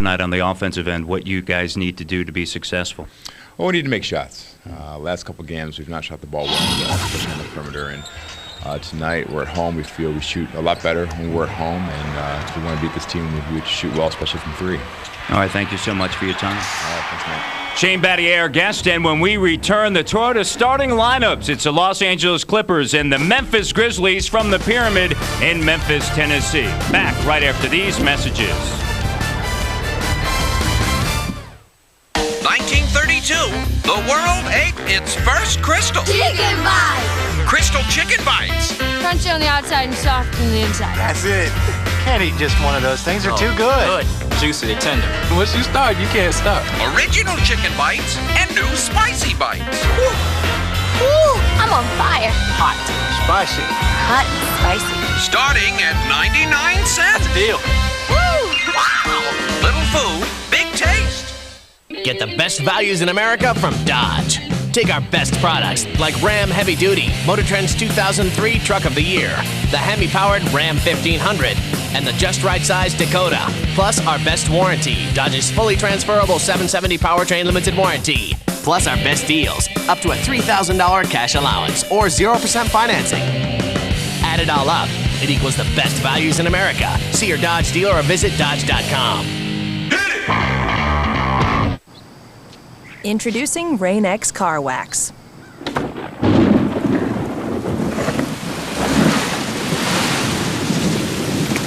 tonight on the offensive end, what you guys need to do to be successful. Well, we need to make shots. Last couple games, we've not shot the ball well, especially on the perimeter. And tonight, we're at home. We feel we shoot a lot better when we're at home. And if we want to beat this team, we shoot well, especially from three. All right, thank you so much for your time. All right, thanks, Matt. Shane Battier, our guest, and when we return, the Toyota starting lineups. It's the Los Angeles Clippers and the Memphis Grizzlies from the Pyramid in Memphis, Tennessee. Back right after these messages. 1932, the world ate its first Crystal. Chicken bites! Crystal Chicken Bites. Crunchy on the outside and soft on the inside. That's it. Can't eat just one of those things. They're too good. Juicy, tender. Once you start, you can't stop. Original Chicken Bites and new Spicy Bites. Woo. Ooh, I'm on fire. Hot, spicy. Hot and spicy. Starting at 99 cents. Deal. Woo! Wow. Little food, big taste. Get the best values in America from Dodge. Take our best products like Ram Heavy Duty, Motor Trend's 2003 Truck of the Year, the Hemi-powered Ram 1500, and the just right size Dakota. Plus our best warranty, Dodge's fully transferable 770 powertrain limited warranty. Plus our best deals, up to a $3,000 cash allowance or 0% financing. Add it all up, it equals the best values in America. See your Dodge dealer or visit Dodge.com. Introducing Rain-X Car Wax.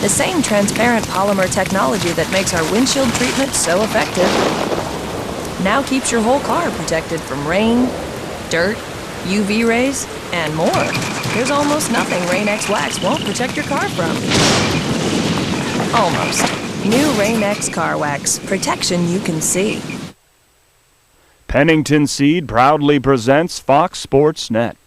The same transparent polymer technology that makes our windshield treatment so effective now keeps your whole car protected from rain, dirt, UV rays, and more. There's almost nothing Rain-X Wax won't protect your car from. Almost. New Rain-X Car Wax. Protection you can see. Pennington Seed proudly presents Fox Sports Net.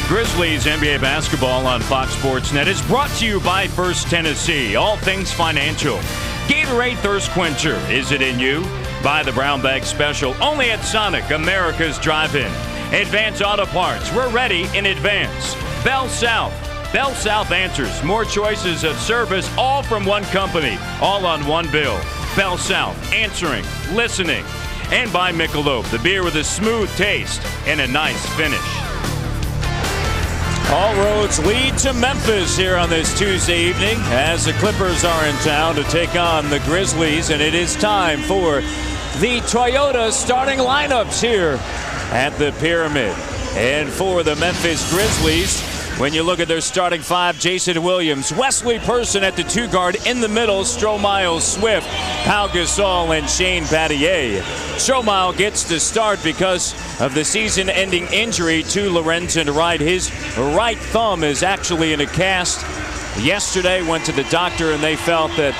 Grizzlies NBA basketball on Fox Sports Net is brought to you by First Tennessee, all things financial. Gatorade Thirst Quencher, is it in you? Buy the brown bag special only at Sonic, America's Drive-In. Advance Auto Parts, we're ready in advance. Bell South. Bell South Answers, more choices of service, all from one company, all on one bill. Bell South, answering, listening. And by Michelob, the beer with a smooth taste and a nice finish. All roads lead to Memphis here on this Tuesday evening as the Clippers are in town to take on the Grizzlies, and it is time for the Toyota starting lineups here at the Pyramid. And for the Memphis Grizzlies, when you look at their starting five, Jason Williams, Wesley Person at the two guard, in the middle, Stromile Swift, Pau Gasol, and Shane Battier. Stromile gets the start because of the season-ending injury to Lorenzen Wright. His right thumb is actually in a cast. Yesterday went to the doctor and they felt that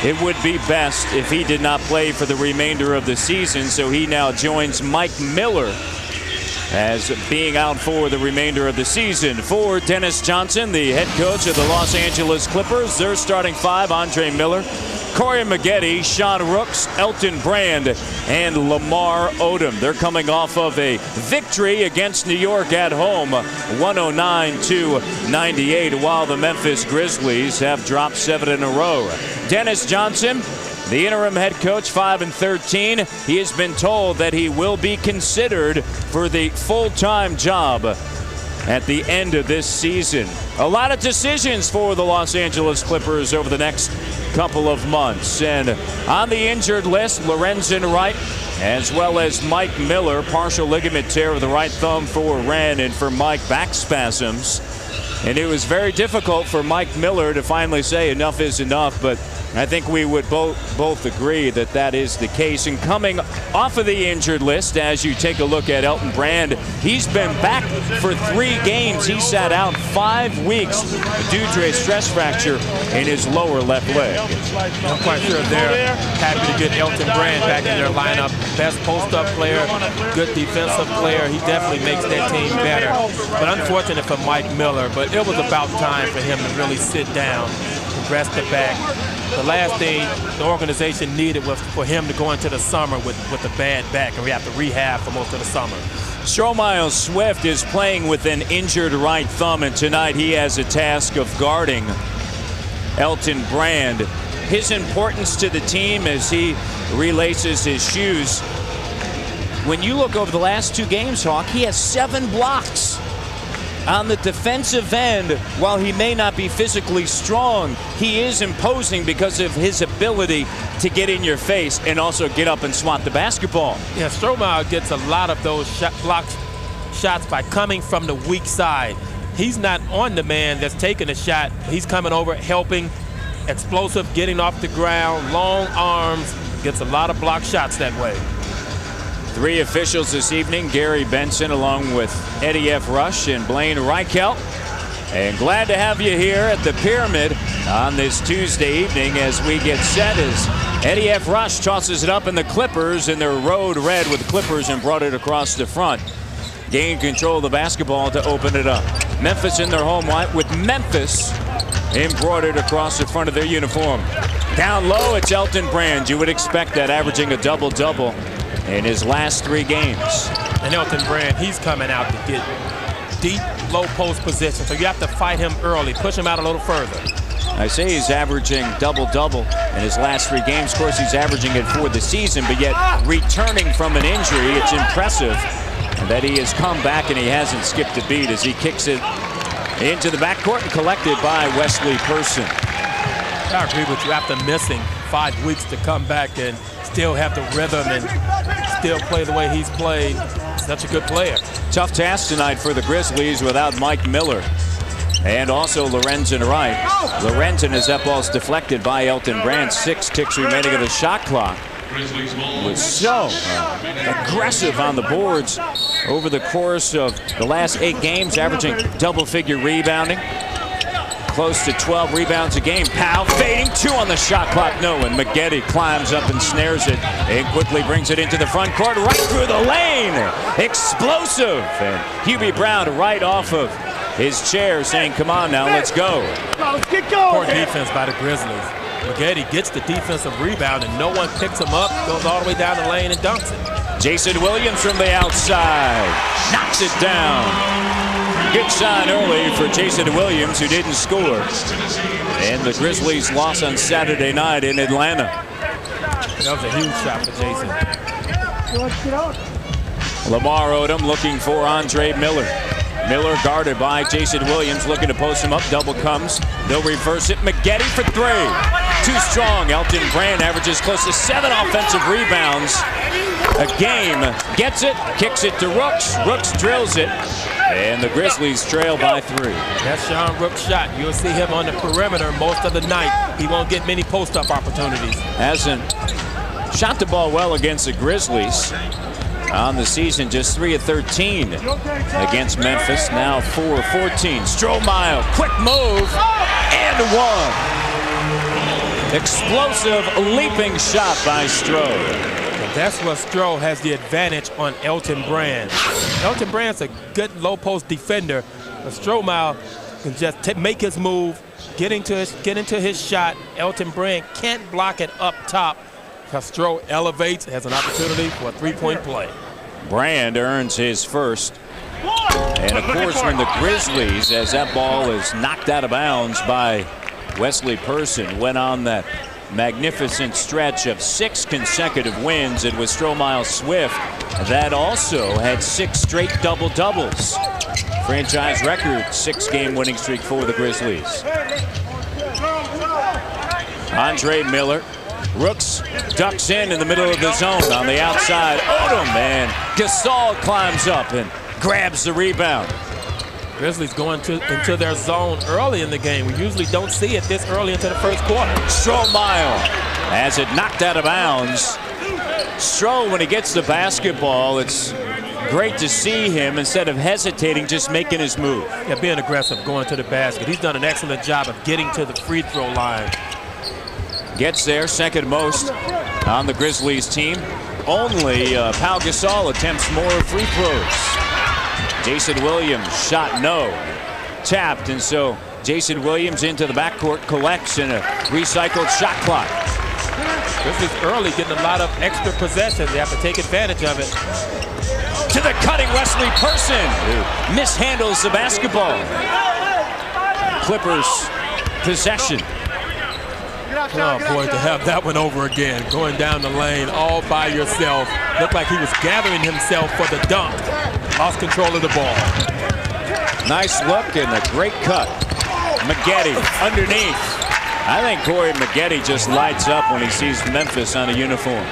it would be best if he did not play for the remainder of the season, so he now joins Mike Miller as being out for the remainder of the season. For Dennis Johnson, the head coach of the Los Angeles Clippers, their starting five, Andre Miller, Corey Maggette, Sean Rooks, Elton Brand, and Lamar Odom. They're coming off of a victory against New York at home, 109-98, while the Memphis Grizzlies have dropped 7 in a row. Dennis Johnson, the interim head coach, 5-13. He has been told that he will be considered for the full-time job at the end of this season. A lot of decisions for the Los Angeles Clippers over the next couple of months. And on the injured list, Lorenzen Wright, as well as Mike Miller, partial ligament tear of the right thumb for Ren, and for Mike, back spasms. And it was very difficult for Mike Miller to finally say enough is enough, but I think we would both agree that that is the case. And coming off of the injured list, as you take a look at Elton Brand, he's been back for 3 games. He sat out 5 weeks due to a stress fracture in his lower left leg. I'm quite sure they're happy to get Elton Brand back in their lineup. Best post-up player, good defensive player. He definitely makes that team better. But unfortunate for Mike Miller, but it was about time for him to really sit down and rest the back. The last thing the organization needed was for him to go into the summer with a bad back, and we have to rehab for most of the summer. Stromile Swift is playing with an injured right thumb, and tonight he has a task of guarding Elton Brand. His importance to the team as he relaces his shoes. When you look over the last 2 games, Hawk, he has 7 blocks. On the defensive end, while he may not be physically strong, he is imposing because of his ability to get in your face and also get up and swat the basketball. Yeah, Stromile gets a lot of those shots by coming from the weak side. He's not on the man that's taking a shot. He's coming over, helping, explosive, getting off the ground, long arms, gets a lot of block shots that way. 3 officials this evening, Gary Benson along with Eddie F. Rush and Blaine Reichelt. And glad to have you here at the Pyramid on this Tuesday evening as we get set as Eddie F. Rush tosses it up in the Clippers in their road red with the Clippers and brought it across the front. Gained control of the basketball to open it up. Memphis in their home white with Memphis embroidered across the front of their uniform. Down low, it's Elton Brand. You would expect that, averaging a double-double in his last 3 games. And Elton Brand, he's coming out to get deep, low post position. So you have to fight him early, push him out a little further. I say he's averaging double-double in his last 3 games. Of course, he's averaging it for the season, but yet returning from an injury, it's impressive that he has come back and he hasn't skipped a beat as he kicks it into the backcourt and collected by Wesley Person. I agree with you. After missing 5 weeks to come back and still have the rhythm and still play the way he's played, such a good player. Tough task tonight for the Grizzlies without Mike Miller. And also Lorenzen Wright. Lorenzen, as that ball's deflected by Elton Brand. 6 ticks remaining of the shot clock. Was so aggressive on the boards over the course of the last 8 games, averaging double-figure rebounding. Close to 12 rebounds a game. Powell fading, 2 on the shot clock. No, and Maggette climbs up and snares it and quickly brings it into the front court, right through the lane. Explosive. And Hubie Brown right off of his chair saying, come on now, let's go. Let's get going. Poor defense by the Grizzlies. Maggette gets the defensive rebound and no one picks him up, goes all the way down the lane and dunks it. Jason Williams from the outside knocks it down. Good sign early for Jason Williams, who didn't score. And the Grizzlies lost on Saturday night in Atlanta. That was a huge shot for Jason. Lamar Odom looking for Andre Miller. Miller guarded by Jason Williams, looking to post him up. Double comes. They'll reverse it. Maggette for 3. Too strong. Elton Brand averages close to 7 offensive rebounds a game. Gets it, kicks it to Rooks. Rooks drills it. And the Grizzlies trail by 3. That's Sean Rooks' shot. You'll see him on the perimeter most of the night. He won't get many post-up opportunities. Hasn't shot the ball well against the Grizzlies. On the season, just 3 of 13 against Memphis. Now 4 of 14. Stromile, quick move, and 1. Explosive leaping shot by Stroh. That's where Stroh has the advantage on Elton Brand. Elton Brand's a good low post defender, but Stromile can just make his move, get into his shot. Elton Brand can't block it up top because Stroh elevates, has an opportunity for a 3-point play. Brand earns his first. And of course, when the Grizzlies, as that ball is knocked out of bounds by Wesley Person, went on that magnificent stretch of 6 consecutive wins, it was Stromile Swift that also had 6 straight double-doubles. Franchise record 6-game winning streak for the Grizzlies. Andre Miller. Rooks ducks in the middle of the zone on the outside. Odom, and Gasol climbs up and grabs the rebound. Grizzlies going into their zone early in the game. We usually don't see it this early into the first quarter. Stromile has it knocked out of bounds. Stroh, when he gets the basketball, it's great to see him, instead of hesitating, just making his move. Yeah, being aggressive, going to the basket. He's done an excellent job of getting to the free throw line. Gets there, second most on the Grizzlies team. Only Pau Gasol attempts more free throws. Jason Williams shot no. Tapped, and so Jason Williams into the backcourt, collects in a recycled shot clock. Grizzlies early getting a lot of extra possessions. They have to take advantage of it. to the cutting Wesley Person, who mishandles the basketball. Clippers possession. Oh boy, to have that one over again, going down the lane all by yourself. Looked like he was gathering himself for the dunk. Lost control of the ball. Nice look and a great cut. Maggette underneath. I think Corey Maggette just lights up when he sees Memphis on a uniform.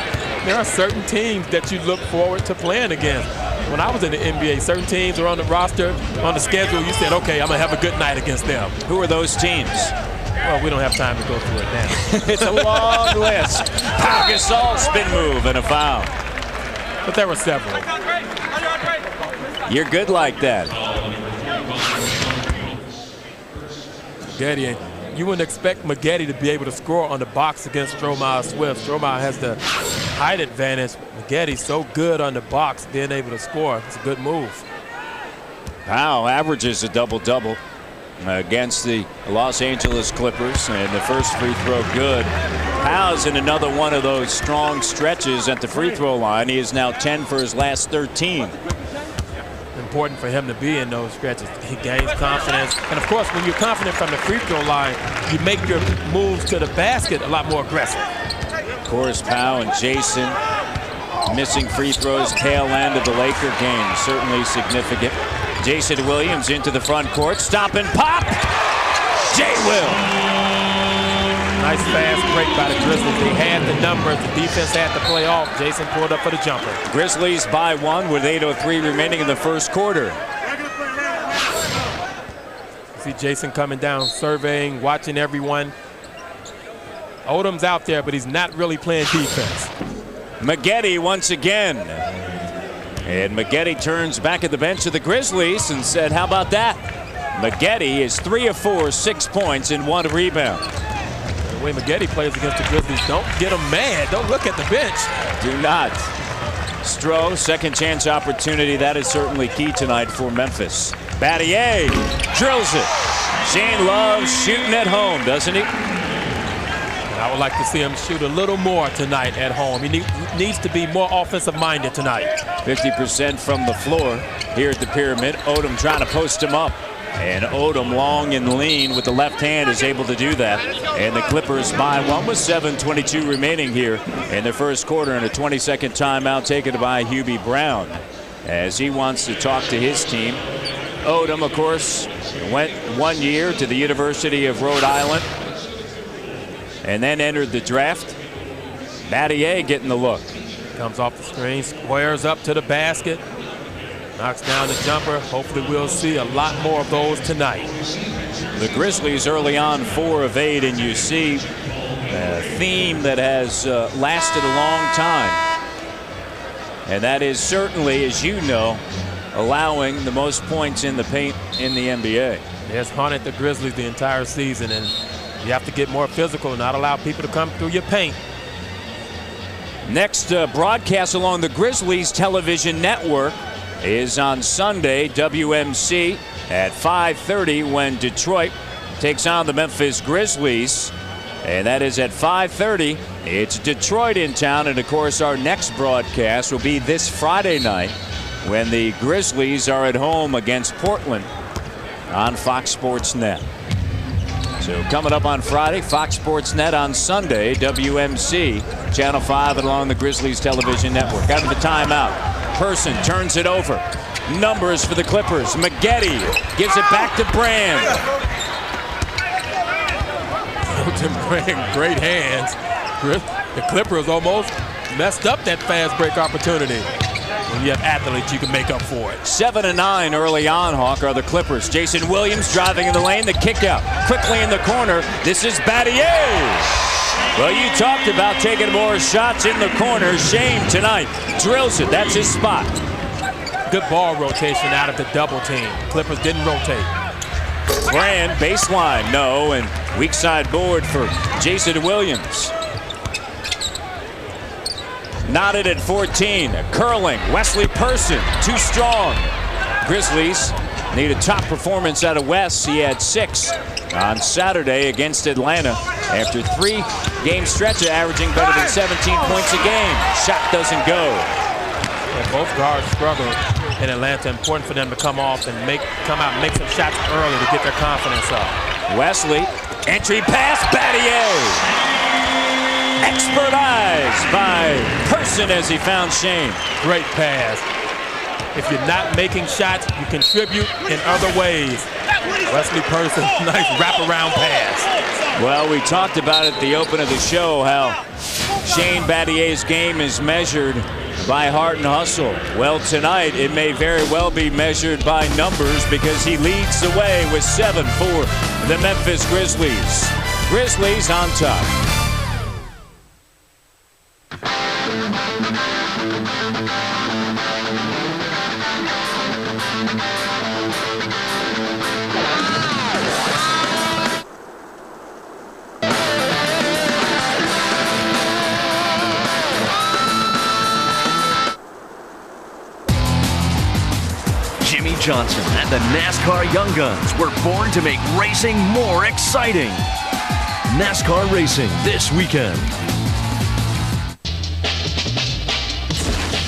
There are certain teams that you look forward to playing against. When I was in the NBA, certain teams are on the roster, on the schedule. You said, okay, I'm going to have a good night against them. Who are those teams? Well, we don't have time to go through it now. It's a long list. Pau Gasol spin move and a foul. But there were several. You're good like that. Maggette, you wouldn't expect Maggette to be able to score on the box against Stromile Swift. Stromile has the height advantage. Maggette's so good on the box, being able to score. It's a good move. Pau averages a double-double against the Los Angeles Clippers, and the first free throw good. Pau's in another one of those strong stretches at the free throw line. He is now 10 for his last 13. Important for him to be in those stretches. He gains confidence, and of course when you're confident from the free throw line, you make your moves to the basket a lot more aggressive. Of course, Pau and Jason missing free throws tail end of the Laker game, certainly significant. Jason Williams into the front court, stop and pop. Jay Will. Nice fast break by the Grizzlies. They had the numbers. The defense had to play off. Jason pulled up for the jumper. Grizzlies by one with 8:03 remaining in the first quarter. See Jason coming down, surveying, watching everyone. Odom's out there, but he's not really playing defense. Maggette once again. And Maggette turns back at the bench of the Grizzlies and said, how about that? Maggette is 3 of 4, 6 points and 1 rebound. The way Maggette plays against the Grizzlies, don't get him mad. Don't look at the bench. Do not. Stroh, second chance opportunity. That is certainly key tonight for Memphis. Battier drills it. Shane loves shooting at home, doesn't he? And I would like to see him shoot a little more tonight at home. He needs to be more offensive-minded tonight. 50% from the floor here at the Pyramid. Odom trying to post him up. And Odom, long and lean with the left hand, is able to do that. And the Clippers by one with 7:22 remaining here in the first quarter, and a 20-second timeout taken by Hubie Brown as he wants to talk to his team. Odom, of course, went 1 year to the University of Rhode Island and then entered the draft. Battier getting the look. Comes off the screen, squares up to the basket. Knocks down the jumper. Hopefully we'll see a lot more of those tonight. The Grizzlies early on 4 of 8, and you see a theme that has lasted a long time. And that is certainly, as you know, allowing the most points in the paint in the NBA. It has haunted the Grizzlies the entire season, and you have to get more physical and not allow people to come through your paint. Next broadcast along the Grizzlies television network is on Sunday, WMC at 5:30 when Detroit takes on the Memphis Grizzlies. And that is at 5:30. It's Detroit in town, and of course our next broadcast will be this Friday night when the Grizzlies are at home against Portland on Fox Sports Net. So coming up on Friday, Fox Sports Net on Sunday, WMC, Channel 5 and along the Grizzlies television network. Out of the timeout, Person turns it over. Numbers for the Clippers. Maggette gives it back to Brand. Great hands. The Clippers almost messed up that fast break opportunity. When you have athletes, you can make up for it. 7 and 9 early on, Hawk, are the Clippers. Jason Williams driving in the lane, the kick out. Quickly in the corner, this is Battier. Well, you talked about taking more shots in the corner. Shane tonight drills it. That's his spot. Good ball rotation out of the double team. Clippers didn't rotate. Brand, baseline, no, and weak side board for Jason Williams. Knotted at 14, curling, Wesley Person, too strong. Grizzlies need a top performance out of Wes. He had 6 on Saturday against Atlanta after 3-game stretch of averaging better than 17 points a game. Shot doesn't go. Yeah, both guards struggled. in Atlanta. Important for them to come off and come out and make some shots early to get their confidence up. Wesley, entry pass, Battier. Expert eyes by Person as he found Shane. Great pass. If you're not making shots, you contribute in other ways. Wesley Person, nice wraparound pass. Well, we talked about at the open of the show how Shane Battier's game is measured by heart and hustle. Well, tonight it may very well be measured by numbers because he leads the way with 7 for the Memphis Grizzlies. Grizzlies on top. Jimmy Johnson and the NASCAR Young Guns were born to make racing more exciting. NASCAR racing this weekend.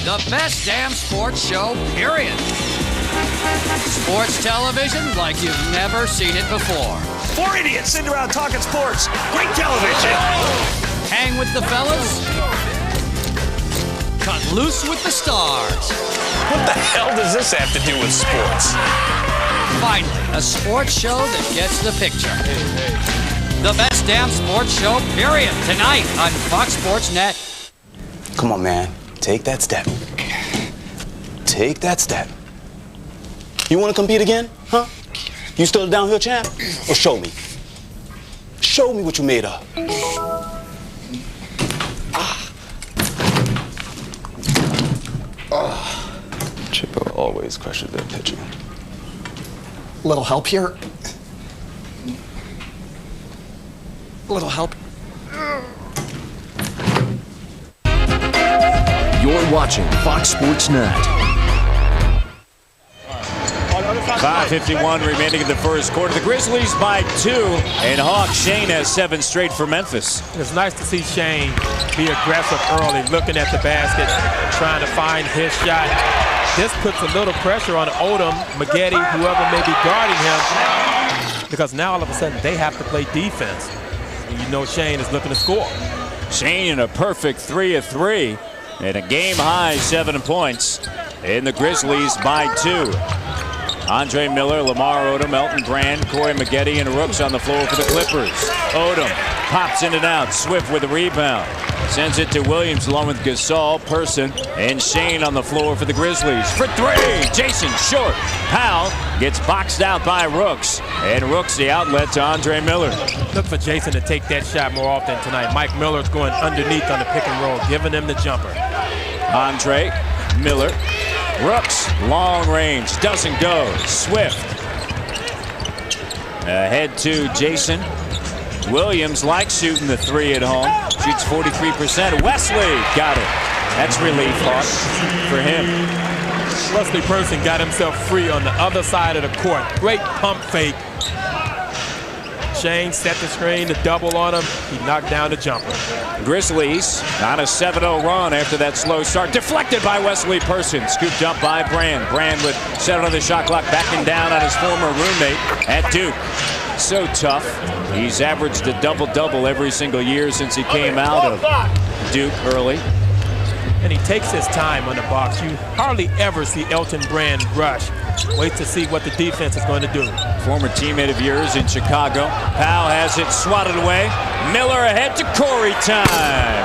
The best damn sports show, period. Sports television like you've never seen it before. 4 idiots sitting around talking sports. Great television. Hang with the fellas. Cut loose with the stars. What the hell does this have to do with sports? Finally, a sports show that gets the picture. The best damn sports show, period. Tonight on Fox Sports Net. Come on, man. Take that step. Take that step. You want to compete again? Huh? You still a downhill champ? Or show me. Show me what you made of. Chipper always crushes their pitcher. Little help here. Little help. You're watching Fox Sports Net. 5:51 remaining in the first quarter. The Grizzlies by 2, and Hawk Shane has 7 straight for Memphis. It's nice to see Shane be aggressive early, looking at the basket, trying to find his shot. This puts a little pressure on Odom, Maggette, whoever may be guarding him, because now all of a sudden they have to play defense. And you know Shane is looking to score. Shane in a perfect 3 of 3 and a game-high 7 points. And the Grizzlies by 2. Andre Miller, Lamar Odom, Elton Brand, Corey Maggette, and Rooks on the floor for the Clippers. Odom pops in and out. Swift with a rebound. Sends it to Williams along with Gasol, Person, and Shane on the floor for the Grizzlies. For 3, Jason short. Powell gets boxed out by Rooks. And Rooks the outlet to Andre Miller. Look for Jason to take that shot more often tonight. Mike Miller's going underneath on the pick and roll, giving him the jumper. Andre Miller. Rooks, long range, doesn't go. Swift. Ahead to Jason. Williams likes shooting the 3 at home. Shoots 43%. Wesley got it. That's relief, Hawk, for him. Wesley Person got himself free on the other side of the court. Great pump fake. Shane set the screen to double on him. He knocked down the jumper. Grizzlies on a 7-0 run after that slow start. Deflected by Wesley Person. Scooped up by Brand. Brand with 7 on the shot clock, backing down on his former roommate at Duke. So tough. He's averaged a double-double every single year since he came out of Duke early. And he takes his time on the box. You hardly ever see Elton Brand rush. Wait to see what the defense is going to do. Former teammate of yours in Chicago. Powell has it swatted away. Miller ahead to Corey time.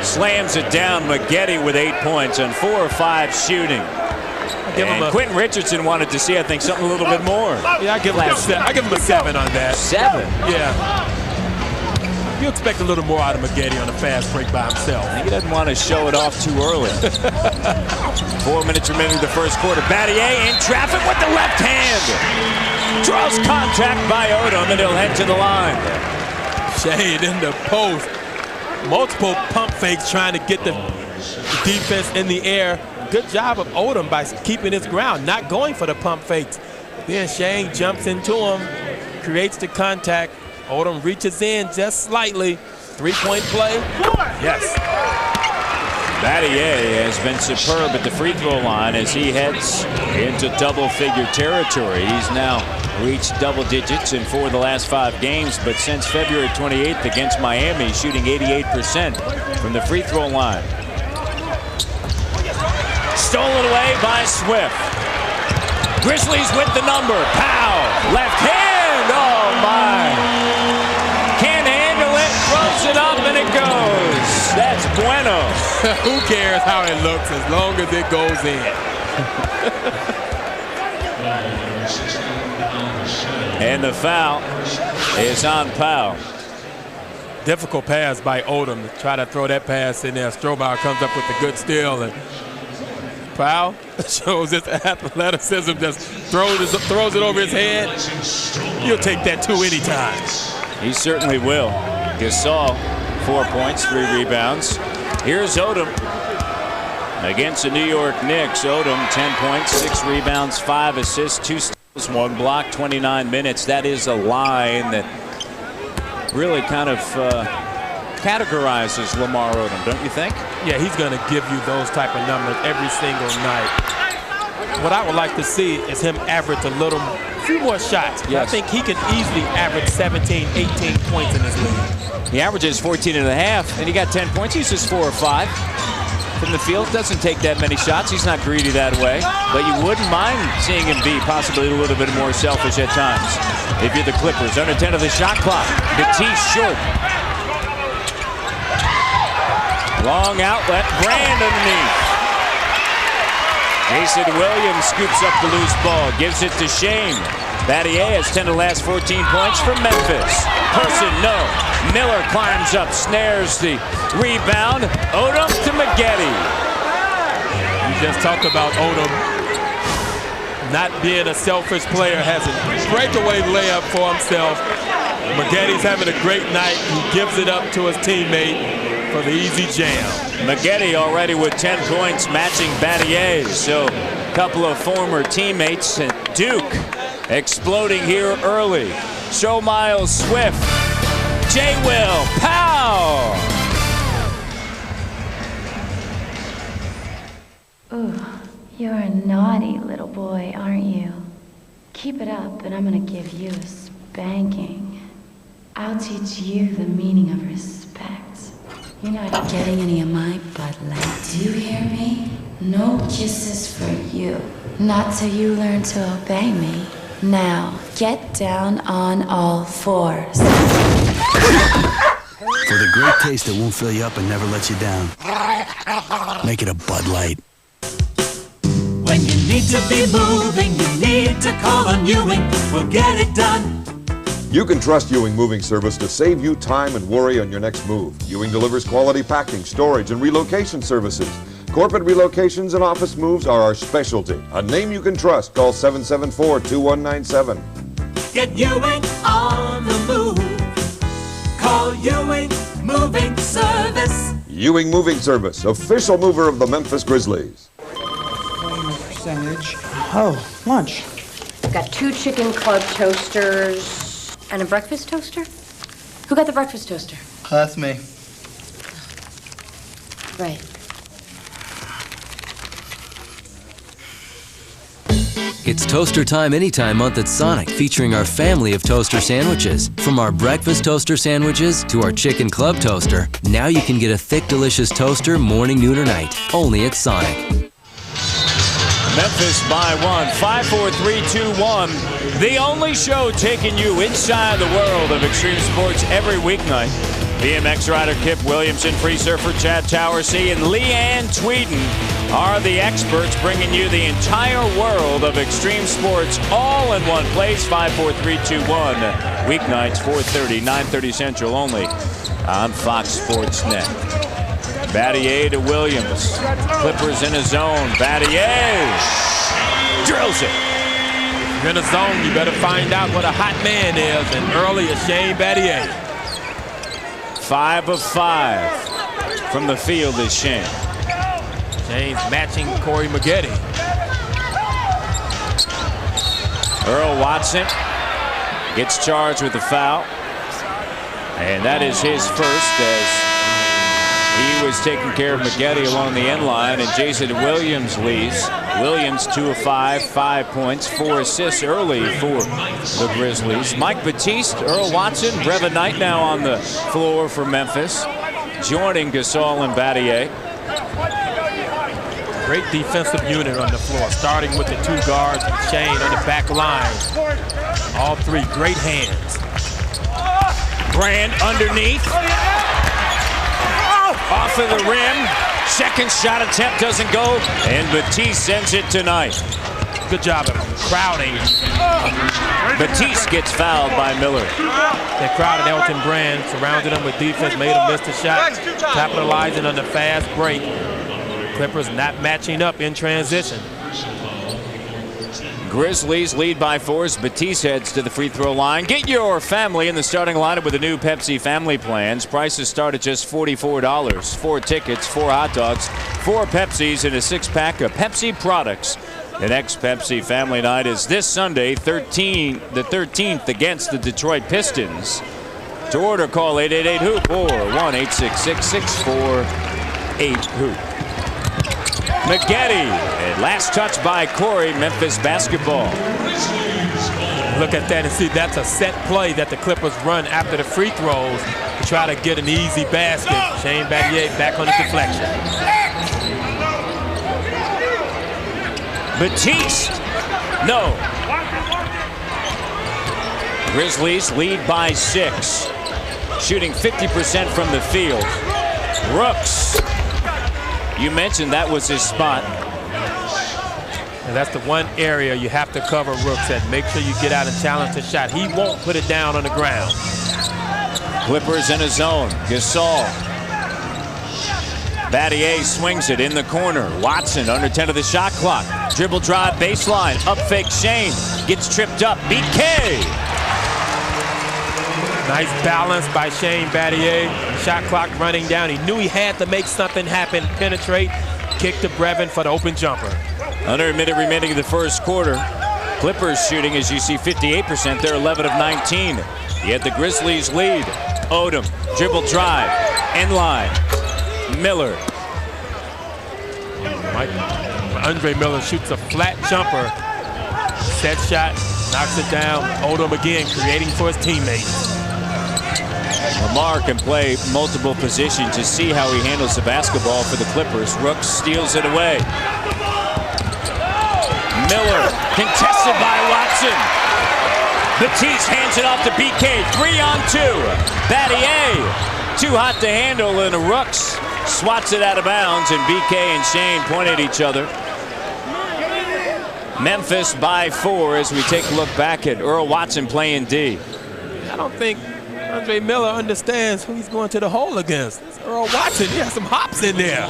Slams it down. Maggette with 8 points on 4 or 5 shooting. And Quentin Richardson wanted to see, I think, something a little bit more. Yeah, I give him a 7 on that. 7? Yeah. You expect a little more out of Maggette on a fast break by himself. He doesn't want to show it off too early. 4 minutes remaining in the first quarter. Battier in traffic with the left hand. Draws contact by Odom, and he'll head to the line. Shade in the post. Multiple pump fakes trying to get the defense in the air. Good job of Odom by keeping his ground, not going for the pump fakes. Then Shane jumps into him, creates the contact. Odom reaches in just slightly. 3-point play. Yes. Battier has been superb at the free throw line as he heads into double-figure territory. He's now reached double digits in 4 of the last 5 games, but since February 28th against Miami, shooting 88% from the free throw line. Stolen away by Swift. Grizzlies with the number. Pow! Left hand! Oh, my. Can't handle it. Throws it up, and it goes. That's bueno. Who cares how it looks as long as it goes in? And the foul is on Powell. Difficult pass by Odom to try to throw that pass in there. Strobauer comes up with a good steal, and Powell shows his athleticism, just throws it over his head. He'll take that too anytime. He certainly will. Gasol, 4 points, 3 rebounds. Here's Odom against the New York Knicks. Odom, 10 points, 6 rebounds, 5 assists, 2 steals, 1 block, 29 minutes. That is a line that really kind of categorizes Lamar Odom, don't you think? Yeah, he's going to give you those type of numbers every single night. What I would like to see is him average a few more shots. Yes. I think he can easily average 17, 18 points in this league. He averages 14 and a half, and he got 10 points. He's just 4 or 5 from the field. Doesn't take that many shots. He's not greedy that way, but you wouldn't mind seeing him be possibly a little bit more selfish at times. If you're the Clippers, under 10 of the shot clock. Batiste short. Long outlet, Brand underneath. Mason Williams scoops up the loose ball, gives it to Shane. Battier has 10 of the last 14 points from Memphis. Person, no. Miller climbs up, snares the rebound. Odom to Maggette. We just talked about Odom not being a selfish player, has a breakaway layup for himself. Maggette's having a great night. He gives it up to his teammate for the easy jam. Maggette already with 10 points, matching Battier. So a couple of former teammates. And Duke exploding here early. Show Miles Swift. J. Will Powell. Ooh, you're a naughty little boy, aren't you? Keep it up, and I'm gonna give you a spanking. I'll teach you the meaning of respect. You're not getting any of my Bud Light. Do you hear me? No kisses for you. Not till you learn to obey me. Now, get down on all 4s. For the great taste that won't fill you up and never let you down. Make it a Bud Light. When you need to be moving, you need to call on Ewing. We'll get it done. You can trust Ewing Moving Service to save you time and worry on your next move. Ewing delivers quality packing, storage, and relocation services. Corporate relocations and office moves are our specialty. A name you can trust. Call 774-2197. Get Ewing on the move. Call Ewing Moving Service. Ewing Moving Service, official mover of the Memphis Grizzlies. Percentage. Oh, lunch. I've got 2 chicken club toasters. And a breakfast toaster? Who got the breakfast toaster? That's me. Right. It's toaster time anytime month at Sonic, featuring our family of toaster sandwiches. From our breakfast toaster sandwiches to our chicken club toaster, now you can get a thick, delicious toaster morning, noon, or night. Only at Sonic. Memphis by 1, 5-4-3-2-1. The only show taking you inside the world of extreme sports every weeknight. BMX rider Kip Williamson, free surfer Chad Towersey, and Leanne Tweeden are the experts bringing you the entire world of extreme sports all in one place. 5-4-3-2-1. Weeknights, 4:30, 9:30 Central only on Fox Sports Net. Battier to Williams. Clippers in a zone. Battier drills it. If you're in a zone, you better find out what a hot man is. And early is Shane Battier. 5 of 5 from the field is Shane. Shane's matching Corey Maggette. Earl Watson gets charged with a foul. And that is his first as He was taking care of Maggette along the end line, and Jason Williams leads. Williams 2 of 5, 5 points, 4 assists early for the Grizzlies. Mike Batiste, Earl Watson, Brevin Knight now on the floor for Memphis, joining Gasol and Battier. Great defensive unit on the floor, starting with the 2 guards, Shane on the back line. All 3 great hands. Brand underneath. Off of the rim. Second shot attempt doesn't go, and Batiste sends it tonight. Good job of crowding. Batiste gets fouled by Miller. They crowded Elton Brand, surrounded him with defense, made him miss the shot, capitalizing on the fast break. Clippers not matching up in transition. Grizzlies lead by 4 as Batiste heads to the free throw line. Get your family in the starting lineup with the new Pepsi family plans. Prices start at just $44. 4 tickets, 4 hot dogs, 4 Pepsis, and a 6-pack of Pepsi products. The next Pepsi family night is this Sunday, the 13th against the Detroit Pistons. To order, call 888-HOOP or 1-866-648-HOOP. Maggette, and last touch by Corey, Memphis basketball. Look at that and see that's a set play that the Clippers run after the free throws to try to get an easy basket. Shane Battier back on the deflection. Batiste, no. Grizzlies lead by 6, shooting 50% from the field. Rooks. You mentioned that was his spot. And that's the one area you have to cover Rooks at. Make sure you get out and challenge the shot. He won't put it down on the ground. Clippers in a zone. Gasol. Battier swings it in the corner. Watson under 10 of the shot clock. Dribble drive baseline. Up fake Shane. Gets tripped up. BK. Nice balance by Shane Battier. Shot clock running down. He knew he had to make something happen. Penetrate. Kick to Brevin for the open jumper. Under a minute remaining in the first quarter. Clippers shooting, as you see, 58%. They're 11 of 19. Yet the Grizzlies lead. Odom. Dribble drive. End line. Miller. Andre Miller shoots a flat jumper. Set shot. Knocks it down. Odom again creating for his teammates. Lamar can play multiple positions to see how he handles the basketball for the Clippers. Rooks steals it away. Miller contested by Watson. Batiste hands it off to BK. 3-on-2. Battier too hot to handle, and Rooks swats it out of bounds, and BK and Shane point at each other. Memphis by 4 as we take a look back at Earl Watson playing D. I don't think Andre Miller understands who he's going to the hole against. It's Earl Watson. He has some hops in there.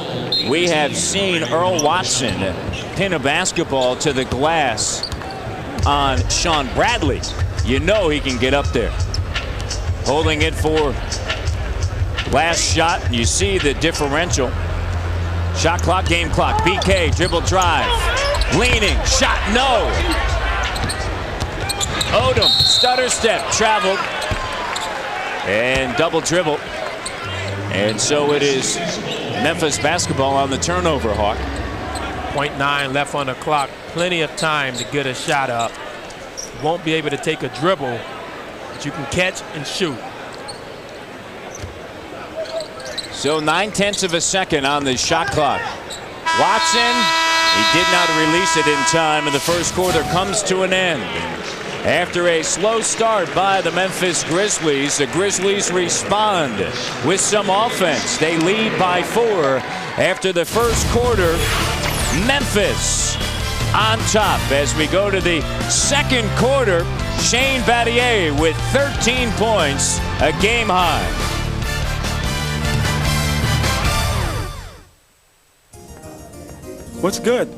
We have seen Earl Watson pin a basketball to the glass on Sean Bradley. You know he can get up there. Holding it for last shot. You see the differential. Shot clock, game clock. BK, dribble drive. Leaning, shot, no. Odom, stutter step, traveled. And double dribble. And so it is Memphis basketball on the turnover, Hawk. 0.9 left on the clock. Plenty of time to get a shot up. Won't be able to take a dribble, but you can catch and shoot. So 9/10 of a second on the shot clock. Watson, he did not release it in time, and the first quarter comes to an end. After a slow start by the Memphis Grizzlies, the Grizzlies respond with some offense. They lead by 4 after the first quarter. Memphis on top as we go to the second quarter. Shane Battier with 13 points, a game high. What's good?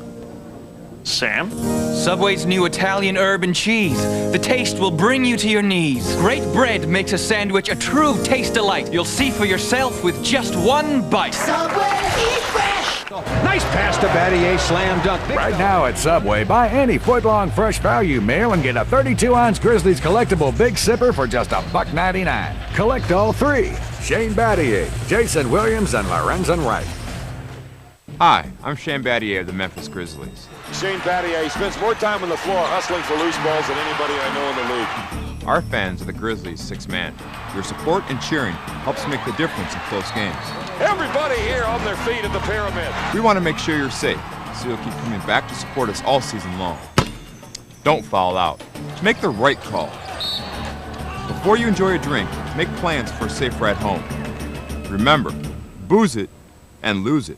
Sam? Subway's new Italian urban cheese. The taste will bring you to your knees. Great bread makes a sandwich a true taste delight. You'll see for yourself with just one bite. Subway, eat fresh! Nice pass to Battier, slam dunk. Right now at Subway, buy any foot-long fresh value meal and get a 32-ounce Grizzlies collectible Big Sipper for just $1.99. Collect all three. Shane Battier, Jason Williams, and Lorenzen Wright. Hi, I'm Shane Battier of the Memphis Grizzlies. Shane Battier spends more time on the floor hustling for loose balls than anybody I know in the league. Our fans are the Grizzlies' sixth man. Your support and cheering helps make the difference in close games. Everybody here on their feet at the Pyramid. We want to make sure you're safe, so you'll keep coming back to support us all season long. Don't foul out. Make the right call. Before you enjoy a drink, make plans for a safe ride home. Remember, booze it and lose it.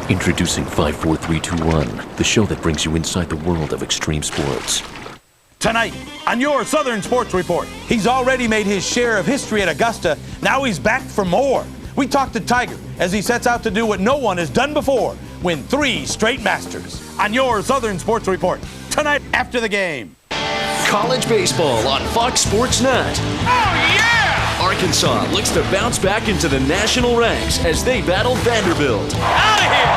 Introducing 54321, the show that brings you inside the world of extreme sports. Tonight, on your Southern Sports Report, he's already made his share of history at Augusta. Now he's back for more. We talked to Tiger as he sets out to do what no one has done before, win 3 straight Masters. On your Southern Sports Report, tonight after the game. College baseball on Fox Sports Net. Oh, yeah! Arkansas looks to bounce back into the national ranks as they battle Vanderbilt. Out of here!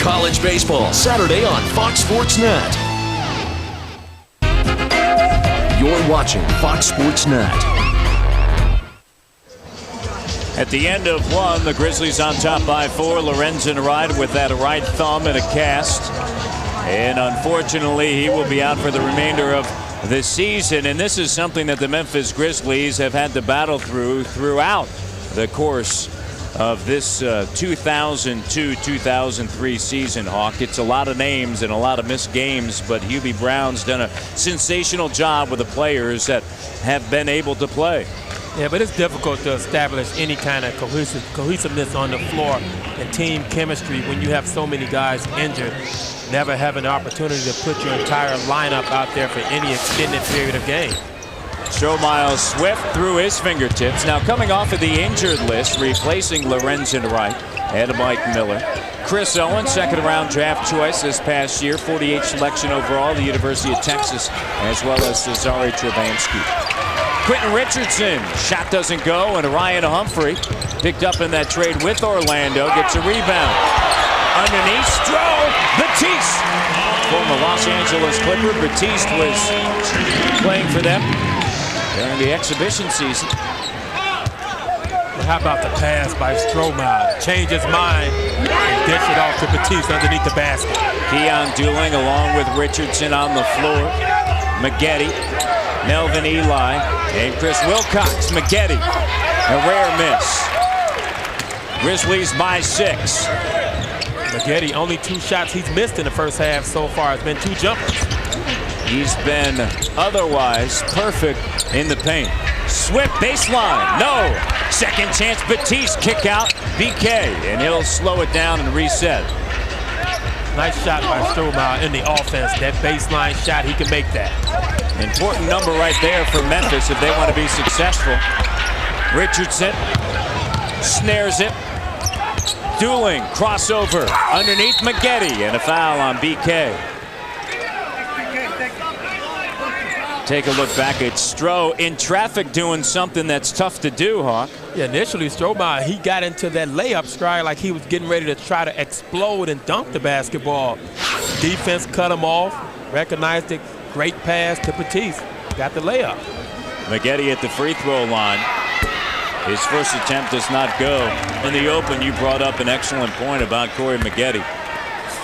College baseball, Saturday on Fox Sports Net. You're watching Fox Sports Net. At the end of one, the Grizzlies on top by 4. Lorenzen Wright with that right thumb and a cast. And unfortunately, he will be out for the remainder of the season. And this is something that the Memphis Grizzlies have had to battle throughout the course of this 2002-2003 season, Hawk. It's a lot of names and a lot of missed games, but Hubie Brown's done a sensational job with the players that have been able to play. Yeah, but it's difficult to establish any kind of cohesiveness on the floor and team chemistry when you have so many guys injured. Never have an opportunity to put your entire lineup out there for any extended period of game. Stromile Swift through his fingertips. Now coming off of the injured list, replacing Lorenzen Wright and Mike Miller. Chris Owen, second-round draft choice this past year, 48 selection overall, the University of Texas, as well as Cesare Travansky. Quentin Richardson, shot doesn't go, and Ryan Humphrey, picked up in that trade with Orlando, gets a rebound. Underneath, Stroh, Batiste. Former Los Angeles Clipper, Batiste was playing for them during the exhibition season. How about the pass by Stromile? Change his mind and dish it off to Batiste underneath the basket. Keon Dooling along with Richardson on the floor. Maggette, Melvin Ely, and Chris Wilcox. Maggette, a rare miss. Grizzlies by 6. Maggette, only 2 shots he's missed in the first half so far. It's been 2 jumpers. He's been otherwise perfect in the paint. Swift baseline, no. Second chance, Batiste, kick out, BK, and he'll slow it down and reset. Nice shot by Stromile in the offense. That baseline shot, he can make that. Important number right there for Memphis if they want to be successful. Richardson snares it. Dooling, crossover, underneath Maggette, and a foul on BK. Take a look back at Stroh in traffic doing something that's tough to do, Hawk. Yeah, initially Stromile, he got into that layup stride like he was getting ready to try to explode and dunk the basketball. Defense cut him off, recognized it, great pass to Batiste, got the layup. Maggette at the free throw line. His first attempt does not go. In the open, you brought up an excellent point about Corey Maggette.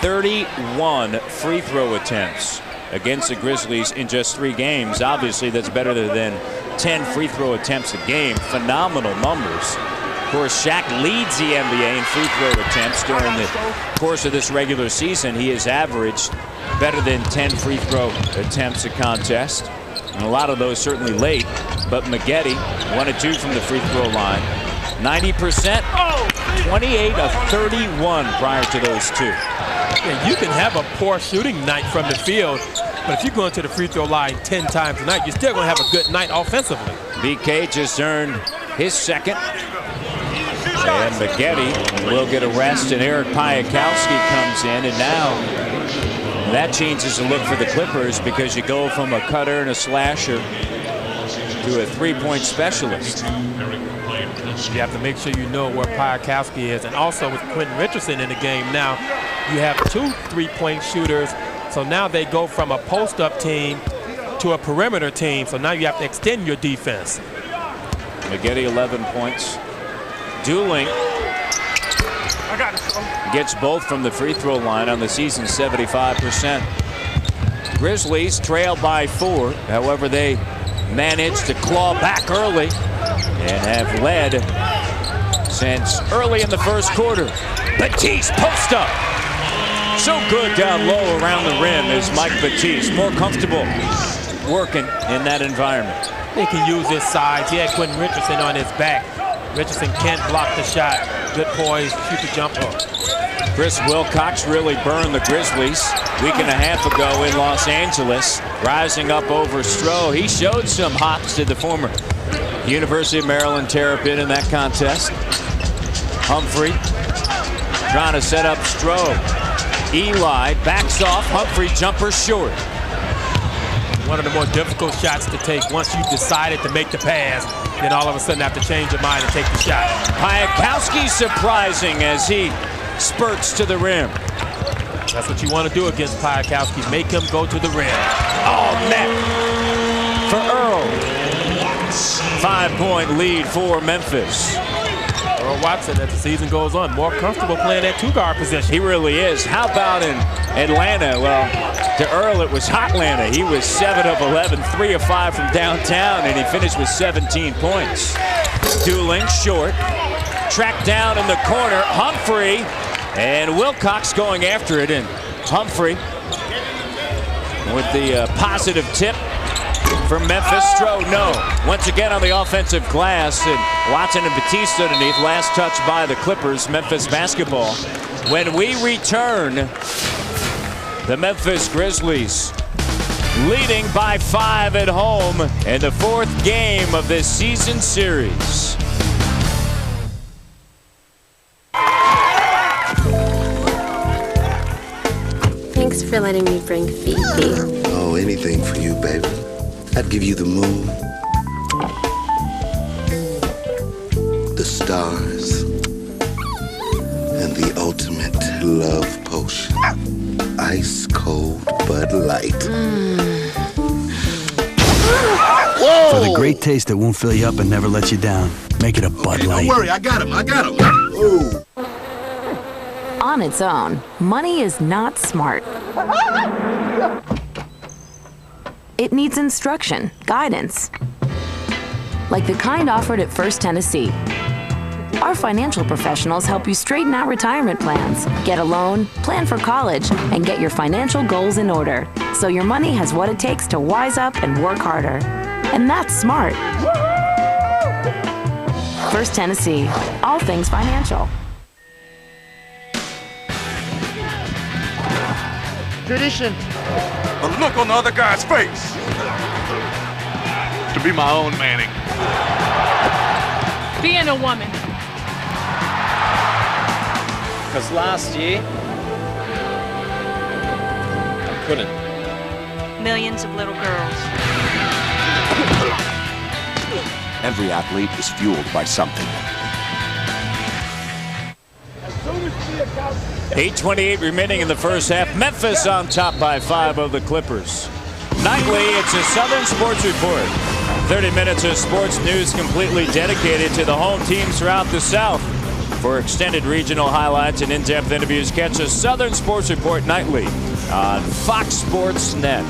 31 free throw attempts against the Grizzlies in just 3 games. Obviously, that's better than 10 free throw attempts a game. Phenomenal numbers. Of course, Shaq leads the NBA in free throw attempts during the course of this regular season. He has averaged better than 10 free throw attempts a contest. And a lot of those certainly late. But Maggette, 1 of 2 from the free throw line. 90%, 28 of 31 prior to those 2. Yeah, you can have a poor shooting night from the field, But if you go into the free throw line 10 times tonight, you're still going to have a good night offensively. BK just earned his second. And Maggette will get a rest, and Eric Piakowski comes in, and now that changes the look for the Clippers because you go from a cutter and a slasher to a three-point specialist. You have to make sure you know where Piakowski is, and also with Quentin Richardson in the game now, you have 2 three-point shooters, so now they go from a post-up team to a perimeter team, so now you have to extend your defense. Maggette 11 points. Dooling gets both from the free throw line on the season, 75%. Grizzlies trail by 4. However, they managed to claw back early and have led since early in the first quarter. Batiste post up. So good down low around the rim is Mike Batiste. More comfortable working in that environment. They can use his size. He had Quentin Richardson on his back. Richardson can't block the shot. Good poise, shoot the jump hook. Chris Wilcox really burned the Grizzlies a week and a half ago in Los Angeles, rising up over Stroh. He showed some hops to the former University of Maryland Terrapin in that contest. Humphrey trying to set up Stroh. Eli backs off. Humphrey jumper short. One of the more difficult shots to take once you decided to make the pass, then all of a sudden have to change your mind and take the shot. Piakowski surprising as he spurts to the rim. That's what you want to do against Piakowski. Make him go to the rim. Oh, net for Earl. 5-point lead for Memphis. Earl Watson, as the season goes on, more comfortable playing that 2-guard position. He really is. How about in Atlanta? Well, to Earl, it was Hotlanta. He was 7 of 11, 3 of 5 from downtown, and he finished with 17 points. Dooling short. Tracked down in the corner. Humphrey and Wilcox going after it, and Humphrey with the positive tip for Memphis. Stroh, no. Once again on the offensive glass, and Watson and Batiste underneath. Last touch by the Clippers. Memphis basketball. When we return, the Memphis Grizzlies leading by 5 at home in the 4th game of this season series. Thanks for letting me bring Phoebe. Oh, anything for you, baby. I'd give you the moon, the stars, and the ultimate love potion. Ice cold Bud Light. For the great taste that won't fill you up and never let you down, make it a Bud Light. Don't worry, I got him. Ooh. On its own, money is not smart. It needs instruction, guidance, like the kind offered at First Tennessee. Our financial professionals help you straighten out retirement plans, get a loan, plan for college, and get your financial goals in order, so your money has what it takes to wise up and work harder. And that's smart. First Tennessee, all things financial. Tradition. A look on the other guy's face. To be my own Manning. Being a woman. Because last year, I couldn't. Millions of little girls. Every athlete is fueled by something. 8:28 remaining in the first half. Memphis on top by 5 of the Clippers. Nightly, it's a Southern Sports Report. 30 minutes of sports news completely dedicated to the home teams throughout the South. For extended regional highlights and in-depth interviews, catch a Southern Sports Report nightly on Fox Sports Net.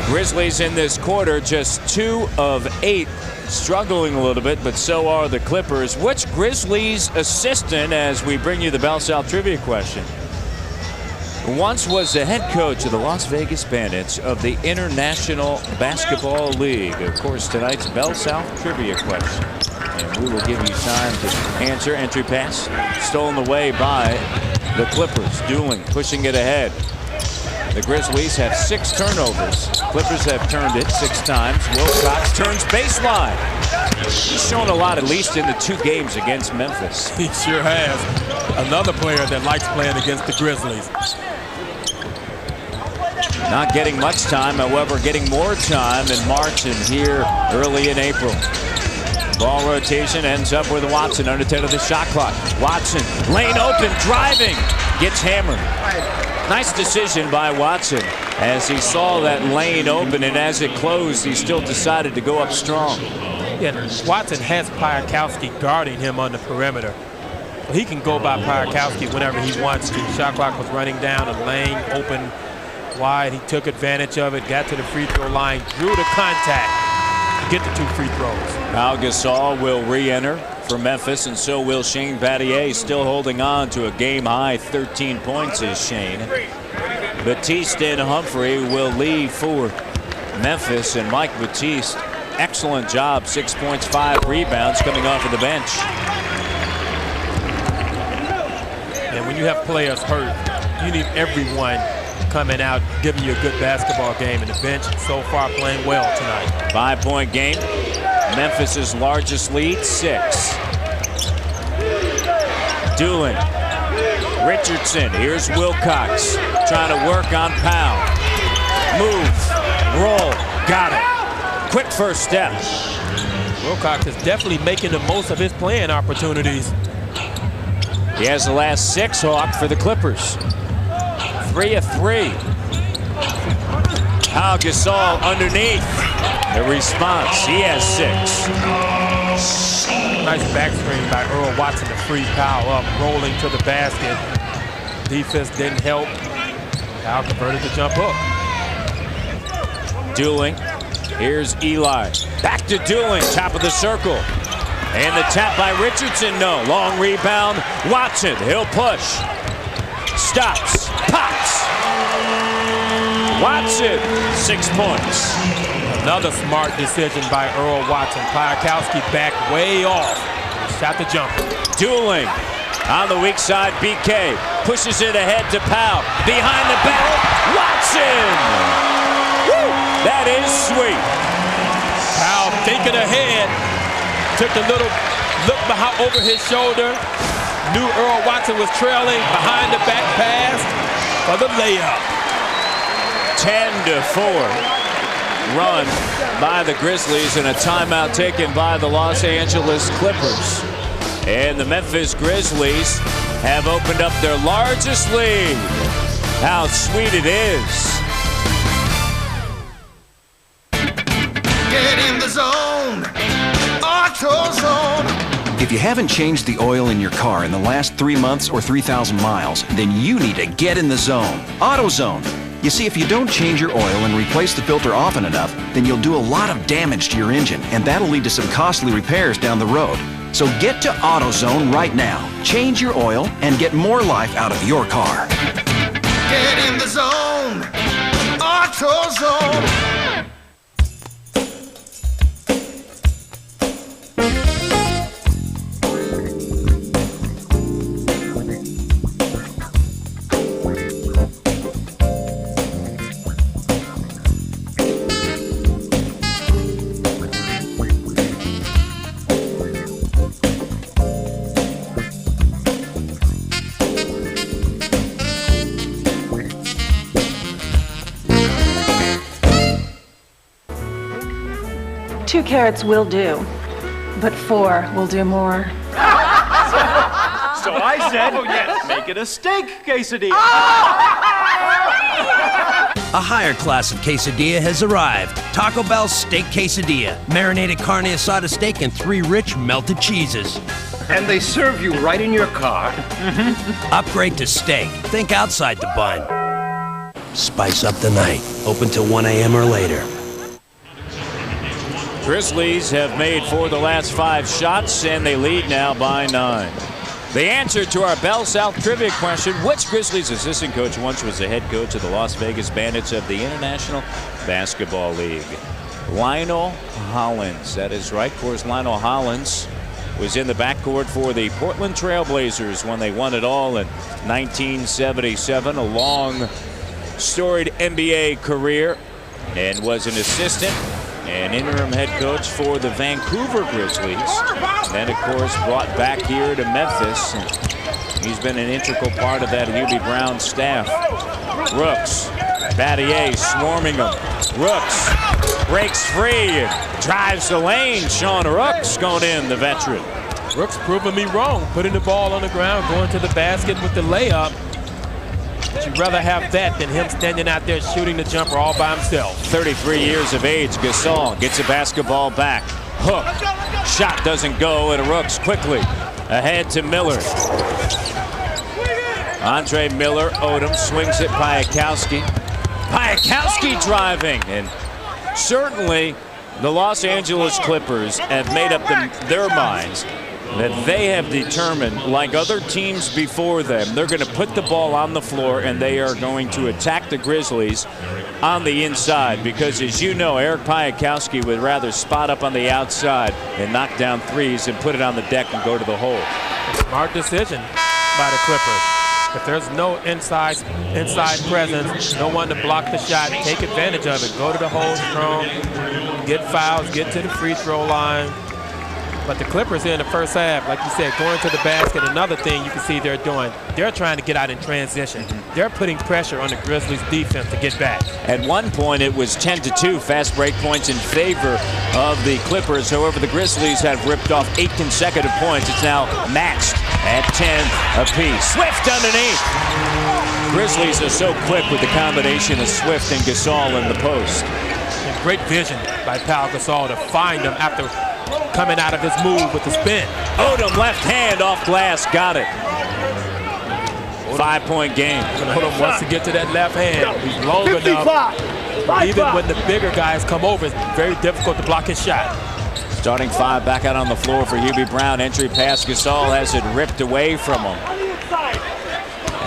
Grizzlies in this quarter, just 2 of 8. Struggling a little bit, but so are the Clippers. Which Grizzlies assistant, as we bring you the Bell South trivia question, once was the head coach of the Las Vegas Bandits of the International Basketball League? Of course, tonight's Bell South trivia question. And we will give you time to answer. Entry pass stolen away by the Clippers. Dooling pushing it ahead. The Grizzlies have 6 turnovers. Clippers have turned it 6 times. Wilcox turns baseline. He's shown a lot, at least in the 2 games against Memphis. He sure has. Another player that likes playing against the Grizzlies. Not getting much time, however, getting more time in March and here early in April. Ball rotation ends up with Watson under 10 of the shot clock. Watson, lane open, driving, gets hammered. Nice decision by Watson as he saw that lane open, and as it closed, he still decided to go up strong. Yeah, Watson has Piakowski guarding him on the perimeter. He can go by Piakowski whenever he wants to. Shot clock was running down, a lane open wide. He took advantage of it, got to the free throw line, drew the contact to get the 2 free throws. Al Gasol will re-enter for Memphis, and so will Shane Battier, still holding on to a game-high 13 points is Shane. Batiste and Humphrey will leave for Memphis, and Mike Batiste, excellent job, 6 points, 5 rebounds coming off of the bench. And when you have players hurt, you need everyone coming out, giving you a good basketball game, and the bench so far playing well tonight. 5-point game. Memphis's largest lead, 6. Doolin, Richardson, here's Wilcox trying to work on Powell. Move, roll, got it. Quick first step. Wilcox is definitely making the most of his playing opportunities. He has the last 6, Hawk, for the Clippers. 3 of 3. Al Gasol underneath. The response, he has 6. Nice back screen by Earl Watson to free Powell up, rolling to the basket. Defense didn't help. Powell converted the jump hook. Dooling, here's Eli. Back to Dooling, top of the circle. And the tap by Richardson, no. Long rebound, Watson, he'll push. Stops, pops. Watson, 6 points. Another smart decision by Earl Watson. Piakowski back way off. Shot the jumper. Dooling on the weak side. BK pushes it ahead to Powell. Behind the back, Watson. Woo! That is sweet. Powell thinking ahead. Took a little look behind, over his shoulder. Knew Earl Watson was trailing. Behind the back pass for the layup. 10-4. Run by the Grizzlies and a timeout taken by the Los Angeles Clippers. And the Memphis Grizzlies have opened up their largest lead. How sweet it is. Get in the zone. AutoZone. If you haven't changed the oil in your car in the last 3 months or 3,000 miles, then you need to get in the zone. AutoZone. You see, if you don't change your oil and replace the filter often enough, then you'll do a lot of damage to your engine, and that'll lead to some costly repairs down the road. So get to AutoZone right now. Change your oil and get more life out of your car. Get in the zone. AutoZone. Two carrots will do, but 4 will do more. So I said, oh yes, make it a steak quesadilla. A higher class of quesadilla has arrived. Taco Bell Steak Quesadilla. Marinated carne asada steak and 3 rich melted cheeses. And they serve you right in your car. Upgrade to steak. Think outside the bun. Spice up the night. Open till 1 a.m. or later. Grizzlies have made 4 of the last 5 shots, and they lead now by 9. The answer to our Bell South trivia question, which Grizzlies assistant coach once was the head coach of the Las Vegas Bandits of the International Basketball League? Lionel Hollins. That is right. Of course, Lionel Hollins was in the backcourt for the Portland Trail Blazers when they won it all in 1977, along storied NBA career and was an assistant and interim head coach for the Vancouver Grizzlies. Then, of course, brought back here to Memphis. And he's been an integral part of that Hubie Brown staff. Rooks, Battier swarming him. Rooks breaks free, drives the lane. Sean Rooks going in, the veteran. Rooks proving me wrong, putting the ball on the ground, going to the basket with the layup. But you'd rather have that than him standing out there shooting the jumper all by himself. 33 years of age, Gasol gets a basketball back. Hook, shot doesn't go, and Rooks quickly ahead to Miller. Andre Miller, Odom swings it, Piakowski. Piakowski driving, and certainly the Los Angeles Clippers have made up their minds that they have determined, like other teams before them, they're going to put the ball on the floor and they are going to attack the Grizzlies on the inside, because as you know, Eric Piakowski would rather spot up on the outside and knock down threes and put it on the deck and go to the hole. Smart decision by the Clippers. If there's no inside presence, no one to block the shot, take advantage of it. Go to the hole strong, get fouls, get to the free throw line. But the Clippers here in the first half, like you said, going to the basket, another thing you can see they're doing, they're trying to get out in transition. They're putting pressure on the Grizzlies defense to get back. At one point, it was 10-2 fast break points in favor of the Clippers. However, the Grizzlies have ripped off 8 consecutive points. It's now matched at 10 apiece. Swift underneath. Grizzlies are so quick with the combination of Swift and Gasol in the post. And great vision by Pau Gasol to find him after coming out of his move with the spin. Odom left hand off glass, got it. 5-point game. Odom wants to get to that left hand. He's long enough. Even when the bigger guys come over, it's very difficult to block his shot. Starting 5 back out on the floor for Hubie Brown. Entry pass, Gasol has it ripped away from him.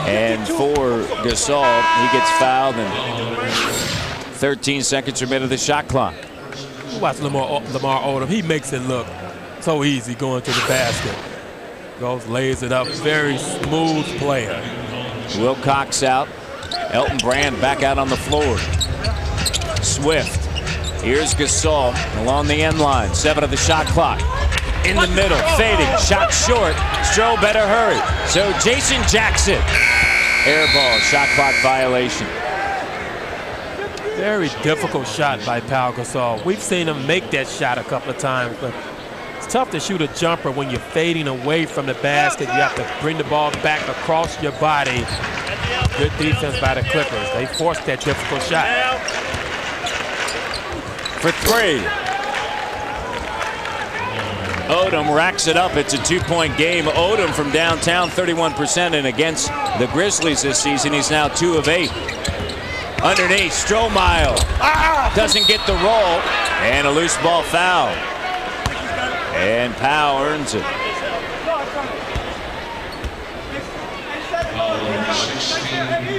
And for Gasol, he gets fouled and 13 seconds remaining of the shot clock. Watch Lamar Odom. He makes it look so easy going to the basket. Goes, lays it up. Very smooth player. Wilcox out. Elton Brand back out on the floor. Swift. Here's Gasol along the end line. 7 of the shot clock. In the middle. Fading. Shot short. Stroh better hurry. So Jason Jackson. Air ball. Shot clock violation. Very difficult shot by Pau Gasol. We've seen him make that shot a couple of times, but it's tough to shoot a jumper when you're fading away from the basket. You have to bring the ball back across your body. Good defense by the Clippers. They forced that difficult shot. For 3. Odom racks it up. It's a 2-point game. Odom from downtown, 31%, and against the Grizzlies this season, he's now 2 of 8. Underneath, Strohmeyer doesn't get the roll, and a loose ball foul. And Pau earns it.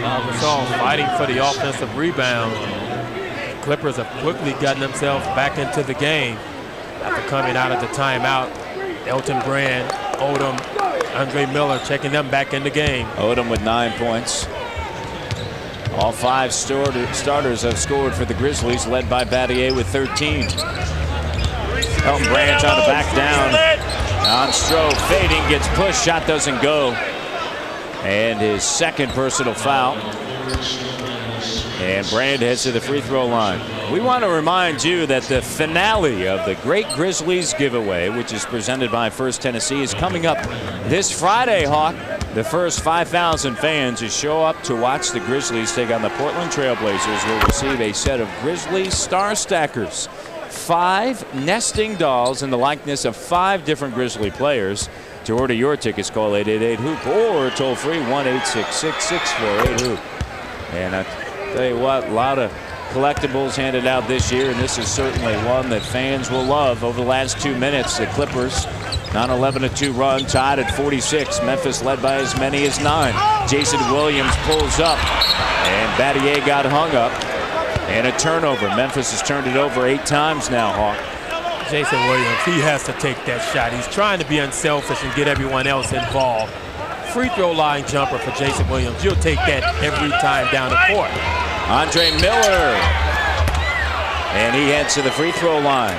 Gasol fighting for the offensive rebound. The Clippers have quickly gotten themselves back into the game after coming out of the timeout. Elton Brand, Odom, Andre Miller checking them back in the game. Odom with 9 points. All 5 starters have scored for the Grizzlies, led by Battier with 13. Elton Brand trying to back down. On Stroh, fading, gets pushed, shot doesn't go. And his second personal foul. And Brand heads to the free throw line. We want to remind you that the finale of the Great Grizzlies giveaway, which is presented by First Tennessee, is coming up this Friday, Hawk. The first 5,000 fans who show up to watch the Grizzlies take on the Portland Trailblazers will receive a set of Grizzlies Star Stackers. 5 nesting dolls in the likeness of 5 different Grizzly players. To order your tickets, call 888-HOOP or toll free 1-866-648-HOOP. And I tell you what, a lot of collectibles handed out this year, and this is certainly one that fans will love. Over the last 2 minutes, the Clippers on 11-2 run, tied at 46. Memphis led by as many as 9. Jason Williams pulls up, and Battier got hung up, and a turnover. Memphis has turned it over 8 times now, Hawk. Jason Williams, he has to take that shot. He's trying to be unselfish and get everyone else involved. free throw line jumper for Jason Williams. You'll take that every time down the court. Andre Miller. And he heads to the free throw line.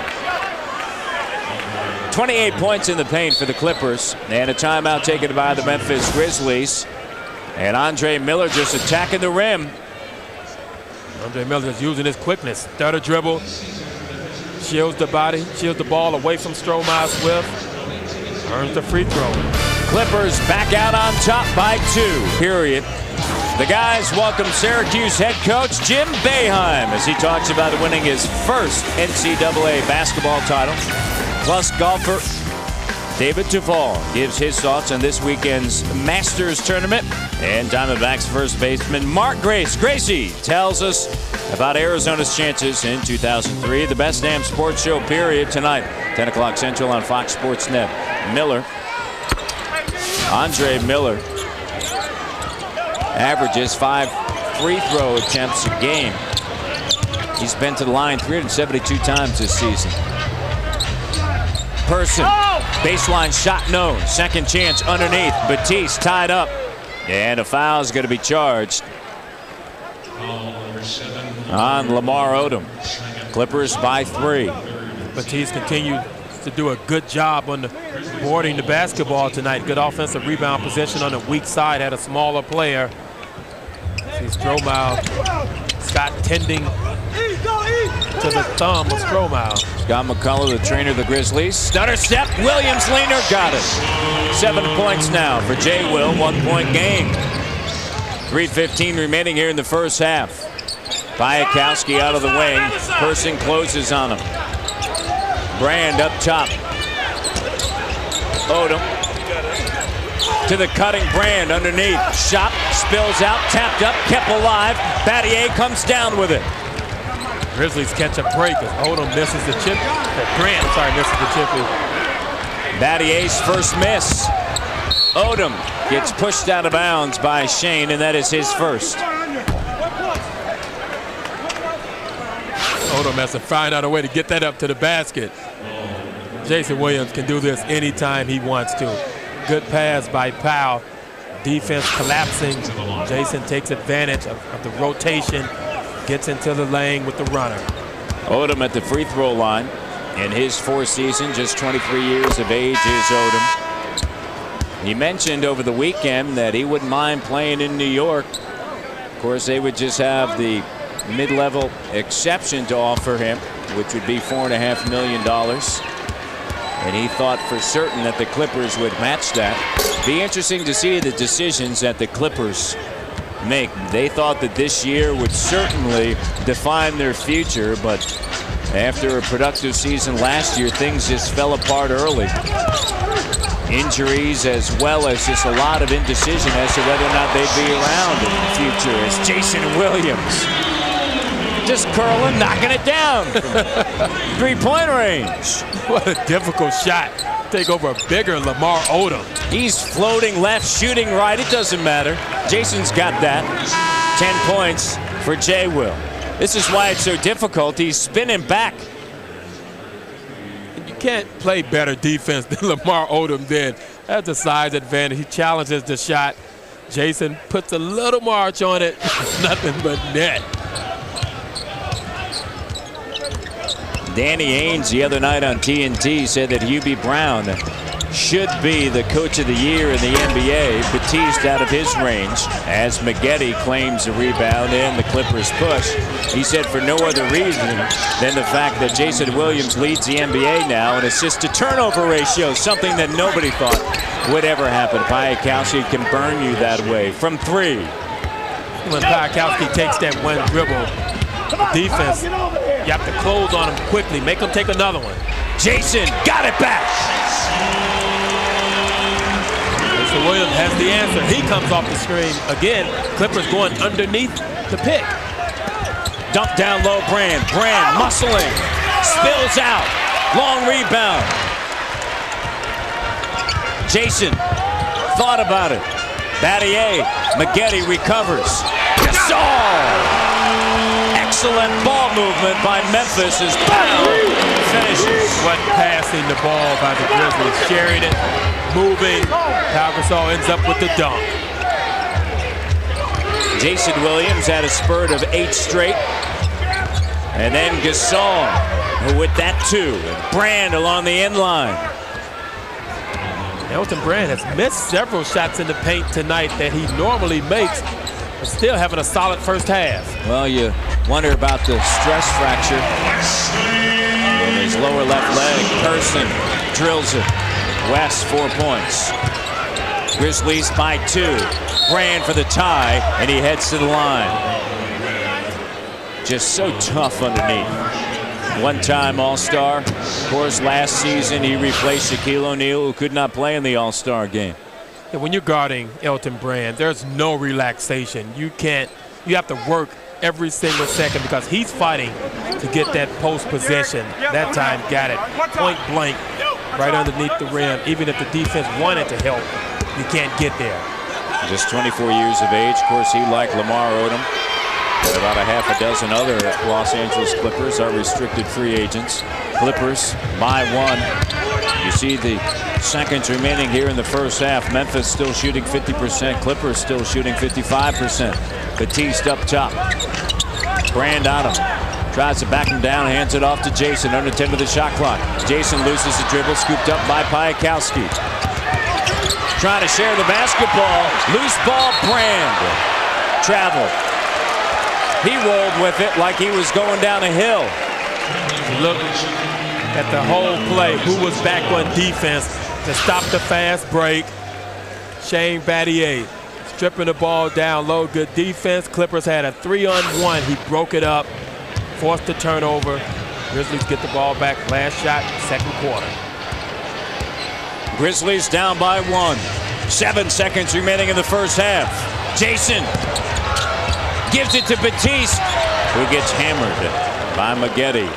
28 points in the paint for the Clippers. And a timeout taken by the Memphis Grizzlies. And Andre Miller just attacking the rim. Andre Miller is using his quickness. Stutter dribble. Shields the body. Shields the ball away from Stromae Swift. Earns the free throw. Clippers back out on top by 2, period. The guys welcome Syracuse head coach Jim Boeheim as he talks about winning his first NCAA basketball title. Plus golfer David Duval gives his thoughts on this weekend's Masters tournament. And Diamondbacks first baseman Mark Grace. Gracie tells us about Arizona's chances in 2003. The best damn sports show, period, tonight, 10 o'clock Central on Fox Sports Net. Miller. Andre Miller averages 5 free throw attempts a game. He's been to the line 372 times this season. Person, baseline shot no. Second chance underneath. Batiste tied up. And a foul is going to be charged on Lamar Odom. Clippers by 3. Batiste continued to do a good job on boarding the basketball tonight. Good offensive rebound position on the weak side. Had a smaller player. See Stromae. Scott tending to the thumb of Stromae. Scott McCullough, the trainer of the Grizzlies. Stutter step. Williams leaner got it. 7 points now for Jay Will. 1-point game. 3:15 remaining here in the first half. Bayakowski out of the wing. Person closes on him. Brand up top. Odom to the cutting Brand underneath. Shot spills out, tapped up, kept alive. Battier comes down with it. Grizzlies catch a break as Odom misses the chip. Brand, misses the chip. Battier's first miss. Odom gets pushed out of bounds by Shane, and that is his first. Odom has to find out a way to get that up to the basket. Jason Williams can do this anytime he wants to. Good pass by Powell. Defense collapsing. Jason takes advantage of the rotation. Gets into the lane with the runner. Odom at the free throw line. In his 4th season, just 23 years of age is Odom. He mentioned over the weekend that he wouldn't mind playing in New York. Of course, they would just have the mid-level exception to offer him, which would be $4.5 million. And he thought for certain that the Clippers would match that. Be interesting to see the decisions that the Clippers make. They thought that this year would certainly define their future, but after a productive season last year, things just fell apart early. Injuries as well as just a lot of indecision as to whether or not they'd be around in the future, as Jason Williams just curling, knocking it down from 3-point range. What a difficult shot. Take over a bigger Lamar Odom. He's floating left, shooting right. It doesn't matter. Jason's got that. 10 points for Jay Will. This is why it's so difficult. He's spinning back. You can't play better defense than Lamar Odom did. That's a size advantage. He challenges the shot. Jason puts a little march on it. Nothing but net. Danny Ainge the other night on TNT said that Hubie Brown should be the coach of the year in the NBA. Batiste out of his range as Maggette claims a rebound and the Clippers push. He said for no other reason than the fact that Jason Williams leads the NBA now in assist to turnover ratio, something that nobody thought would ever happen. Bayakowski can burn you that way from 3. When Bayakowski takes that one dribble, defense, you have to close on him quickly. Make him take another one. Jason got it back. Jason Williams has the answer. He comes off the screen. Again, Clippers going underneath the pick. Dump down low, Brand. Brand muscling. Spills out. Long rebound. Jason thought about it. Battier. Maggette recovers. Gasol. Excellent ball movement by Memphis as Powell finishes. What passing the ball by the Grizzlies. Sharing it. moving. Pau Gasol ends up with the dunk. Jason Williams had a spurt of 8 straight. And then Gasol with that 2. And Brand along the end line. Elton Brand has missed several shots in the paint tonight that he normally makes, but still having a solid first half. Well, you wonder about the stress fracture in his lower left leg. Person drills it. West 4 points. Grizzlies by 2. Brand for the tie, and he heads to the line. Just so tough underneath. One-time All-Star. Of course, last season he replaced Shaquille O'Neal, who could not play in the All-Star game. Yeah, when you're guarding Elton Brand, there's no relaxation. You have to work every single second because he's fighting to get that post possession. That time got it point blank right underneath the rim. Even if the defense wanted to help, you can't get there. Just 24 years of age. Of course, he, like Lamar Odom, and about a half a dozen other Los Angeles Clippers, are restricted free agents. Clippers by 1. You see the seconds remaining here in the first half. Memphis still shooting 50%. Clippers still shooting 55%. Batiste up top. Brand on him. Tries to back him down, hands it off to Jason. Under 10 to the shot clock. Jason loses the dribble, scooped up by Piakowski. Trying to share the basketball. Loose ball, Brand. Travel. He rolled with it like he was going down a hill. Look at the whole play. Who was back on defense to stop the fast break? Shane Battier stripping the ball down low. Good defense. Clippers had a 3-on-1. He broke it up, forced the turnover. Grizzlies get the ball back. Last shot, second quarter. Grizzlies down by 1. 7 seconds remaining in the first half. Jason gives it to Batiste, who gets hammered by Maggette.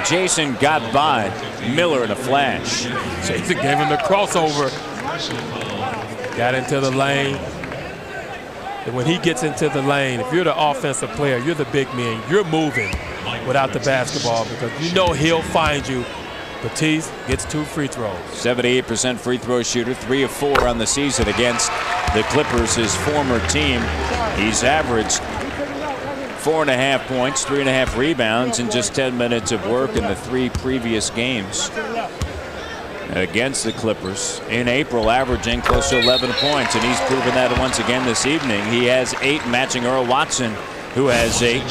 Jason got by Miller in a flash. Jason gave him the crossover. Got into the lane. And when he gets into the lane, if you're the offensive player, you're the big man, you're moving without the basketball because you know he'll find you. Batiste gets 2 free throws. 78% free throw shooter, 3 of 4 on the season against the Clippers, his former team. He's averaged 4.5 points, 3.5 rebounds in just 10 minutes of work in the 3 previous games against the Clippers. In April, averaging close to 11 points, and he's proven that once again this evening. He has 8, matching Earl Watson, who has 8.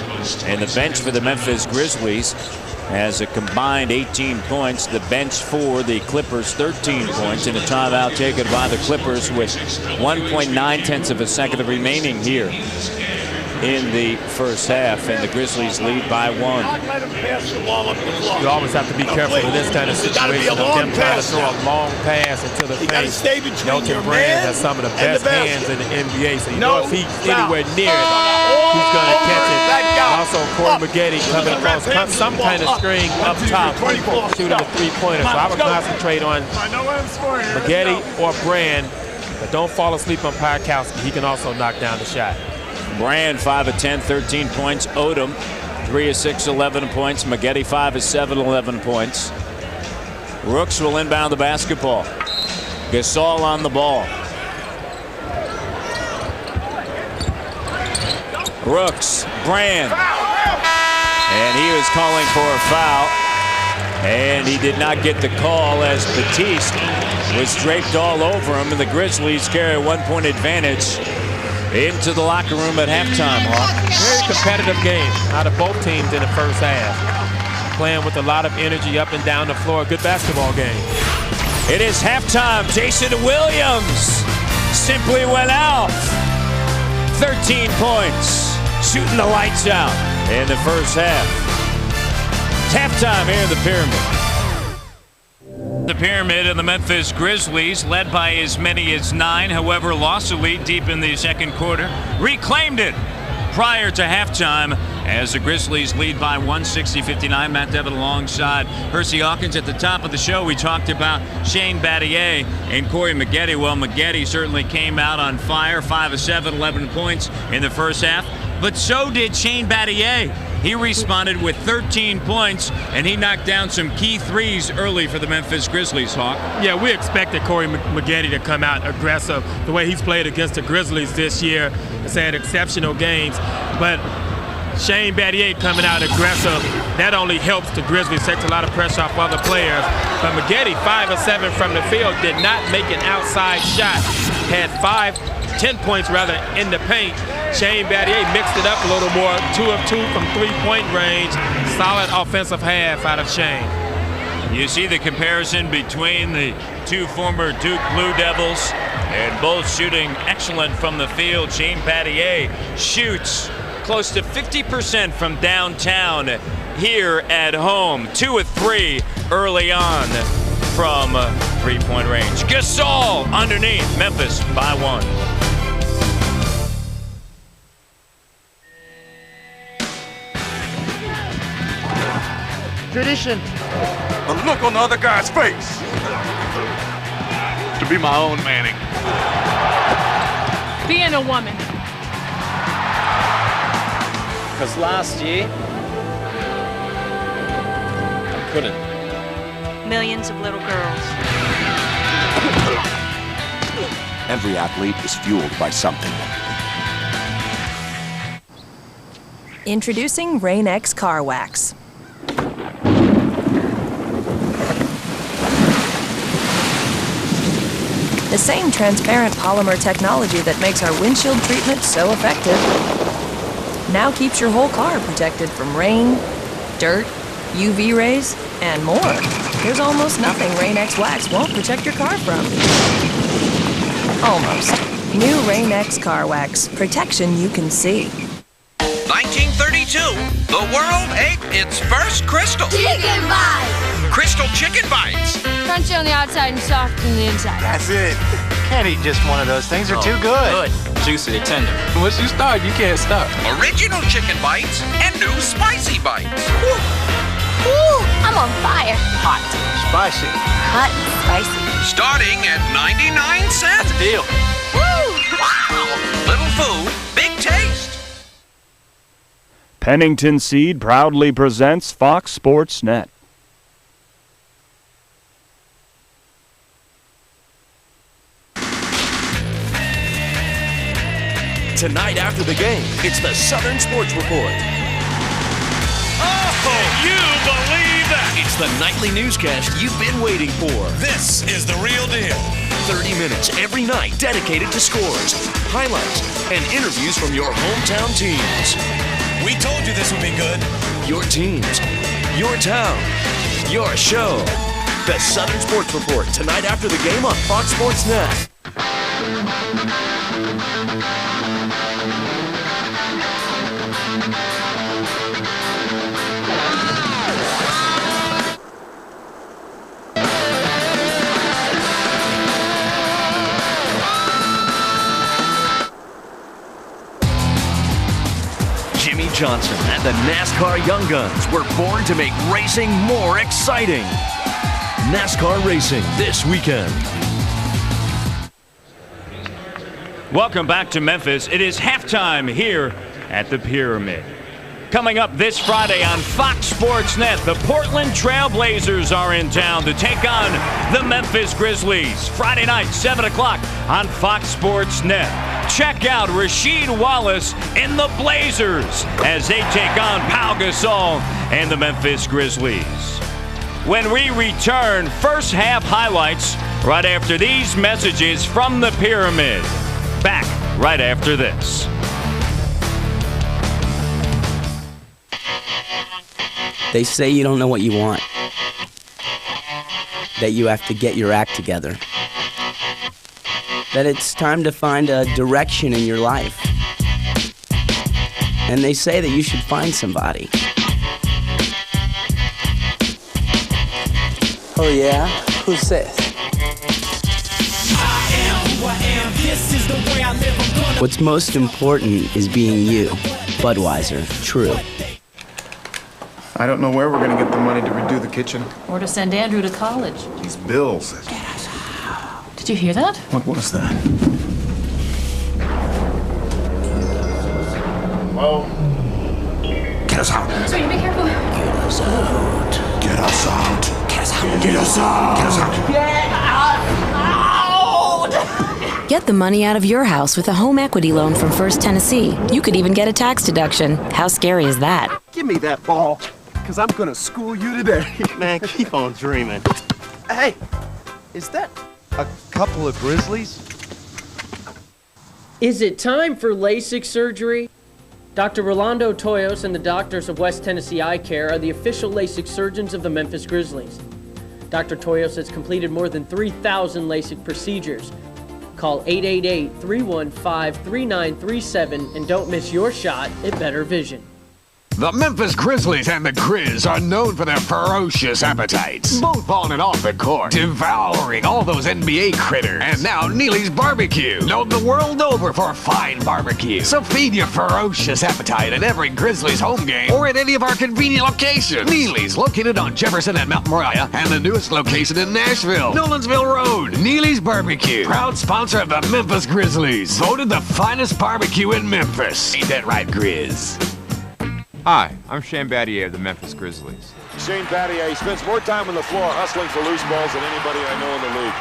And the bench for the Memphis Grizzlies has a combined 18 points. The bench for the Clippers, 13 points, in a timeout taken by the Clippers with 1.9 of a second remaining here in the first half, and the Grizzlies lead by 1. You always have to be careful in this kind of situation of them trying to throw a long pass into the face. Elton Brand has some of the best hands in the NBA, so you know if he's anywhere near it, he's going to catch it. Also, Corey Maggette coming across some kind of screen up top, shooting a 3-pointer. So I would concentrate on Maggette or Brand, but don't fall asleep on Piakowski. He can also knock down the shot. Brand 5 of 10, 13 points. Odom 3 of 6, 11 points. Maggette 5 of 7, 11 points. Rooks will inbound the basketball. Gasol on the ball. Rooks, Brand, and he was calling for a foul, and he did not get the call as Batiste was draped all over him, and the Grizzlies carry a 1-point advantage into the locker room at halftime. Very competitive game out of both teams in the first half. Playing with a lot of energy up and down the floor. Good basketball game. It is halftime. Jason Williams simply went out. 13 points, shooting the lights out in the first half. It's halftime here in the Pyramid. The Pyramid and the Memphis Grizzlies, led by as many as 9, however, lost the lead deep in the second quarter, reclaimed it prior to halftime as the Grizzlies lead by 160-59. Matt Devin alongside Hersey Hawkins. At the top of the show, we talked about Shane Battier and Corey Maggette. Well, Maggette certainly came out on fire, 5 of 7, 11 points in the first half, but so did Shane Battier. he responded with 13 points, and he knocked down some key threes early for the Memphis Grizzlies, Hawk. Yeah, we expected Corey Maggette to come out aggressive. The way he's played against the Grizzlies this year has had exceptional games. But Shane Battier coming out aggressive, that only helps the Grizzlies, takes a lot of pressure off other players. But Maggette, 5 of 7 from the field, did not make an outside shot. Had 10 points rather in the paint. Shane Battier mixed it up a little more, 2 of 2 from three-point range. Solid offensive half out of Shane. You see the comparison between the two former Duke Blue Devils, and both shooting excellent from the field. Shane Battier shoots close to 50% from downtown here at home. 2 of 3 early on from three-point range. Gasol underneath, Memphis by 1. Tradition. The look on the other guy's face. To be my own Manning. Being a woman. Because last year, I couldn't. Millions of little girls. Every athlete is fueled by something. Introducing Rain-X Car Wax. The same transparent polymer technology that makes our windshield treatment so effective now keeps your whole car protected from rain, dirt, UV rays, and more. There's almost nothing Rain-X Wax won't protect your car from. Almost. New Rain-X Car Wax. Protection you can see. 1932, the world ate its first Crystal. Chicken Bites! Crystal Chicken Bites. Crunchy on the outside and soft on the inside. That's it. Can't eat just one of those things. They're too good. Juicy, tender. Once you start, you can't stop. Original Chicken Bites and new Spicy Bites. Ooh, I'm on fire. Hot. Spicy. Hot and spicy. Starting at 99 cents. That's a deal. Woo! Wow! Little food, big taste. Pennington Seed proudly presents Fox Sports Net. Tonight after the game, it's the Southern Sports Report. Oh, can you believe that? It's the nightly newscast you've been waiting for. This is the real deal. 30 minutes every night dedicated to scores, highlights, and interviews from your hometown teams. We told you this would be good. Your teams, your town, your show. The Southern Sports Report, tonight after the game on Fox Sports Net. Jimmy Johnson and the NASCAR Young Guns were born to make racing more exciting. NASCAR racing this weekend. Welcome back to Memphis. It is halftime here at the Pyramid. Coming up this Friday on Fox Sports Net, the Portland Trail Blazers are in town to take on the Memphis Grizzlies. Friday night, 7 o'clock on Fox Sports Net. Check out Rasheed Wallace in the Blazers as they take on Pau Gasol and the Memphis Grizzlies. When we return, first half highlights right after these messages from the Pyramid. Back right after this. They say you don't know what you want, that you have to get your act together, that it's time to find a direction in your life. And they say that you should find somebody. Oh yeah? Who says? What's most important is being you. Budweiser, true. I don't know where we're gonna get the money to redo the kitchen. Or to send Andrew to college. These bills. Did you hear that? What was that? Well. Get us out. Sweetie, be careful. Get us out. Get us out. Get us out. Get us out. Get us out. Get us out. Get the money out of your house with a home equity loan from First Tennessee. You could even get a tax deduction. How scary is that? Give me that ball, because I'm going to school you today. Man, keep on dreaming. Hey, is that a couple of Grizzlies? Is it time for LASIK surgery? Dr. Rolando Toyos and the doctors of West Tennessee Eye Care are the official LASIK surgeons of the Memphis Grizzlies. Dr. Toyos has completed more than 3,000 LASIK procedures. Call 888-315-3937 and don't miss your shot at better vision. The Memphis Grizzlies and the Grizz are known for their ferocious appetites, both on and off the court, devouring all those NBA critters. And now Neely's Barbecue, known the world over for fine barbecue. So feed your ferocious appetite at every Grizzlies home game or at any of our convenient locations. Neely's, located on Jefferson and Mount Moriah, and the newest location in Nashville, Nolensville Road. Neely's Barbecue, proud sponsor of the Memphis Grizzlies, voted the finest barbecue in Memphis. Ain't that right, Grizz? Hi, I'm Shane Battier of the Memphis Grizzlies. Shane Battier spends more time on the floor hustling for loose balls than anybody I know in the league.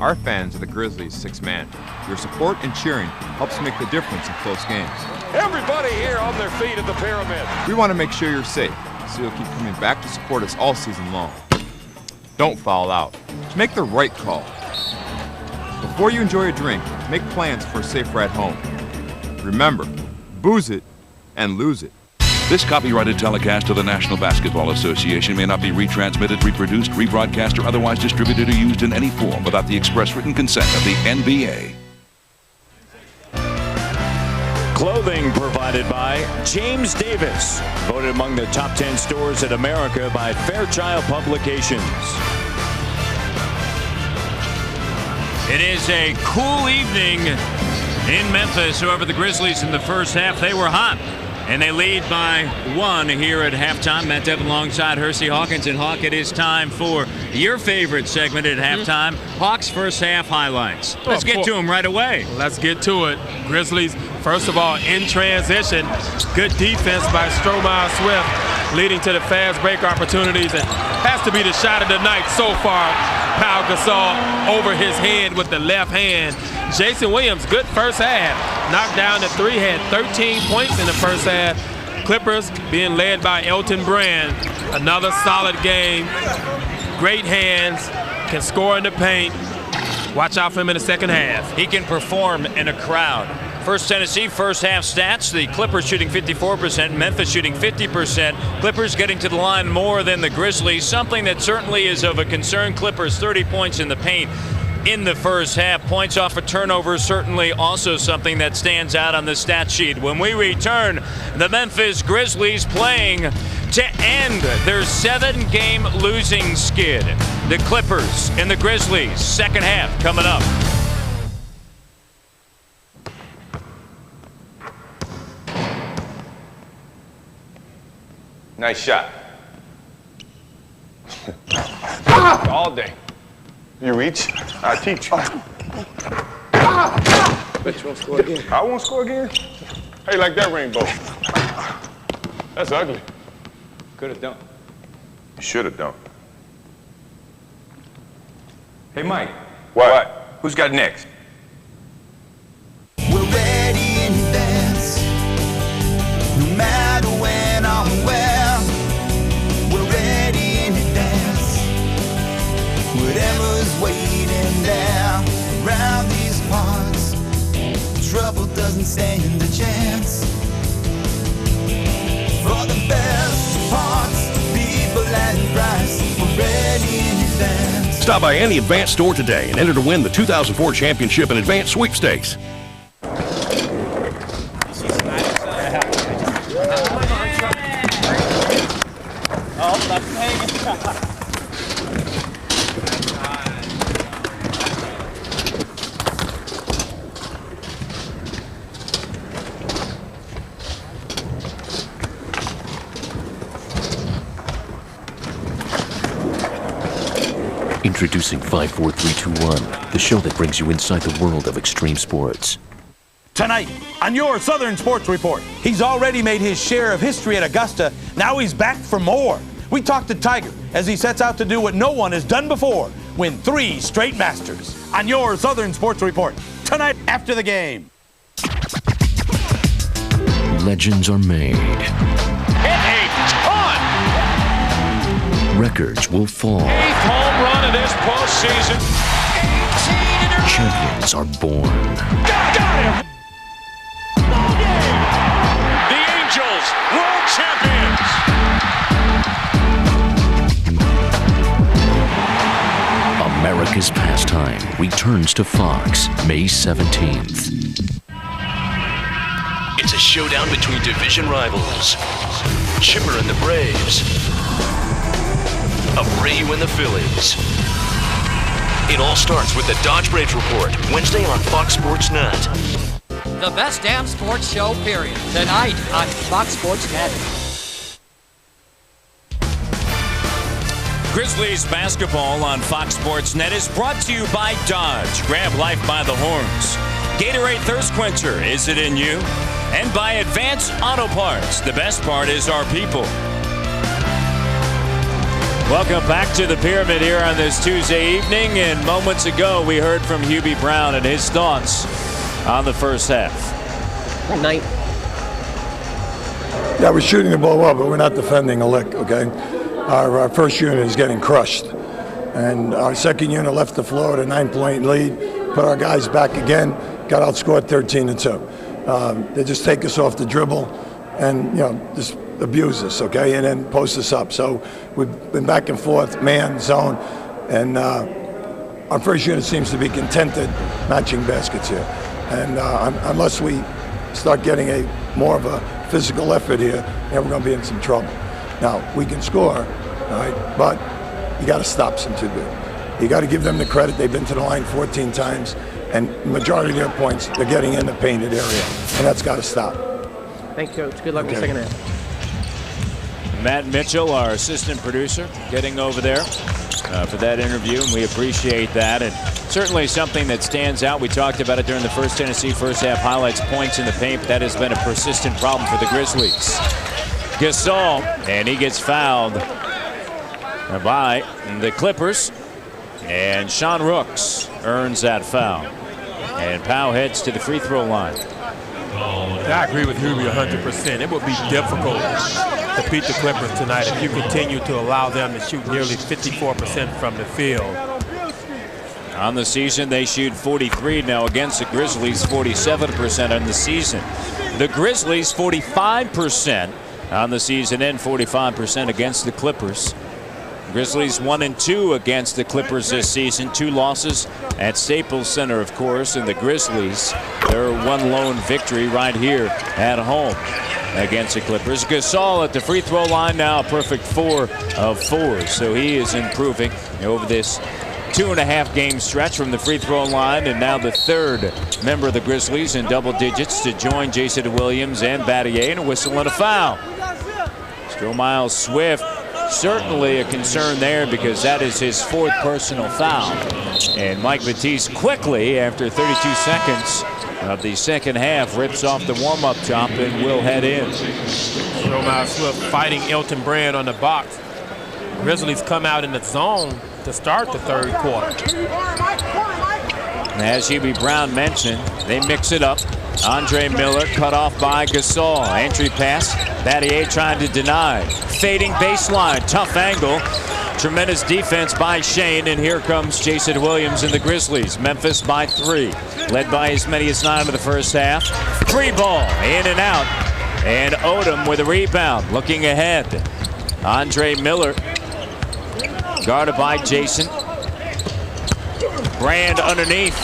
Our fans are the Grizzlies' sixth man. Your support and cheering helps make the difference in close games. Everybody here on their feet at the Pyramid. We want to make sure you're safe, so you'll keep coming back to support us all season long. Don't foul out. Make the right call. Before you enjoy a drink, make plans for a safe ride home. Remember, booze it and lose it. This copyrighted telecast of the National Basketball Association may not be retransmitted, reproduced, rebroadcast, or otherwise distributed or used in any form without the express written consent of the NBA. Clothing provided by James Davis, voted among the top 10 stores in America by Fairchild Publications. It is a cool evening in Memphis. However, the Grizzlies in the first half, they were hot. And they lead by 1 here at halftime. Matt Devin alongside Hersey Hawkins. And Hawk, it is time for your favorite segment at halftime, Hawk's first half highlights. Let's get to them right away. Let's get to it. Grizzlies, first of all, in transition. Good defense by Stromile Swift, leading to the fast break opportunities. And has to be the shot of the night so far. Pau Gasol over his head with the left hand. Jason Williams, good first half. Knocked down the three, had 13 points in the first half. Clippers being led by Elton Brand. Another solid game. Great hands, can score in the paint. Watch out for him in the second half. He can perform in a crowd. First Tennessee first half stats, the Clippers shooting 54%, Memphis shooting 50%. Clippers getting to the line more than the Grizzlies, something that certainly is of a concern. Clippers 30 points in the paint in the first half. Points off of turnovers, certainly also something that stands out on the stat sheet. When we return, the Memphis Grizzlies playing to end their 7-game losing skid. The Clippers and the Grizzlies, second half coming up. Nice shot. All day. You reach, I teach you. Bet you won't score again. I won't score again? How you like that rainbow? That's ugly. Could have dunked. You should have dunked. Hey, Mike. What? Who's got next? We're ready in advance, no matter when or where. We're ready in advance, whatever's waiting there around these parts. Trouble doesn't stand a chance. For the best parts, people and price, we're ready in advance. Stop by any Advance store today and enter to win the 2004 Championship and Advance Sweepstakes. Introducing 54321, the show that brings you inside the world of extreme sports. Tonight, on your Southern Sports Report, he's already made his share of history at Augusta. Now he's back for more. We talked to Tiger as he sets out to do what no one has done before, win 3 straight Masters. On your Southern Sports Report, tonight after the game. Legends are made. Hit a ton! Records will fall. 8th home run of this postseason. Champions are born. Got him! The Angels, world champions! America's pastime returns to Fox May 17th. It's a showdown between division rivals. Chipper and the Braves. Abreu and the Phillies. It all starts with the Dodge Braves Report, Wednesday on Fox Sports Net. The best damn sports show, period. Tonight on Fox Sports Net. Grizzlies basketball on Fox Sports Net is brought to you by Dodge. Grab life by the horns. Gatorade Thirst Quencher, is it in you? And by Advanced Auto Parts. The best part is our people. Welcome back to the Pyramid here on this Tuesday evening. And moments ago, we heard from Hubie Brown and his thoughts on the first half. Good night. Yeah, we're shooting the ball well, but we're not defending a lick, okay? Our first unit is getting crushed. And our second unit left the floor at a 9-point lead, put our guys back again, got outscored 13-2. They just take us off the dribble and, just abuse us, okay, and then post us up. So we've been back and forth, man, zone, and our first unit seems to be contented matching baskets here. And unless we start getting more of a physical effort here, we're going to be in some trouble. Now, we can score, all right, but you got to stop some too good. You got to give them the credit. They've been to the line 14 times, and the majority of their points, they're getting in the painted area, and that's got to stop. Thank you, Coach. Good luck in the second half. Matt Mitchell, our assistant producer, getting over there for that interview, and we appreciate that. And certainly something that stands out. We talked about it during the first Tennessee first half highlights, points in the paint. That has been a persistent problem for the Grizzlies. Gasol, and he gets fouled by the Clippers, and Sean Rooks earns that foul. And Powell heads to the free throw line. I agree with Hubie 100%. It would be difficult to beat the Clippers tonight if you continue to allow them to shoot nearly 54% from the field. On the season, they shoot 43 now against the Grizzlies, 47% on the season. The Grizzlies, 45% on the season and 45% against the Clippers. Grizzlies 1-2 against the Clippers this season. 2 losses at Staples Center, of course, and the Grizzlies, their one lone victory right here at home against the Clippers. Gasol at the free throw line now, a perfect 4 of 4. So he is improving over this 2.5 game stretch from the free throw line, and now the third member of the Grizzlies in double digits to join Jason Williams and Battier, and a whistle and a foul. Stromile Swift, certainly a concern there because that is his 4th personal foul. And Mike Batiste quickly, after 32 seconds of the second half, rips off the warm-up top and will head in. Stromile Swift fighting Elton Brand on the box. Grizzlies come out in the zone to start the third quarter. As Hubie Brown mentioned, they mix it up. Andre Miller cut off by Gasol. Entry pass. Battier trying to deny. Fading baseline. Tough angle. Tremendous defense by Shane. And here comes Jason Williams and the Grizzlies. Memphis by 3. Led by as many as 9 of the first half. Free ball. In and out. And Odom with a rebound. Looking ahead. Andre Miller. Guarded by Jason. Brand underneath.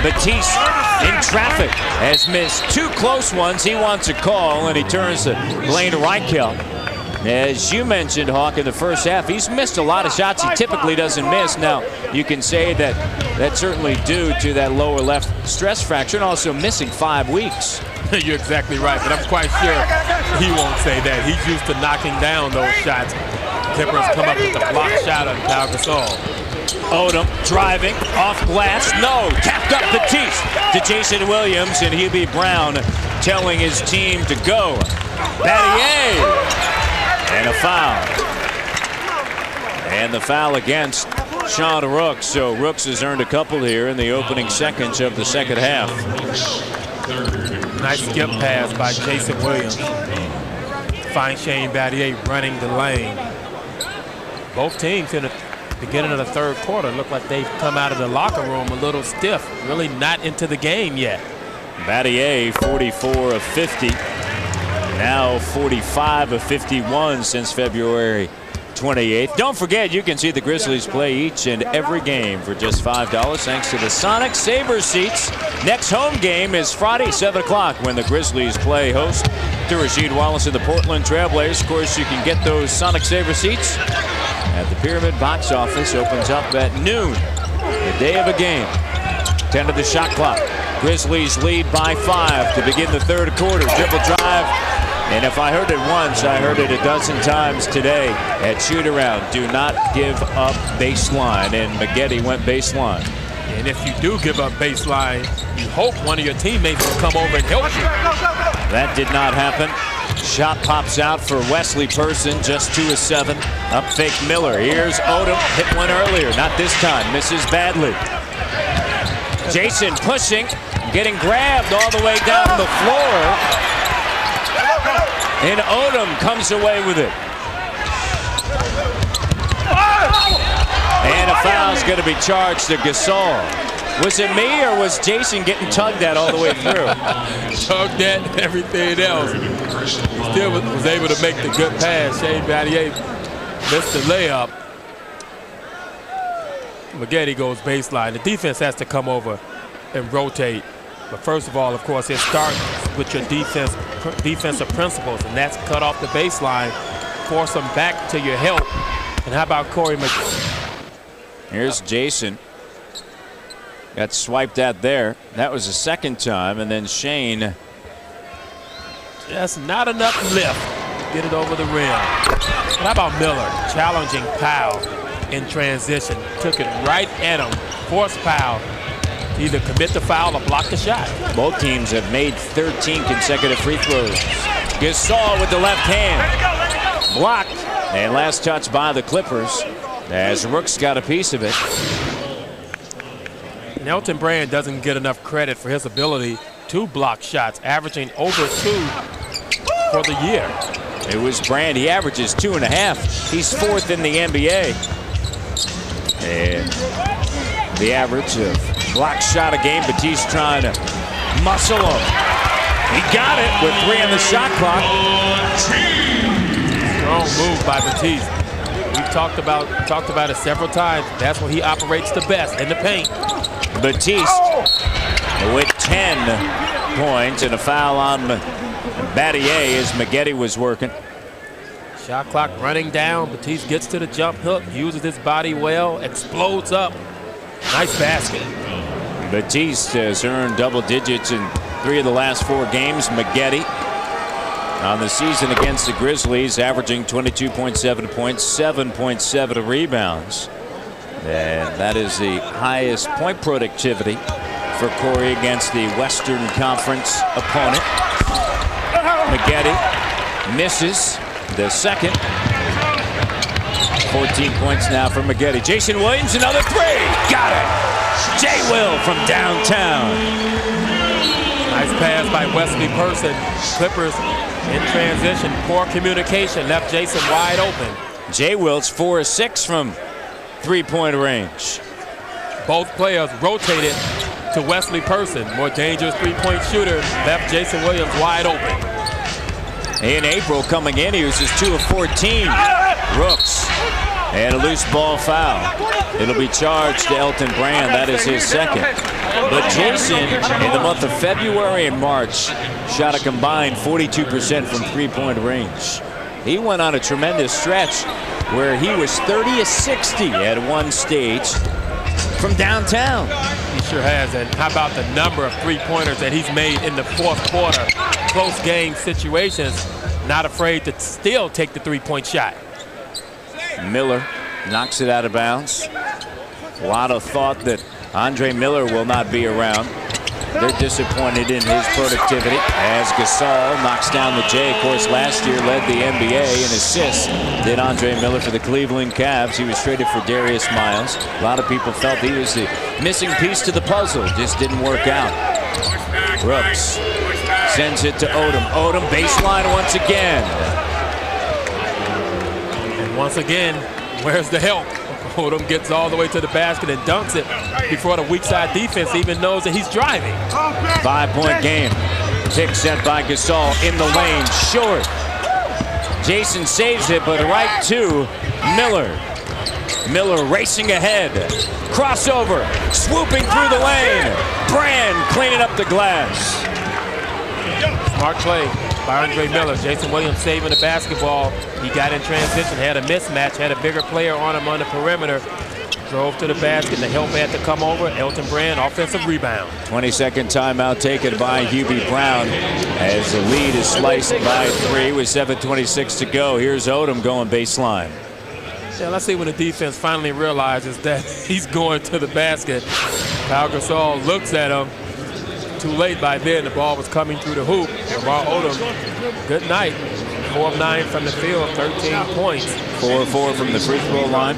Batiste in traffic has missed 2 close ones. He wants a call, and he turns to Blaine Reichelt. As you mentioned, Hawk, in the first half, he's missed a lot of shots he typically doesn't miss. Now, you can say that that's certainly due to that lower left stress fracture and also missing 5 weeks. You're exactly right, but I'm quite sure he won't say that. He's used to knocking down those shots. Clippers come up with the block shot on Pau Gasol. Odom driving off glass. No, tapped up Batiste to Jason Williams, and Hubie Brown telling his team to go. Battier, and a foul. And the foul against Sean Rooks. So Rooks has earned a couple here in the opening seconds of the second half. Nice skip pass by Jason Williams. Find Shane Battier running the lane. Both teams in the beginning of the third quarter look like they've come out of the locker room a little stiff, really not into the game yet. Battier 44 of 50, now 45 of 51 since February 28th. Don't forget, you can see the Grizzlies play each and every game for just $5 thanks to the Sonic Saver seats. Next home game is Friday, 7 o'clock when the Grizzlies play host to Rasheed Wallace and the Portland Trailblazers. Of course, you can get those Sonic Saver seats at the Pyramid box office. Opens up at noon, the day of a game. 10 to the shot clock. Grizzlies lead by 5 to begin the third quarter. Dribble drive. And if I heard it once, I heard it a dozen times today at shoot-around. Do not give up baseline. And Maggette went baseline. And if you do give up baseline, you hope one of your teammates will come over and help you. That did not happen. Shot pops out for Wesley Person, just 2 of 7. Up fake Miller. Here's Odom. Hit one earlier. Not this time. Misses badly. Jason pushing, getting grabbed all the way down the floor. And Odom comes away with it. And a foul's going to be charged to Gasol. Was it me or was Jason getting tugged at all the way through? Tugged at and everything else. Still was able to make the good pass. Shane Battier missed the layup. Maggette goes baseline. The defense has to come over and rotate. But first of all, of course, it starts with your defensive principles, and that's cut off the baseline, force them back to your help. And how about Corey McGee? Here's Jason. Got swiped at there. That was the second time, and then Shane. Just not enough lift. Get it over the rim. And how about Miller? Challenging Powell in transition. Took it right at him. Forced Powell. Either commit the foul or block the shot. Both teams have made 13 consecutive free throws. Gasol with the left hand. Blocked. And last touch by the Clippers as Rooks got a piece of it. And Elton Brand doesn't get enough credit for his ability to block shots, averaging over 2 for the year. It was Brand. He averages 2.5. He's 4th in the NBA. And the average of block shot a game. Batiste trying to muscle him. He got it with 3 on the shot clock. Strong move by Batiste. We've talked about it several times. That's when he operates the best, in the paint. Batiste with 10 points and a foul on Battier as Maggette was working. Shot clock running down. Batiste gets to the jump hook, uses his body well, explodes up. Nice basket. Batiste has earned double digits in 3 of the last 4 games. Maggette on the season against the Grizzlies, averaging 22.7 points, 7.7 rebounds. And that is the highest point productivity for Corey against the Western Conference opponent. Maggette misses the second. 14 points now for Maggette. Jason Williams, another 3. Got it. J. Will from downtown. Nice pass by Wesley Person. Clippers in transition. Poor communication left Jason wide open. J. Will's 4 of 6 from 3-point range. Both players rotated to Wesley Person. More dangerous 3-point shooter left Jason Williams wide open. In April coming in, he was just 2 of 14. Rooks. And a loose ball foul. It'll be charged to Elton Brand. That is his second. But Jason, in the month of February and March, shot a combined 42% from 3-point range. He went on a tremendous stretch where he was 30 of 60 at one stage from downtown. He sure has. And how about the number of 3-pointers that he's made in the fourth quarter? Close game situations. Not afraid to still take the 3-point shot. Miller knocks it out of bounds. A lot of thought that Andre Miller will not be around. They're disappointed in his productivity as Gasol knocks down the J. Of course, last year led the NBA in assists. Did Andre Miller for the Cleveland Cavs. He was traded for Darius Miles. A lot of people felt he was the missing piece to the puzzle. Just didn't work out. Brooks sends it to Odom. Odom baseline once again. And once again, where's the help? Odom gets all the way to the basket and dunks it before the weak side defense even knows that he's driving. 5-point game. Pick set by Gasol in the lane. Short. Jason saves it, but right to Miller. Miller racing ahead. Crossover. Swooping through the lane. Brand cleaning up the glass. Smart play by Andre Miller. Jason Williams saving the basketball. He got in transition, had a mismatch, had a bigger player on him on the perimeter. Drove to the basket. The help had to come over. Elton Brand, offensive rebound. 22nd timeout taken by Hubie Brown as the lead is sliced by 3 with 7:26 to go. Here's Odom going baseline. Yeah, let's see when the defense finally realizes that he's going to the basket. Pau Gasol looks at him. Too late by then. The ball was coming through the hoop. Lamar Odom, good night. 4 of 9 from the field, 13 points. 4 of 4 from the free throw line.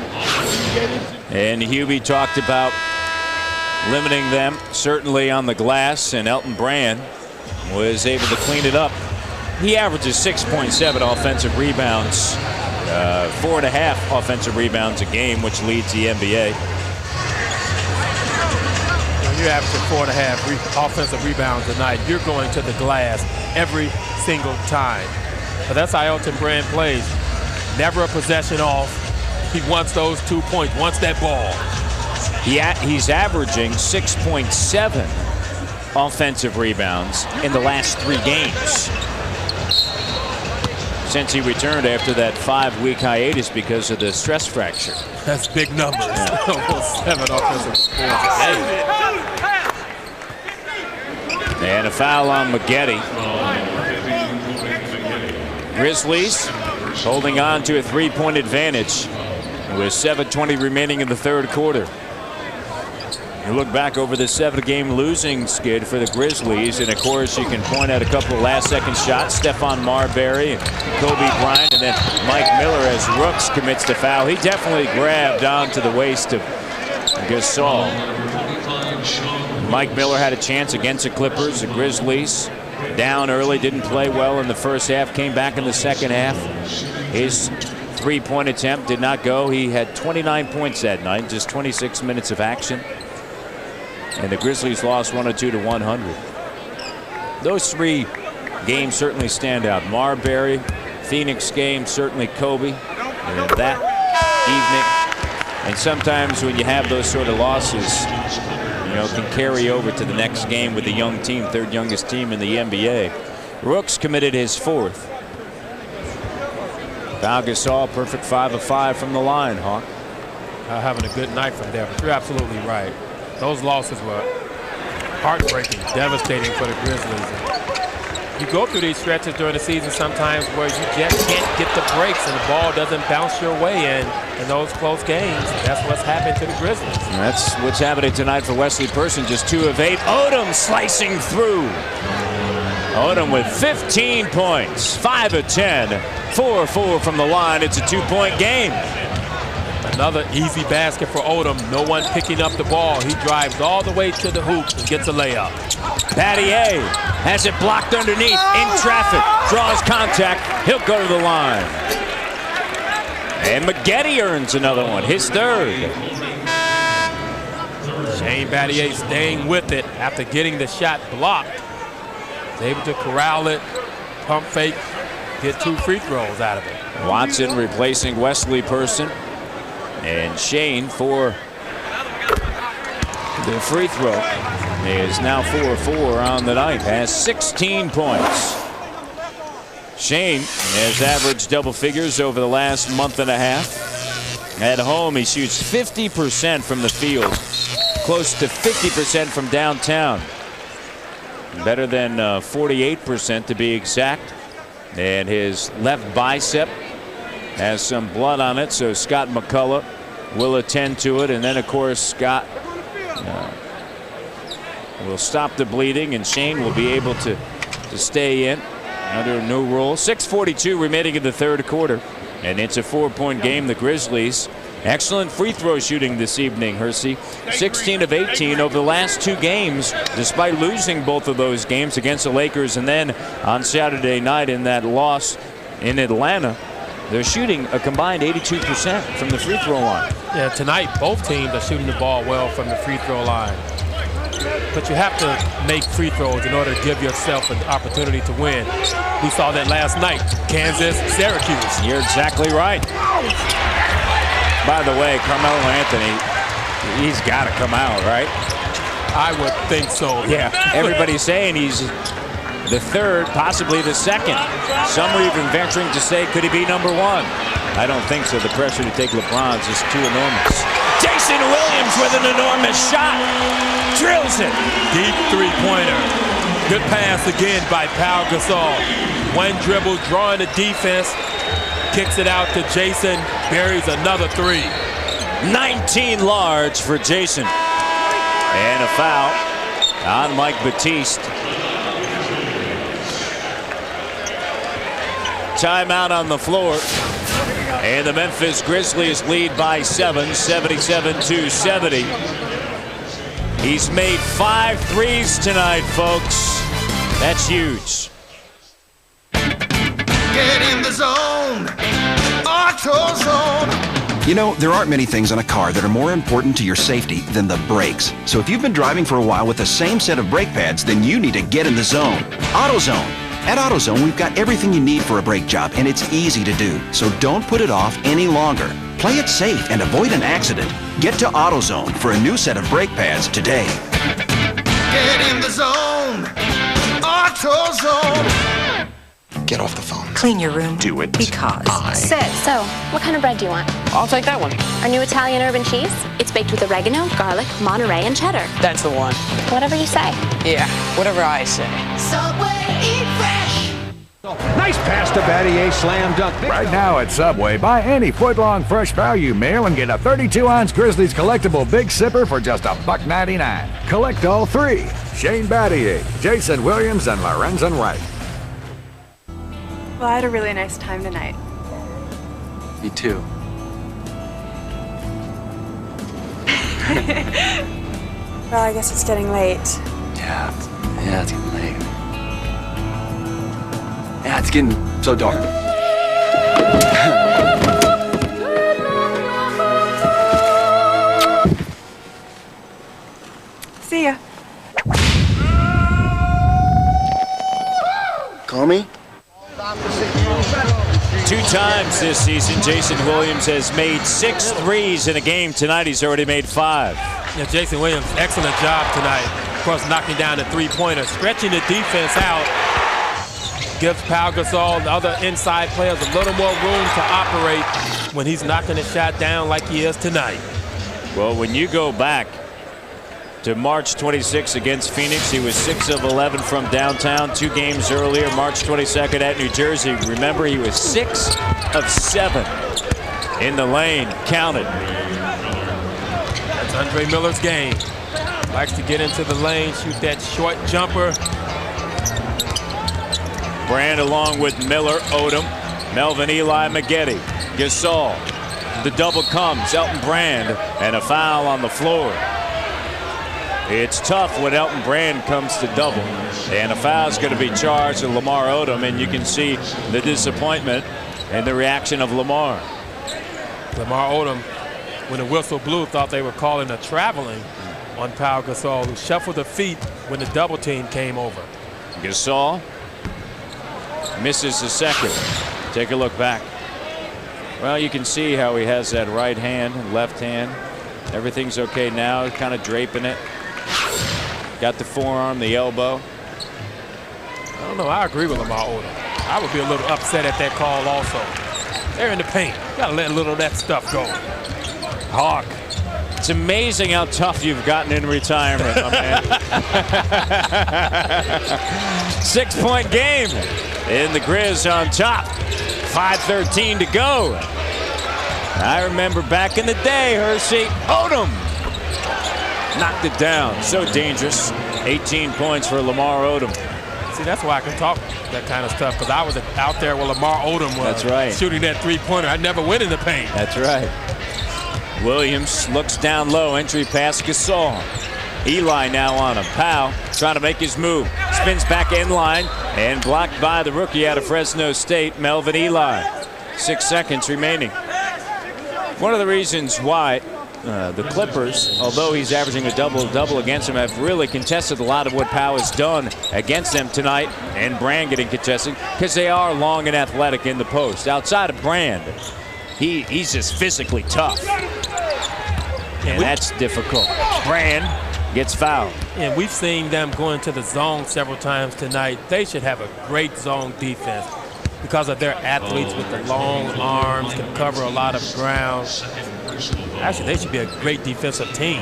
And Hubie talked about limiting them, certainly on the glass, and Elton Brand was able to clean it up. He averages 6.7 offensive rebounds, 4.5 offensive rebounds a game, which leads the NBA. You're averaging 4.5 offensive rebounds a night. You're going to the glass every single time. But that's how Elton Brand plays. Never a possession off. He wants those 2 points, wants that ball. He's averaging 6.7 offensive rebounds in the last 3 games since he returned after that 5-week hiatus because of the stress fracture. That's big numbers. Yeah. Almost 7 offensive points a day. And a foul on Maggette. Grizzlies holding on to a 3-point advantage with 7:20 remaining in the third quarter. You look back over the 7-game losing skid for the Grizzlies, and of course you can point out a couple of last-second shots. Stephon Marbury and Kobe Bryant, and then Mike Miller as Rooks commits the foul. He definitely grabbed onto the waist of Gasol. Mike Miller had a chance against the Clippers. The Grizzlies down early, didn't play well in the first half, came back in the second half. His 3-point attempt did not go. He had 29 points that night, just 26 minutes of action. And the Grizzlies lost 102-100. Those 3 games certainly stand out. Marbury, Phoenix game, certainly Kobe. And that evening. And sometimes when you have those sort of losses, can carry over to the next game with the young team, 3rd youngest team in the NBA. Rooks committed his 4th. Pau Gasol, perfect 5 of 5 from the line, Hawk. Having a good night from there, but you're absolutely right. Those losses were heartbreaking, devastating for the Grizzlies. You go through these stretches during the season sometimes where you just can't get the breaks and the ball doesn't bounce your way in those close games. That's what's happened to the Grizzlies. And that's what's happening tonight for Wesley Person, just 2 of 8. Odom slicing through. Odom with 15 points, 5 of 10, 4 of 4 from the line. It's a 2-point game. Another easy basket for Odom. No one picking up the ball. He drives all the way to the hoop and gets a layup. Battier has it blocked underneath in traffic. Draws contact. He'll go to the line. And Maggette earns another one, his 3rd. Shane Battier staying with it after getting the shot blocked. He's able to corral it, pump fake, get 2 free throws out of it. Watson replacing Wesley Person. And Shane for the free throw is now 4 of 4 on the night, has 16 points. Shane has averaged double figures over the last month and a half. At home, he shoots 50% from the field, close to 50% from downtown. Better than 48% to be exact. And his left bicep has some blood on it, so Scott McCullough will attend to it. And then, of course, Scott will stop the bleeding, and Shane will be able to stay in under a new rule. 6:42 remaining in the third quarter, and it's a 4-point game. The Grizzlies, excellent free throw shooting this evening, Hersey. 16 of 18 over the last 2 games, despite losing both of those games against the Lakers and then on Saturday night in that loss in Atlanta. They're shooting a combined 82% from the free throw line. Yeah, tonight both teams are shooting the ball well from the free throw line. But you have to make free throws in order to give yourself an opportunity to win. We saw that last night, Kansas, Syracuse. You're exactly right. By the way, Carmelo Anthony, he's got to come out, right? I would think so. Yeah, everybody's saying he's the third, possibly the second. Some are even venturing to say, could he be number 1? I don't think so. The pressure to take LeBron's is too enormous. Jason Williams with an enormous shot. Drills it. Deep three-pointer. Good pass again by Pau Gasol. One dribble, drawing the defense. Kicks it out to Jason. Buries another 3. 19 large for Jason. And a foul on Mike Batiste. Timeout on the floor. And the Memphis Grizzlies lead by 7, 77-70. He's made 5 threes tonight, folks. That's huge. Get in the zone. AutoZone. You know, there aren't many things on a car that are more important to your safety than the brakes. So if you've been driving for a while with the same set of brake pads, then you need to get in the zone. AutoZone. At AutoZone, we've got everything you need for a brake job, and it's easy to do. So don't put it off any longer. Play it safe and avoid an accident. Get to AutoZone for a new set of brake pads today. Get in the zone. AutoZone. Get off the phone. Clean your room. Do it. Because. So, what kind of bread do you want? I'll take that one. Our new Italian urban cheese? It's baked with oregano, garlic, Monterey, and cheddar. That's the one. Whatever you say. Yeah, whatever I say. Subway, eat fresh. Nice pass to Battier, slam dunk. Right now at Subway, buy any foot-long fresh value meal and get a 32-ounce Grizzlies collectible Big Sipper for just $1.99. Collect all 3. Shane Battier, Jason Williams, and Lorenzen Wright. Well, I had a really nice time tonight. Me too. Well, I guess it's getting late. Yeah, it's getting late. Yeah, it's getting so dark. See ya. Call me? 2 times this season, Jason Williams has made 6 threes in a game. Tonight, he's already made 5. Yeah, Jason Williams, excellent job tonight. Of course, knocking down the 3-pointer, stretching the defense out. Gives Pau Gasol and the other inside players a little more room to operate when he's knocking a shot down like he is tonight. Well, when you go back to March 26 against Phoenix, he was 6 of 11 from downtown. 2 games earlier, March 22nd at New Jersey. Remember, he was 6 of 7 in the lane. Counted. That's Andre Miller's game. Likes to get into the lane, shoot that short jumper. Brand along with Miller, Odom, Melvin, Eli, Maggette, Gasol. The double comes, Elton Brand, and a foul on the floor. It's tough when Elton Brand comes to double, and a foul is going to be charged to Lamar Odom, and you can see the disappointment and the reaction of Lamar. Lamar Odom, when the whistle blew, thought they were calling a traveling on Pau Gasol, who shuffled the feet when the double team came over. Gasol misses the second. Take a look back. Well, you can see how he has that right hand and left hand. Everything's okay now, kind of draping it. Got the forearm, the elbow. I don't know. I agree with Lamar Odom. I would be a little upset at that call also. They're in the paint. Got to let a little of that stuff go. Hawk. It's amazing how tough you've gotten in retirement, my man. 6-point game. And the Grizz on top. 5:13 to go. I remember back in the day, Hersey, Odom. knocked it down. So dangerous. 18 points for Lamar Odom. See, that's why I can talk that kind of stuff, because I was out there where Lamar Odom was. That's right. Shooting that three-pointer. I never went in the paint. That's right. Williams looks down low. Entry pass Gasol. Eli now on him. Powell trying to make his move. Spins back end line and blocked by the rookie out of Fresno State, Melvin Eli. 6 seconds remaining. One of the reasons why the Clippers, although he's averaging a double-double against them, have really contested a lot of what Powell has done against them tonight, and Brand getting contested, because they are long and athletic in the post. Outside of Brand, he's just physically tough. And that's difficult. Brand gets fouled. And we've seen them go into the zone several times tonight. They should have a great zone defense because of their athletes with the long arms, can cover a lot of ground. Actually, they should be a great defensive team.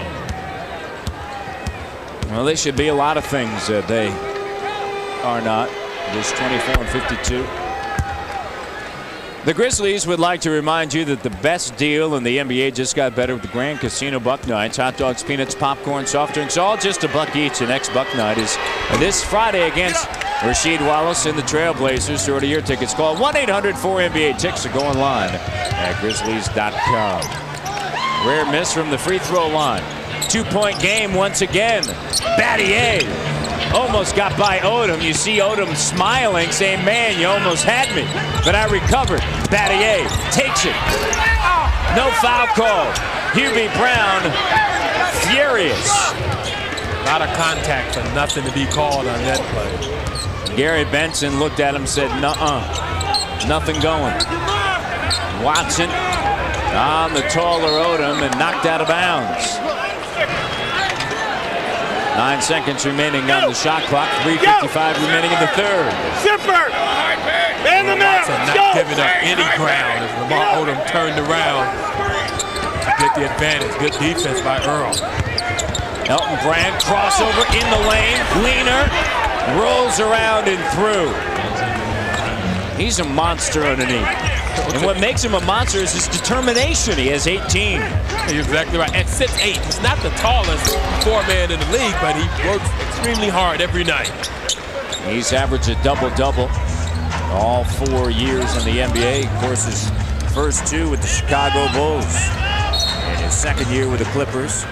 Well, they should be a lot of things that they are not. Just 24-52. The Grizzlies would like to remind you that the best deal in the NBA just got better with the Grand Casino Buck Nights. Hot dogs, peanuts, popcorn, soft drinks, all just $1 each. The next Buck Night is this Friday against Rasheed Wallace and the Trailblazers. To order your tickets, call 1-800-4NBA-TICKS or go online at Grizzlies.com. Rare miss from the free throw line. 2-point game once again. Battier almost got by Odom. You see Odom smiling, saying, man, you almost had me. But I recovered. Battier takes it. No foul call. Hubie Brown furious. A lot of contact for nothing to be called on that play. Gary Benson looked at him and said, nuh-uh. Nothing going. Watson on the taller Odom and knocked out of bounds. 9 seconds remaining on the shot clock. 3:55 remaining in the third. Zipper! Man the man! Watson not giving up any ground as Lamar Odom turned around to get the advantage. Good defense by Earl. Elton Brand crossover in the lane. Leaner rolls around and through. He's a monster underneath. And what makes him a monster is his determination. He has 18. You're exactly right. At 6'8", he's not the tallest four-man in the league, but he works extremely hard every night. He's averaged a double-double all 4 years in the NBA. Of course, his first 2 with the Chicago Bulls. And his second year with the Clippers.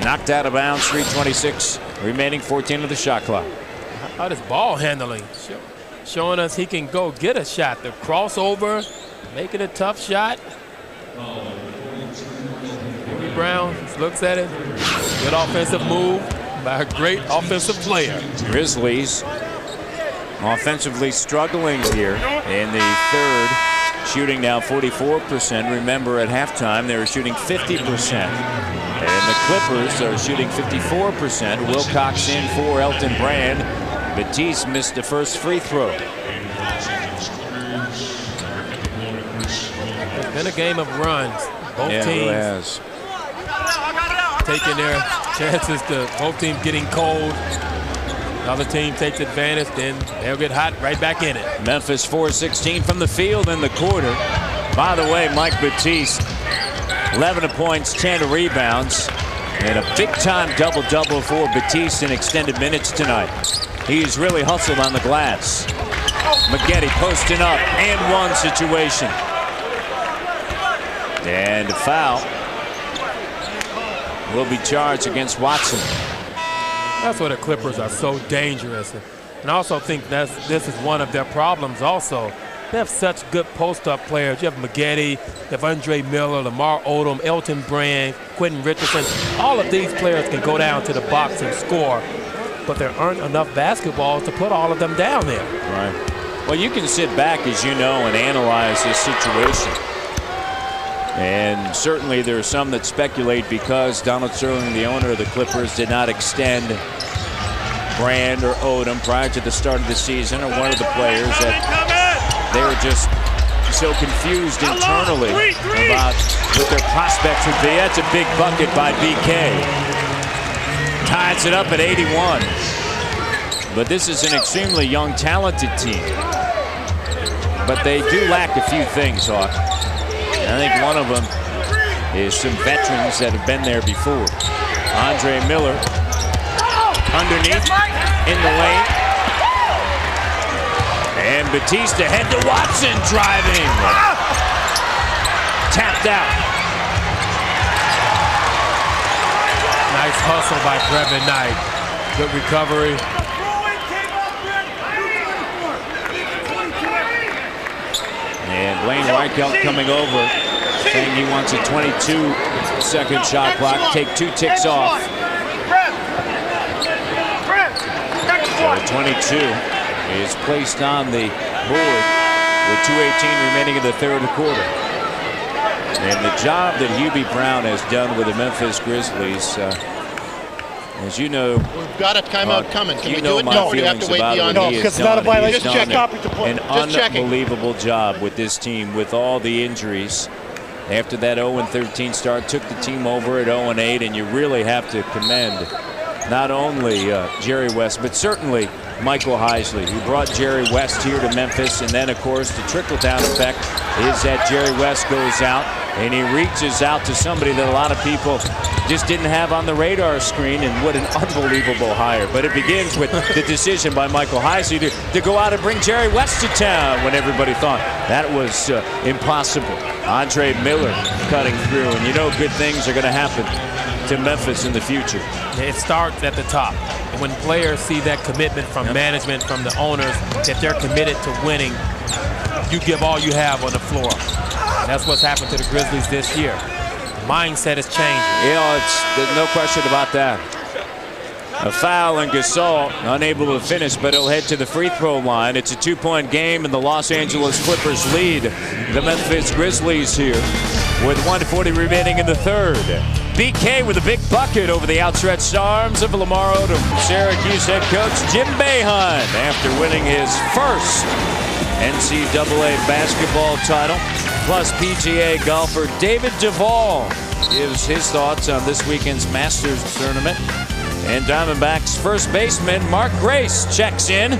Knocked out of bounds, 3:26 remaining, 14 of the shot clock. How about his ball handling? Showing us he can go get a shot. The crossover, make it a tough shot. Jimmy Brown looks at it. Good offensive move by a great offensive player. Grizzlies offensively struggling here in the third. Shooting now 44%. Remember, at halftime, they were shooting 50%. And the Clippers are shooting 54%. Wilcox in for Elton Brand. Batiste missed the first free throw. It's been a game of runs. Both teams taking their chances to both teams getting cold. Another team takes advantage, then they'll get hot right back in it. Memphis 4-16 from the field in the quarter. By the way, Mike Batiste, 11 points, 10 rebounds, and a big-time double-double for Batiste in extended minutes tonight. He's really hustled on the glass. Maggette posting up and one situation. And a foul will be charged against Watson. That's why the Clippers are so dangerous. And I also think this is one of their problems also. They have such good post-up players. You have Maggette, you have Andre Miller, Lamar Odom, Elton Brand, Quentin Richardson. All of these players can go down to the box and score, but there aren't enough basketballs to put all of them down there. Right. Well, you can sit back, as you know, and analyze this situation. And certainly there are some that speculate because Donald Sterling, the owner of the Clippers, did not extend Brand or Odom prior to the start of the season, or one of the players, that they were just so confused internally about what their prospects would be. That's a big bucket by BK. Ties it up at 81. But this is an extremely young, talented team. But they do lack a few things, Hawk. I think one of them is some veterans that have been there before. Andre Miller underneath in the lane. And Batista head to Watson driving. Tapped out. Nice hustle by Brevin Knight. Good recovery. And Blaine Reichelt coming over, saying he wants a 22-second shot clock. Take 2 ticks off. So 22 is placed on the board with 2:18 remaining in the third quarter. And the job that Hubie Brown has done with the Memphis Grizzlies, as you know, we've got a timeout coming. Can you we know do it? my No, we have feelings to wait about beyond. what he has done. He has Just check. done an unbelievable job with this team with all the injuries. After that 0-13 start, took the team over at 0-8, and you really have to commend not only Jerry West, but certainly Michael Heisley, who brought Jerry West here to Memphis. And then, of course, the trickle-down effect is that Jerry West goes out and he reaches out to somebody that a lot of people just didn't have on the radar screen, and what an unbelievable hire. But it begins with the decision by Michael Heisley to go out and bring Jerry West to town when everybody thought that was impossible. Andre Miller cutting through, and you know good things are going to happen to Memphis in the future. It starts at the top. And when players see that commitment from management, from the owners, that they're committed to winning, you give all you have on the floor. And that's what's happened to the Grizzlies this year. Mindset is changing. There's no question about that. A foul, and Gasol unable to finish, but he'll head to the free throw line. It's a 2-point game, and the Los Angeles Clippers lead the Memphis Grizzlies here with 1:40 remaining in the third. BK with a big bucket over the outstretched arms of Lamar Odom. Syracuse head coach Jim Boeheim, after winning his first NCAA basketball title. Plus PGA golfer David Duval gives his thoughts on this weekend's Masters tournament. And Diamondbacks first baseman Mark Grace checks in.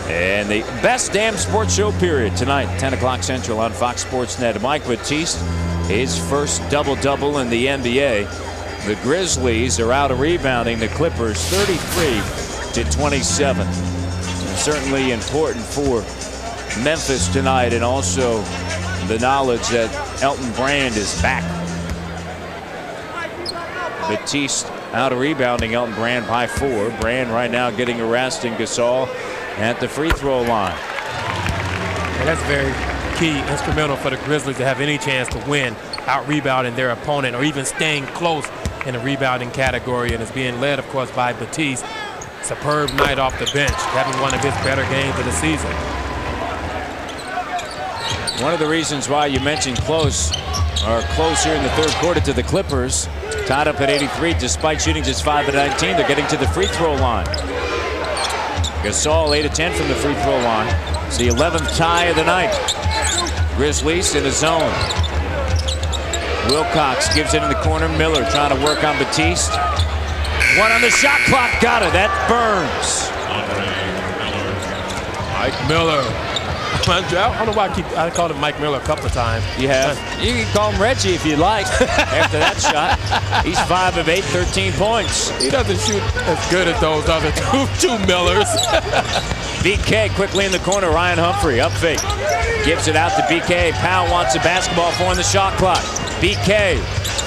And the best damn sports show period tonight, 10 o'clock Central on Fox Sports Net. Mike Batiste, his first double-double in the NBA. The Grizzlies are out of rebounding the Clippers 33-27. And certainly important for Memphis tonight, and also the knowledge that Elton Brand is back. Batiste out of rebounding Elton Brand by 4. Brand right now getting a rest, and Gasol at the free throw line. And that's very key, instrumental for the Grizzlies to have any chance to win, out-rebounding their opponent or even staying close in the rebounding category. And it's being led, of course, by Batiste. Superb night off the bench, having one of his better games of the season. One of the reasons why you mentioned close here in the third quarter to the Clippers, tied up at 83 despite shooting just 5 of 19. They're getting to the free throw line. Gasol 8 of 10 from the free throw line. It's the 11th tie of the night. Grizzlies in a zone. Wilcox gives it in the corner. Miller trying to work on Batiste. One on the shot clock. Got it. That burns. Mike Miller. I don't know why I called him Mike Miller a couple of times. You have. You can call him Reggie if you'd like after that shot. He's 5 of 8, 13 points. He doesn't shoot as good as those other two Millers. BK quickly in the corner. Ryan Humphrey up fake. Gives it out to BK. Powell wants a basketball for in the shot clock. BK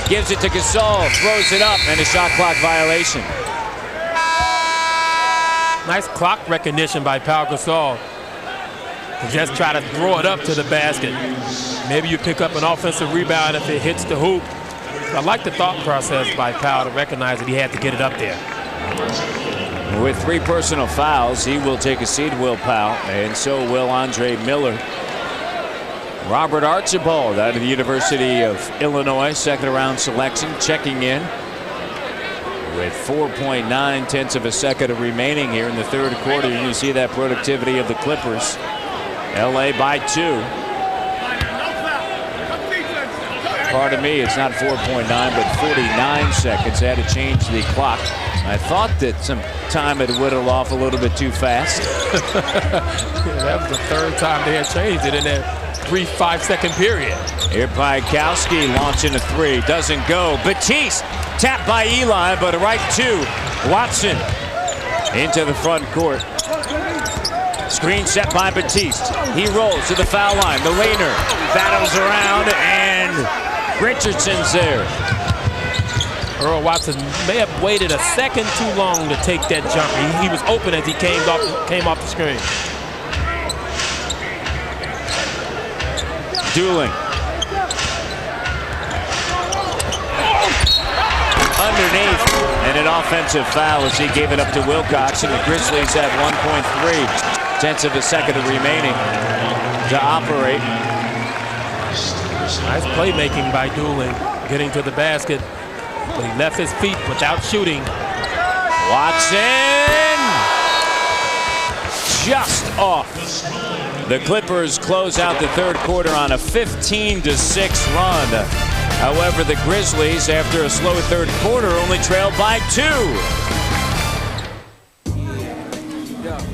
gives it to Gasol. Throws it up, and a shot clock violation. Nice clock recognition by Pau Gasol. Just try to throw it up to the basket. Maybe you pick up an offensive rebound if it hits the hoop. I like the thought process by Powell to recognize that he had to get it up there. With 3 personal fouls, he will take a seat, Will Powell, and so will Andre Miller. Robert Archibald out of the University of Illinois, second-round selection, checking in with 4.9 of a second remaining here in the third quarter. You see that productivity of the Clippers. LA by 2. Pardon me, it's not 4.9, but 49 seconds. They had to change the clock I thought that some time had whittled off a little bit too fast. That was the third time they had changed it in that 3 5-second period. Here Bykowski launching a three. Doesn't go. Batiste tapped by Eli, but right to Watson into the front court. Screen set by Batiste. He rolls to the foul line. The laner battles around, and Richardson's there. Earl Watson may have waited a second too long to take that jumper. He was open as he came off the screen. Dooling. Underneath, and an offensive foul as he gave it up to Wilcox, and the Grizzlies have 1.3 tenths of a second remaining to operate. Nice playmaking by Dooling, getting to the basket, but he left his feet without shooting. Watson just off. The Clippers close out the third quarter on a 15-6 run. However, the Grizzlies, after a slow third quarter, only trailed by 2.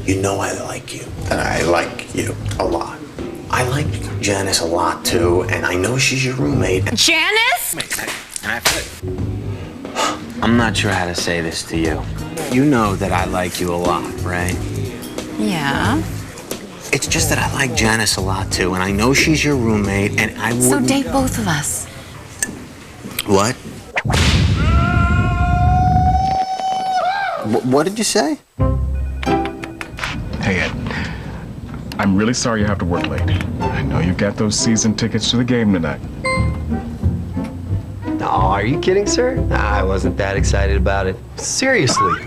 You know I like you, and I like you a lot. I like Janice a lot, too, and I know she's your roommate. Janice? I'm not sure how to say this to you. You know that I like you a lot, right? Yeah. It's just that I like Janice a lot, too, and I know she's your roommate, and I wouldn't... So date both of us. What? What did you say? Hey, Ed. I'm really sorry you have to work late. I know you got those season tickets to the game tonight. Oh, are you kidding, sir? I wasn't that excited about it. Seriously.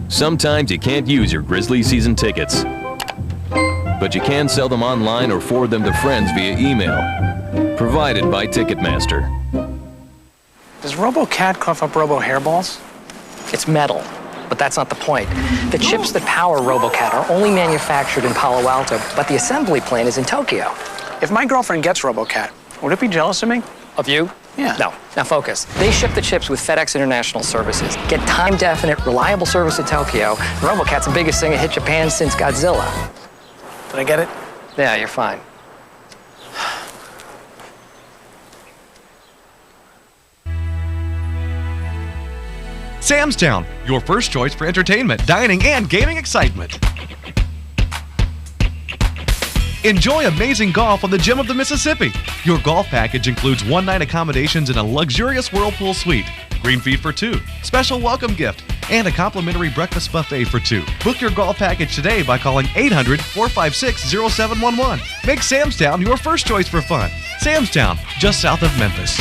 Sometimes you can't use your Grizzlies season tickets, but you can sell them online or forward them to friends via email. Provided by Ticketmaster. Does RoboCat cough up Robo hairballs? It's metal, but that's not the point. The chips that power RoboCat are only manufactured in Palo Alto, but the assembly plant is in Tokyo. If my girlfriend gets RoboCat, would it be jealous of me? Of you? Yeah. No. Now focus. They ship the chips with FedEx International Services. Get time-definite, reliable service to Tokyo. RoboCat's the biggest thing to hit Japan since Godzilla. Did I get it? Yeah, you're fine. Sam's Town, your first choice for entertainment, dining, and gaming excitement. Enjoy amazing golf on the Gem of the Mississippi. Your golf package includes one-night accommodations in a luxurious whirlpool suite, green feed for 2, special welcome gift, and a complimentary breakfast buffet for 2. Book your golf package today by calling 800-456-0711. Make Sam's Town your first choice for fun. Sam's Town, just south of Memphis.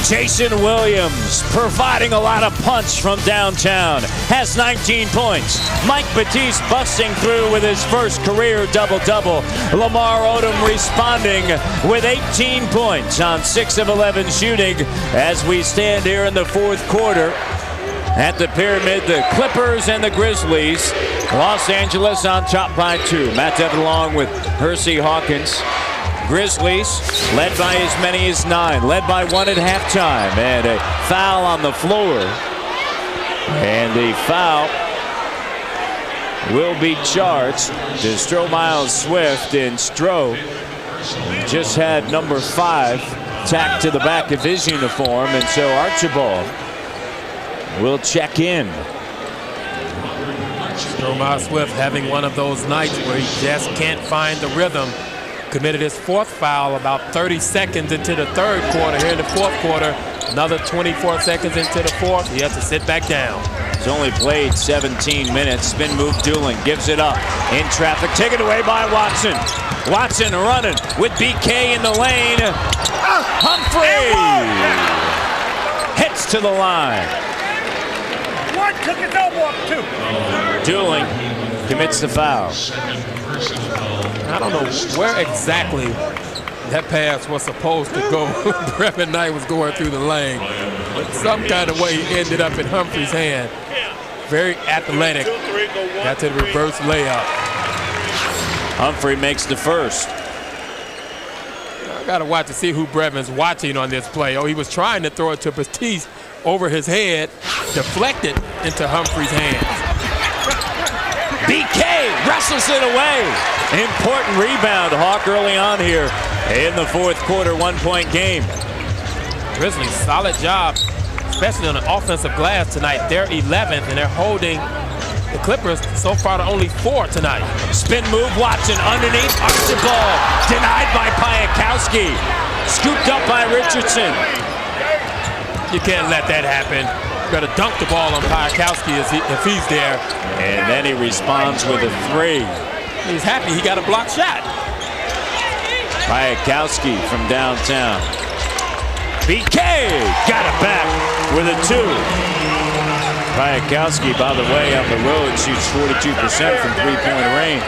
Jason Williams providing a lot of punch from downtown, has 19 points. Mike Batiste busting through with his first career double-double. Lamar Odom responding with 18 points on 6 of 11 shooting as we stand here in the fourth quarter. At the Pyramid, the Clippers and the Grizzlies. Los Angeles on top by 2. Matt Devin along with Hersey Hawkins. Grizzlies led by as many as 9, led by 1 at halftime, and a foul on the floor. And the foul will be charged to Stroh Swift, and Stroh just had number 5 tacked to the back of his uniform, and so Archibald will check in. Stroh Swift having one of those nights where he just can't find the rhythm. Committed his 4th foul about 30 seconds into the third quarter. Here in the fourth quarter, another 24 seconds into the fourth. He has to sit back down. He's only played 17 minutes. Spin move Dooling gives it up in traffic. Taken away by Watson. Watson running with BK in the lane. Humphrey hits to the line. One took his elbow up too. Dooling commits the foul. I don't know where exactly that pass was supposed to go. Brevin Knight was going through the lane, but some kind of way he ended up in Humphrey's hand. Very athletic. Got to the reverse layup. Humphrey makes the first. I got to watch to see who Brevin's watching on this play. Oh, he was trying to throw it to Batiste over his head, deflected into Humphrey's hands. BK wrestles it away. Important rebound, Hawk, early on here in the fourth quarter, 1-point game. Grizzlies, solid job, especially on the offensive glass tonight. They're 11th, and they're holding the Clippers so far to only 4 tonight. Spin move, Watson underneath, arcs the ball. Denied by Piakowski. Scooped up by Richardson. You can't let that happen. Got to dunk the ball on Piakowski if he's there. And then he responds with a 3. He's happy he got a blocked shot. Piakowski from downtown. BK got it back with a 2. Piakowski, by the way, on the road shoots 42% from three-point range.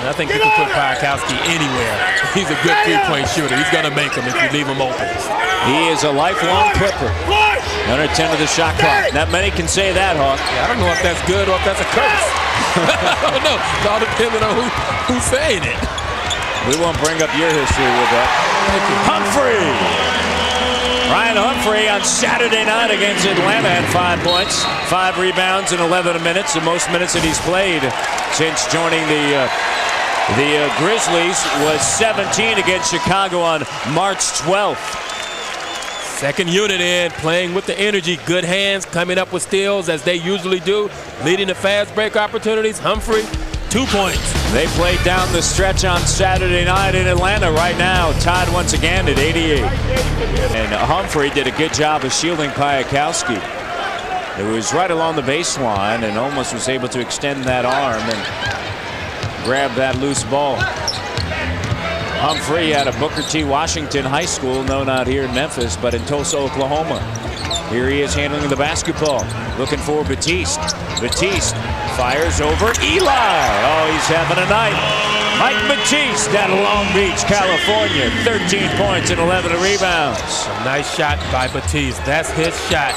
I think you can put Piakowski anywhere. He's a good three-point shooter. He's going to make them if you leave him open. He is a lifelong Clipper. Under 10 of the shot clock. Not many can say that, Hawk. Yeah, I don't know if that's good or if that's a curse. I don't know. It's all depending on who's saying it. We won't bring up your history with that. Humphrey! Ryan Humphrey on Saturday night against Atlanta had 5 points, 5 rebounds in 11 minutes, the most minutes that he's played since joining the Grizzlies was 17 against Chicago on March 12th. Second unit in, playing with the energy, good hands, coming up with steals as they usually do, leading to fast break opportunities. Humphrey, 2 points. They played down the stretch on Saturday night in Atlanta. Right now, tied once again at 88. And Humphrey did a good job of shielding Piakowski. It was right along the baseline and almost was able to extend that arm and grab that loose ball. Humphrey out of Booker T. Washington High School, known out here in Memphis, but in Tulsa, Oklahoma. Here he is handling the basketball, looking for Batiste. Batiste fires over Eli. Oh, he's having a night. Mike Batiste out of Long Beach, California. 13 points and 11 rebounds. A nice shot by Batiste. That's his shot.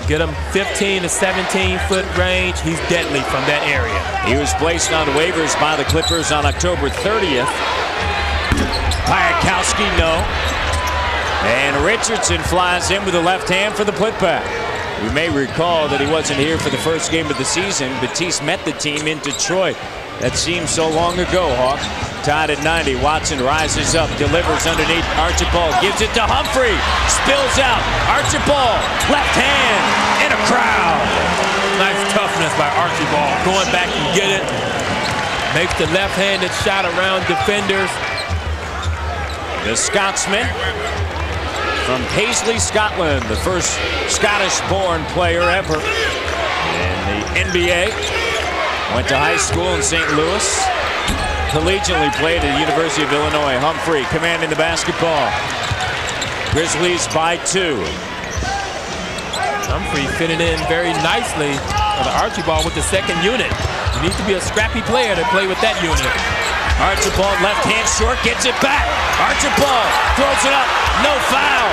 Get him 15 to 17-foot range. He's deadly from that area. He was placed on waivers by the Clippers on October 30th. Piakowski, no. And Richardson flies in with the left hand for the putback. You may recall that he wasn't here for the first game of the season. Batiste met the team in Detroit. That seems so long ago, Hawk. Tied at 90. Watson rises up, delivers underneath. Archibald gives it to Humphrey. Spills out. Archibald, left hand, in a crowd. Nice toughness by Archibald. Going back and get it. Makes the left-handed shot around defenders. The Scotsman from Paisley, Scotland, the first Scottish-born player ever in the NBA. Went to high school in St. Louis. Collegiately played at the University of Illinois. Humphrey commanding the basketball. Grizzlies by 2. Humphrey fitting in very nicely for the Archibald with the second unit. You need to be a scrappy player to play with that unit. Archibald left hand short, gets it back. Archibald throws it up, no foul.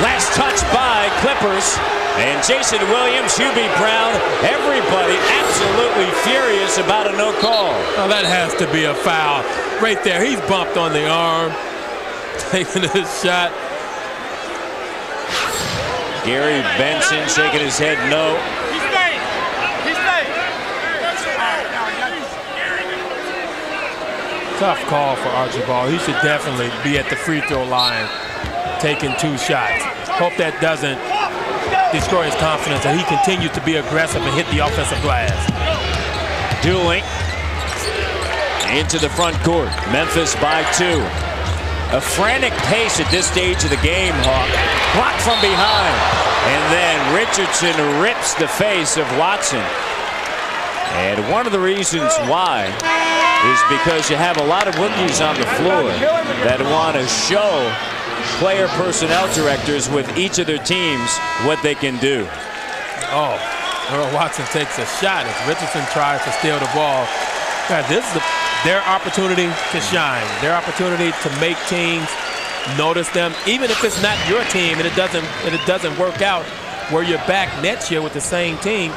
Last touch by Clippers. And Jason Williams, Hubie Brown, everybody absolutely furious about a no call. Oh, that has to be a foul. Right there, he's bumped on the arm, taking his shot. Gary Benson shaking his head no. Tough call for Archibald. He should definitely be at the free throw line taking 2 shots. Hope that doesn't destroy his confidence and he continues to be aggressive and hit the offensive glass. Dueling into the front court. Memphis by 2. A frantic pace at this stage of the game, Hawk. Blocked from behind. And then Richardson rips the face of Watson. And one of the reasons why is because you have a lot of rookies on the floor that want to show player personnel directors with each of their teams what they can do. Oh, Earl Watson takes a shot as Richardson tries to steal the ball. God, this is their opportunity to shine, their opportunity to make teams notice them, even if it's not your team and it doesn't work out where you're back next year with the same team.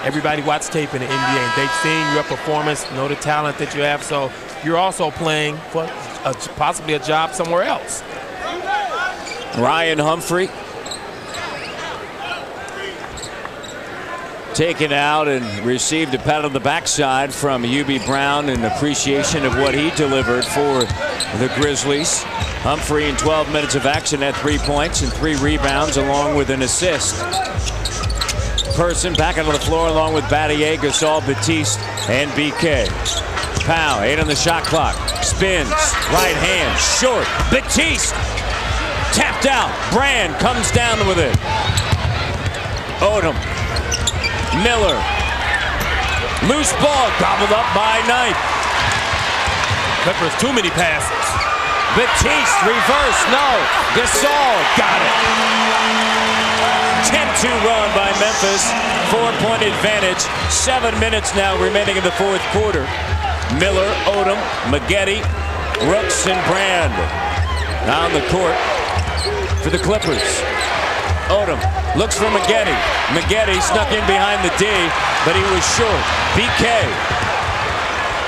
everybody watch tape in the NBA, and they've seen your performance, know the talent that you have, so you're also playing for possibly a job somewhere else. Ryan Humphrey taken out and received a pat on the backside from Hubie Brown in appreciation of what he delivered for the Grizzlies. Humphrey in 12 minutes of action had 3 points and 3 rebounds along with an assist. Person back onto the floor along with Battier, Gasol, Batiste, and BK. Powell, 8 on the shot clock. Spins, right hand, short. Batiste tapped out. Brand comes down with it. Odom. Miller. Loose ball, gobbled up by Knight. Clippers, too many passes. Batiste, reverse, no. Gasol, got it. 10-2 run by Memphis. 4-point advantage. 7 minutes now remaining in the fourth quarter. Miller, Odom, Maggette, Rooks, and Brand on the court for the Clippers. Odom looks for Maggette. Maggette snuck in behind the D, but he was short. BK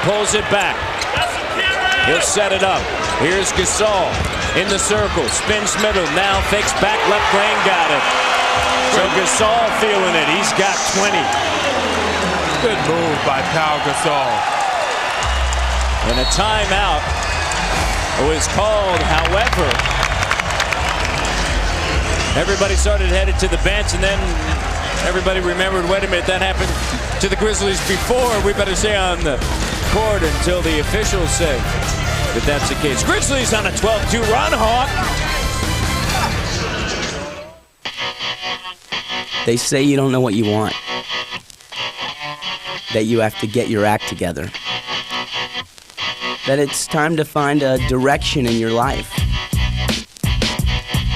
pulls it back. He'll set it up. Here's Gasol in the circle. Spins middle. Now fakes back left lane. Got it. So Gasol feeling it. He's got 20. Good move by Pau Gasol. And a timeout was called. However, everybody started headed to the bench, and then everybody remembered, wait a minute, that happened to the Grizzlies before. We better stay on the court until the officials say that that's the case. Grizzlies on a 12-2 run, Hawk. They say you don't know what you want, that you have to get your act together, that it's time to find a direction in your life.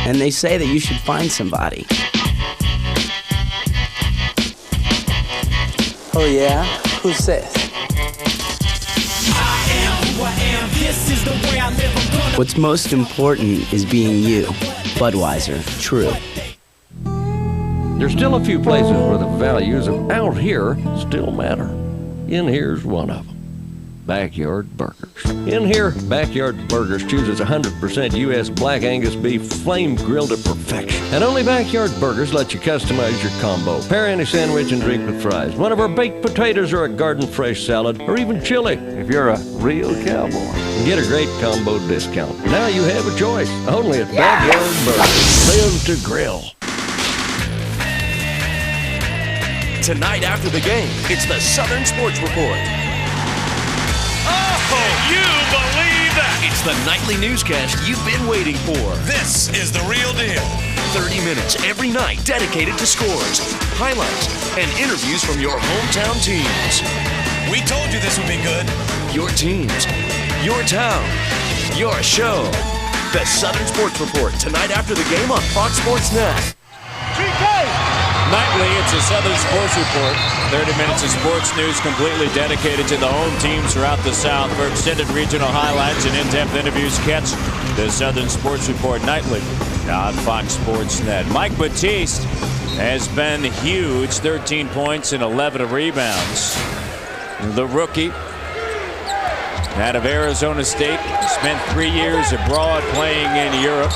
And they say that you should find somebody. Oh yeah? Who says? What's most important is being you. Budweiser, true. There's still a few places where the values of out here still matter. In here's one of them. Backyard Burgers. In here, Backyard Burgers chooses 100% U.S. Black Angus beef flame grilled to perfection. And only Backyard Burgers let you customize your combo. Pair any sandwich and drink with fries. One of our baked potatoes or a garden fresh salad, or even chili if you're a real cowboy. Get a great combo discount. Now you have a choice. Only at Backyard Burgers. Live to grill. Tonight after the game, it's the Southern Sports Report. Can you believe that? It's the nightly newscast you've been waiting for. This is the real deal. 30 minutes every night dedicated to scores, highlights, and interviews from your hometown teams. We told you this would be good. Your teams, your town, your show. The Southern Sports Report, tonight after the game on Fox Sports Net. Nightly, it's a Southern Sports Report. 30 minutes of sports news completely dedicated to the home teams throughout the South. For extended regional highlights and in-depth interviews, catch the Southern Sports Report nightly on Fox Sports Net. Mike Batiste has been huge, 13 points and 11 rebounds. The rookie out of Arizona State, spent 3 years abroad playing in Europe.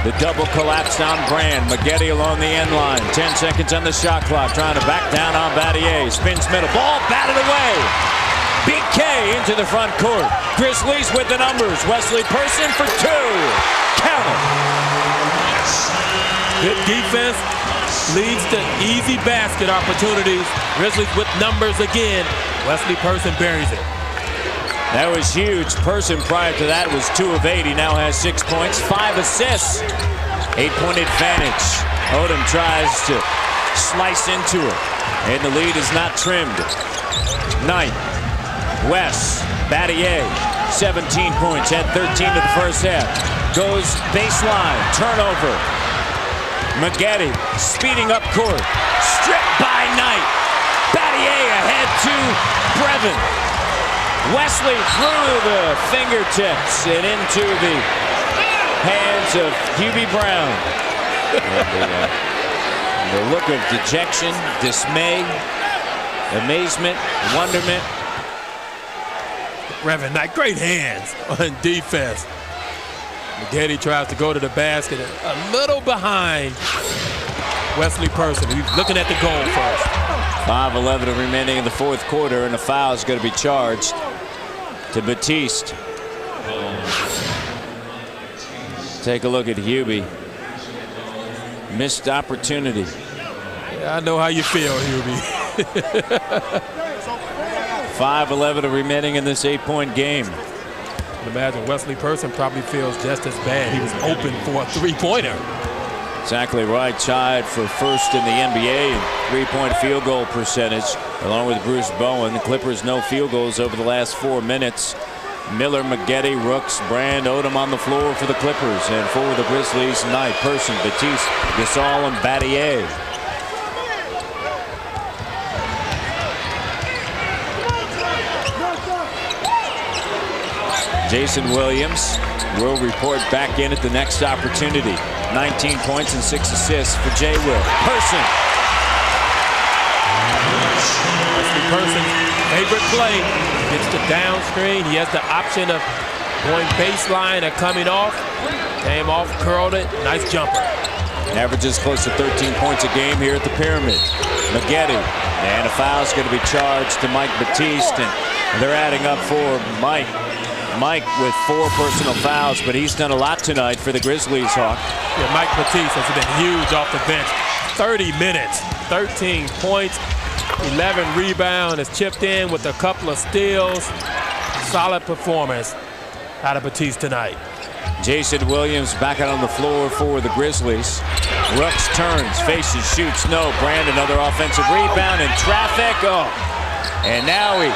The double collapsed on Brand. Maggette along the end line. 10 seconds on the shot clock. Trying to back down on Battier. Spins middle. Ball batted away. BK into the front court. Grizzlies with the numbers. Wesley Person for 2. Count it. Good defense leads to easy basket opportunities. Grizzlies with numbers again. Wesley Person buries it. That was huge. Person prior to that was 2 of 8. He now has 6 points, 5 assists. 8-point advantage. Odom tries to slice into it, and the lead is not trimmed. Knight, West, Battier, 17 points, had 13 to the first half. Goes baseline, turnover. Maggette speeding up court, stripped by Knight. Battier ahead to Brevin. Wesley through the fingertips and into the hands of Hubie Brown. And the look of dejection, dismay amazement, wonderment. Reverend Knight, great hands on defense. McGetty tries to go to the basket, a little behind Wesley Person. He's looking at the goal first. 5:11 remaining in the fourth quarter, and a foul is going to be charged to Batiste. Take a look at Hubie. Missed opportunity. Yeah, I know how you feel, Hubie. 5:11 remaining in this 8-point game. I imagine Wesley Person probably feels just as bad. He was open for a three-pointer. Exactly right. Tied for first in the NBA in three-point field goal percentage, along with Bruce Bowen. The Clippers no field goals over the last 4 minutes. Miller, McGetty, Rooks, Brand, Odom on the floor for the Clippers, and for the Grizzlies tonight, Person, Batiste, Gasol, and Battier. Jason Williams will report back in at the next opportunity. 19 points and 6 assists for Jay Will. Person. Wesley Person's favorite play. Gets the down screen. He has the option of going baseline or coming off. Came off, curled it. Nice jumper. Averages close to 13 points a game here at the Pyramid. McGetty. And a foul is going to be charged to Mike Batiste. And they're adding up for Mike. Mike with 4 personal fouls, but he's done a lot tonight for the Grizzlies, Hawk. Yeah, Mike Batiste has been huge off the bench. 30 minutes, 13 points, 11 rebounds, has chipped in with a couple of steals. Solid performance out of Batiste tonight. Jason Williams back out on the floor for the Grizzlies. Rooks turns, faces, shoots, no. Brand another offensive rebound in traffic. Oh, and now he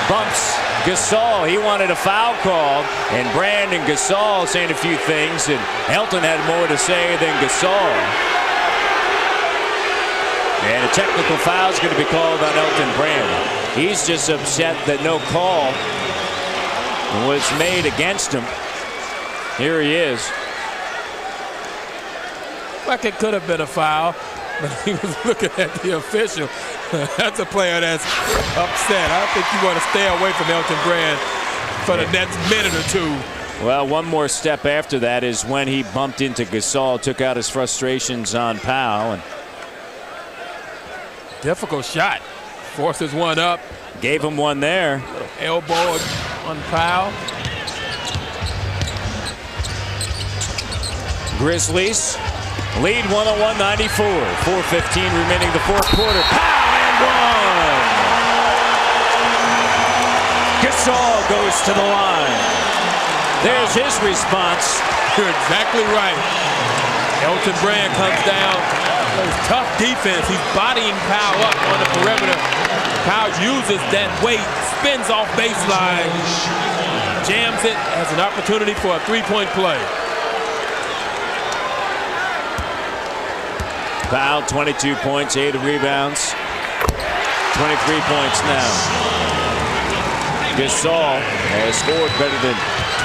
bumps Gasol. He wanted a foul called, and Brand and Gasol saying a few things, and Elton had more to say than Gasol. And a technical foul is going to be called on Elton Brand. He's just upset that no call was made against him. Here he is. Like it could have been a foul, but he was looking at the official. That's a player that's upset. I think you want to stay away from Elton Brand for the next minute or two. Well, one more step after that is when he bumped into Gasol, took out his frustrations on Powell. And difficult shot. Forces one up. Gave him one there. Elbow on Powell. Grizzlies lead 101-94. 4:15 remaining the fourth quarter. Powell and one. Gasol goes to the line. There's his response. You're exactly right. Elton Brand comes down. Tough defense. He's bodying Powell up on the perimeter. Powell uses that weight, spins off baseline, jams it, has an opportunity for a three-point play. Powell, 22 points, 8 rebounds, 23 points now. Gasol has scored better than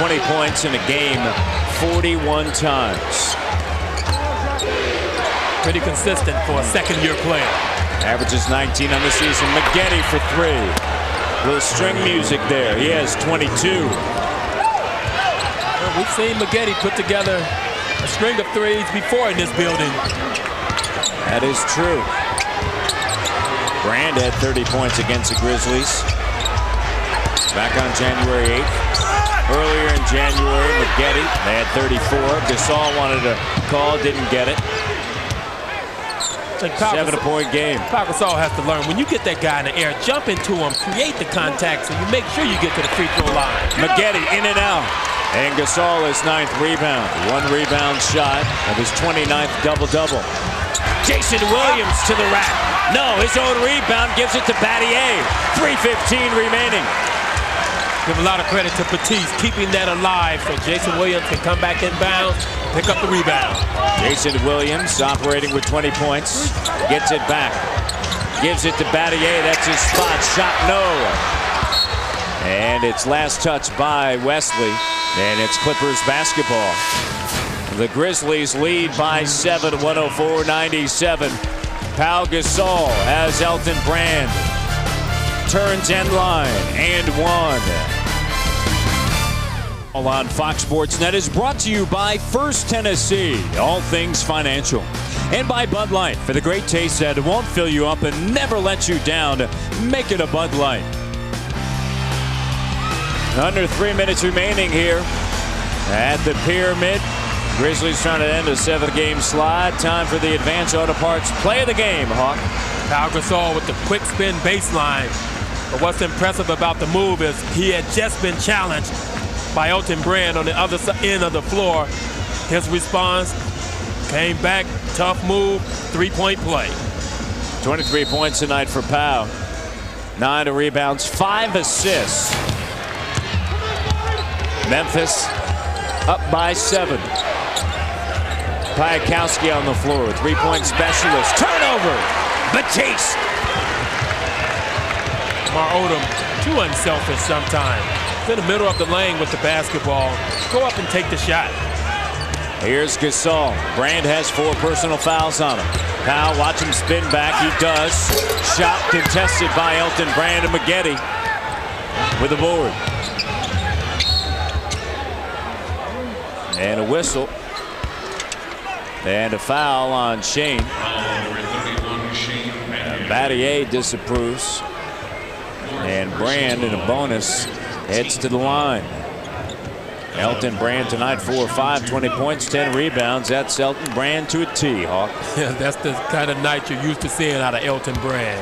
20 points in a game 41 times. Pretty consistent for a second-year player. Averages 19 on the season. McGetty for 3. Little string music there. He has 22. Well, we've seen McGetty put together a string of threes before in this building. That is true. Brand had 30 points against the Grizzlies back on January 8th. Earlier in January, McGetty, they had 34. Gasol wanted a call, didn't get it. 7-point game. Pau Gasol has to learn, when you get that guy in the air, jump into him, create the contact so you make sure you get to the free throw line. McGetty in and out. And Gasol his 9th rebound. 1 rebound shot of his 29th double-double. Jason Williams to the rack. No, his own rebound gives it to Battier. 3:15 remaining. Give a lot of credit to Batiste keeping that alive so Jason Williams can come back inbounds, pick up the rebound. Jason Williams operating with 20 points. Gets it back. Gives it to Battier. That's his spot. Shot no. And it's last touch by Wesley. And it's Clippers basketball. The Grizzlies lead by 7, 104-97. Pau Gasol has Elton Brand. turns end line and one. All on Fox Sports Net is brought to you by First Tennessee, all things financial. And by Bud Light, for the great taste that won't fill you up and never let you down. Make it a Bud Light. Under 3 minutes remaining here at the Pyramid. Grizzlies trying to end a 7-game slide. Time for the Advance Auto Parts play of the game, Hawk. Pau Gasol with the quick spin baseline. But what's impressive about the move is he had just been challenged by Elton Brand on the other end of the floor. His response came back, tough move, 3-point play. 23 points tonight for Pau. 9 rebounds, 5 assists. Memphis up by 7. Piakowski on the floor, 3-point specialist. Turnover, Batiste. Lamar Odom, too unselfish sometimes. In the middle of the lane with the basketball. Go up and take the shot. Here's Gasol. Brand has 4 personal fouls on him. Pau, watch him spin back. He does. Shot contested by Elton Brand and Maggette with the board. And a whistle. And a foul on Shane. Battier disapproves. And Brand in a bonus heads to the line. Elton Brand tonight 4-5, 20 points, 10 rebounds. That's Elton Brand to a T, Hawk. Yeah, that's the kind of night you're used to seeing out of Elton Brand.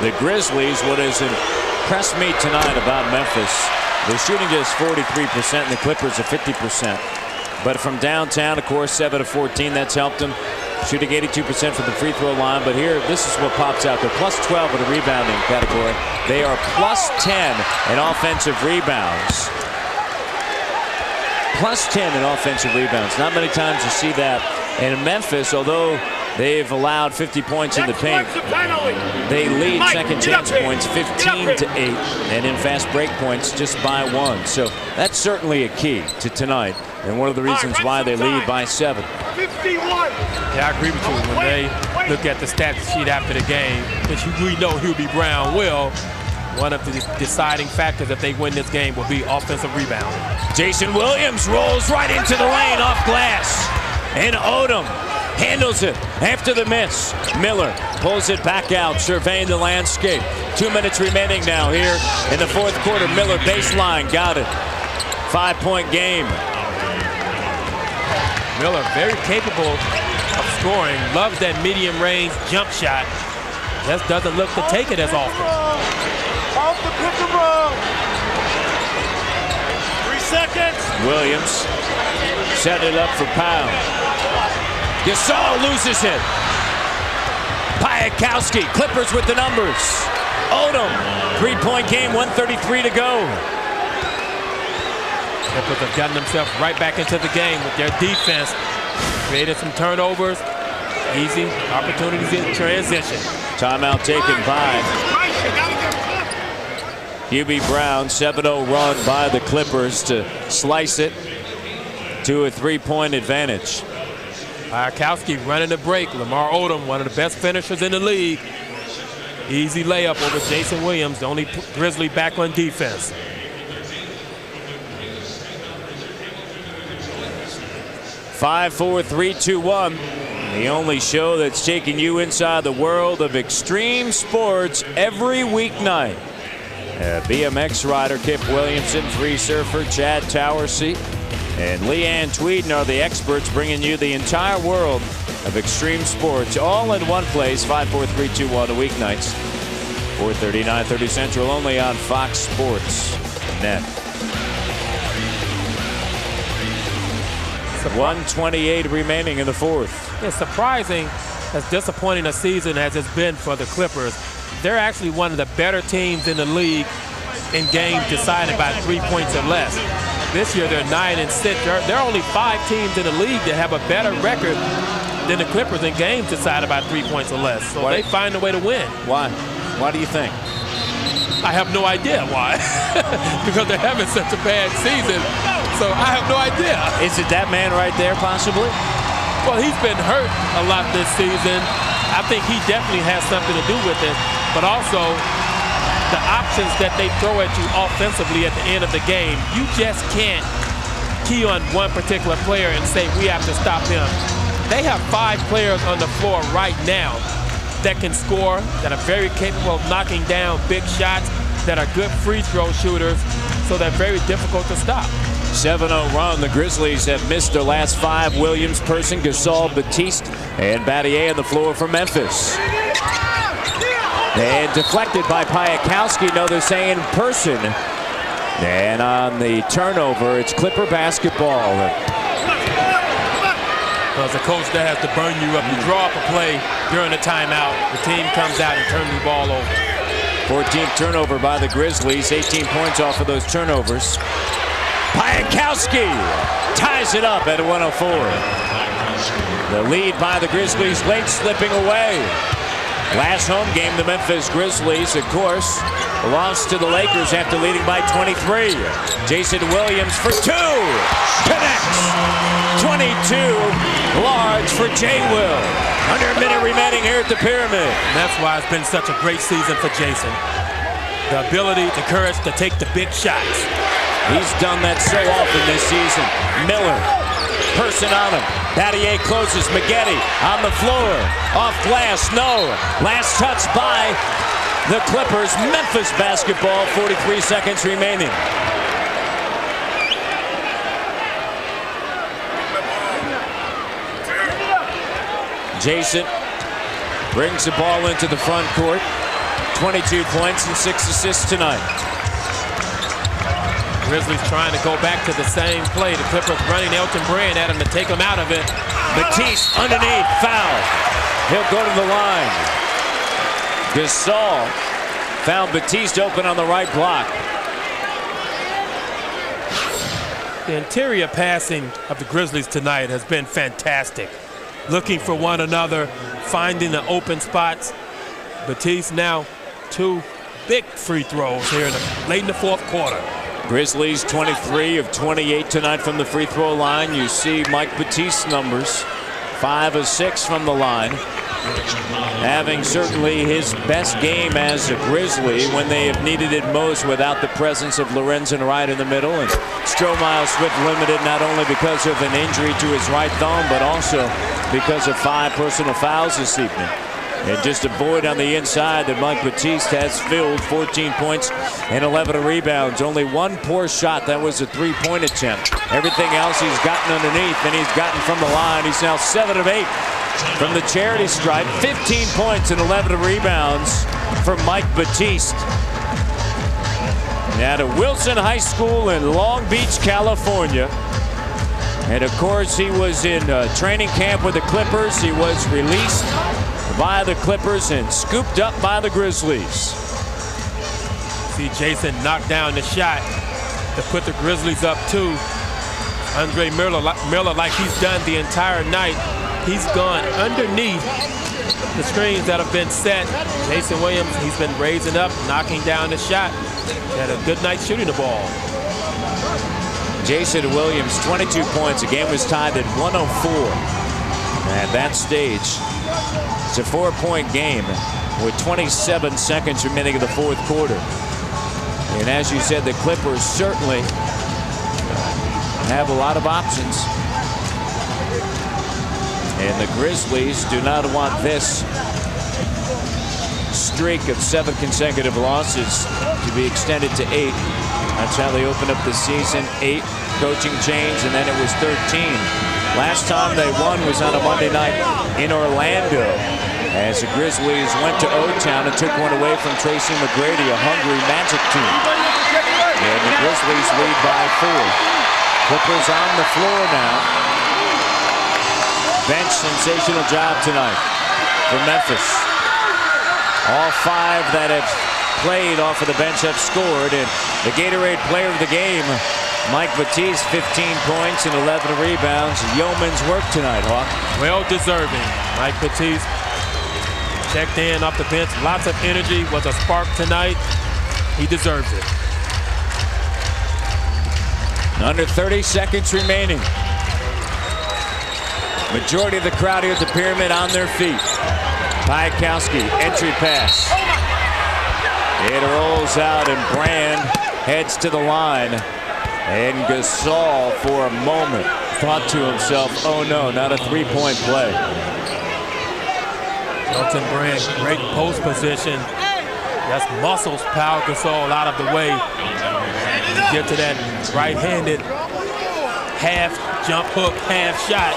The Grizzlies, what has impressed me tonight about Memphis, they're shooting just 43% and the Clippers are 50%. But from downtown, of course, 7 of 14, that's helped them. Shooting 82% from the free throw line. But here, this is what pops out. They're plus 12 in the rebounding category. They are plus 10 in offensive rebounds. Plus 10 in offensive rebounds. Not many times you see that. And in Memphis, although they've allowed 50 points in the paint, they lead second chance points 15-8, and in fast break points just by 1. So that's certainly a key to tonight, and one of the reasons why they lead by 7. 51. Yeah, I agree with you. When they look at the stat sheet after the game, which we know Hubie Brown will, one of the deciding factors if they win this game will be offensive rebound. Jason Williams rolls right into the lane off glass, and Odom handles it after the miss. Miller pulls it back out, surveying the landscape. 2 minutes remaining now here in the fourth quarter. Miller baseline, got it. 5-point game. Miller very capable of scoring. Loves that medium range jump shot. Just doesn't look to take it as often. Off the pick and roll. 3 seconds. Williams set it up for Pau. Gasol loses it. Piakowski, Clippers with the numbers. Odom, 3-point game, 1:33 to go. Clippers have gotten themselves right back into the game with their defense. Created some turnovers, easy opportunities in transition. Timeout taken by Hubie Brown. 7-0 run by the Clippers to slice it to a 3-point advantage. Piakowski running the break. Lamar Odom, one of the best finishers in the league. Easy layup over Jason Williams, the only Grizzly back on defense. Five, 4, 3, 2, 1. The only show that's taking you inside the world of extreme sports every weeknight. BMX rider Kip Williamson, free surfer Chad Towersey, and Leanne Tweeden are the experts bringing you the entire world of extreme sports all in one place. 5, 4, 3, 2, 1 weeknights. 4:30, 9:30 Central, only on Fox Sports Net. 1:28 remaining in the fourth. It's surprising, as disappointing a season as it's been for the Clippers. They're actually one of the better teams in the league in games decided by 3 points or less. This year they're 9-6. There are only 5 teams in the league that have a better record than the Clippers in games decided by 3 points or less. So they find a way to win. Why? Why do you think? I have no idea why. Because they're having such a bad season. So I have no idea. Is it that man right there, possibly? Well, he's been hurt a lot this season. I think he definitely has something to do with it. but also the options that they throw at you offensively at the end of the game. You just can't key on one particular player and say we have to stop him. They have 5 players on the floor right now that can score, that are very capable of knocking down big shots, that are good free throw shooters, so they're very difficult to stop. 7-0 run. The Grizzlies have missed their last 5. Williams, Person, Gasol, Batiste, and Battier on the floor for Memphis. And deflected by Piakowski. No, they're saying Person. And on the turnover, it's Clipper basketball. Well, as a coach, that has to burn you up. You draw up a play during the timeout. The team comes out and turns the ball over. 14th turnover by the Grizzlies. 18 points off of those turnovers. Piakowski ties it up at 104. The lead by the Grizzlies late slipping away. Last home game, the Memphis Grizzlies, of course, lost to the Lakers after leading by 23. Jason Williams for 2. Connects. 22 large for J. Will. Under a minute remaining here at the Pyramid. And that's why it's been such a great season for Jason. The ability, the courage to take the big shots. He's done that so often this season. Miller, Person on him. Battier closes. Maggette on the floor. Off glass, no. Last touch by the Clippers. Memphis basketball, 43 seconds remaining. Jason brings the ball into the front court. 22 points and 6 assists tonight. Grizzlies trying to go back to the same play. The Clippers running Elton Brand at him to take him out of it. Batiste underneath, foul. He'll go to the line. Gasol found Batiste open on the right block. The interior passing of the Grizzlies tonight has been fantastic. Looking for one another, finding the open spots. Batiste now 2 big free throws here late in the 4th quarter. Grizzlies 23 of 28 tonight from the free throw line. You see Mike Batiste's numbers. 5 of 6 from the line. Having certainly his best game as a Grizzly when they have needed it most without the presence of Lorenzen Wright in the middle. And Stromile Swift limited not only because of an injury to his right thumb, but also because of 5 personal fouls this evening. And just a void on the inside that Mike Batiste has filled. 14 points and 11 rebounds. Only 1 poor shot. That was a 3-point attempt. Everything else he's gotten underneath, and he's gotten from the line. He's now 7 of 8 from the charity stripe. 15 points and 11 rebounds for Mike Batiste. Now to Wilson High School in Long Beach, California. And of course, he was in training camp with the Clippers. He was released by the Clippers and scooped up by the Grizzlies. See Jason knock down the shot to put the Grizzlies up 2. Andre Miller, like he's done the entire night, he's gone underneath the screens that have been set. Jason Williams, he's been raising up, knocking down the shot. He had a good night shooting the ball. Jason Williams, 22 points. The game was tied at 104 at that stage. It's a 4-point game with 27 seconds remaining in the 4th quarter. And as you said, the Clippers certainly have a lot of options. And the Grizzlies do not want this streak of 7 consecutive losses to be extended to 8. That's how they opened up the season. 8 coaching change, and then it was 13. Last time they won was on a Monday night in Orlando as the Grizzlies went to O-Town and took one away from Tracy McGrady, a hungry Magic team. And the Grizzlies lead by 4. Clippers on the floor now. Bench, sensational job tonight for Memphis. All 5 that have played off of the bench have scored, and the Gatorade player of the game, Mike Batiste, 15 points and 11 rebounds. Yeoman's work tonight, Hawk. Well deserving. Mike Batiste checked in off the bench. Lots of energy, was a spark tonight. He deserves it. Under 30 seconds remaining. Majority of the crowd here at the Pyramid on their feet. Piakowski, entry pass. It rolls out, and Brand heads to the line. And Gasol, for a moment, thought to himself, oh no, not a three-point play. Elton Brand, great post position. That's muscles Pau Gasol out of the way. Get to that right-handed half jump hook, half shot.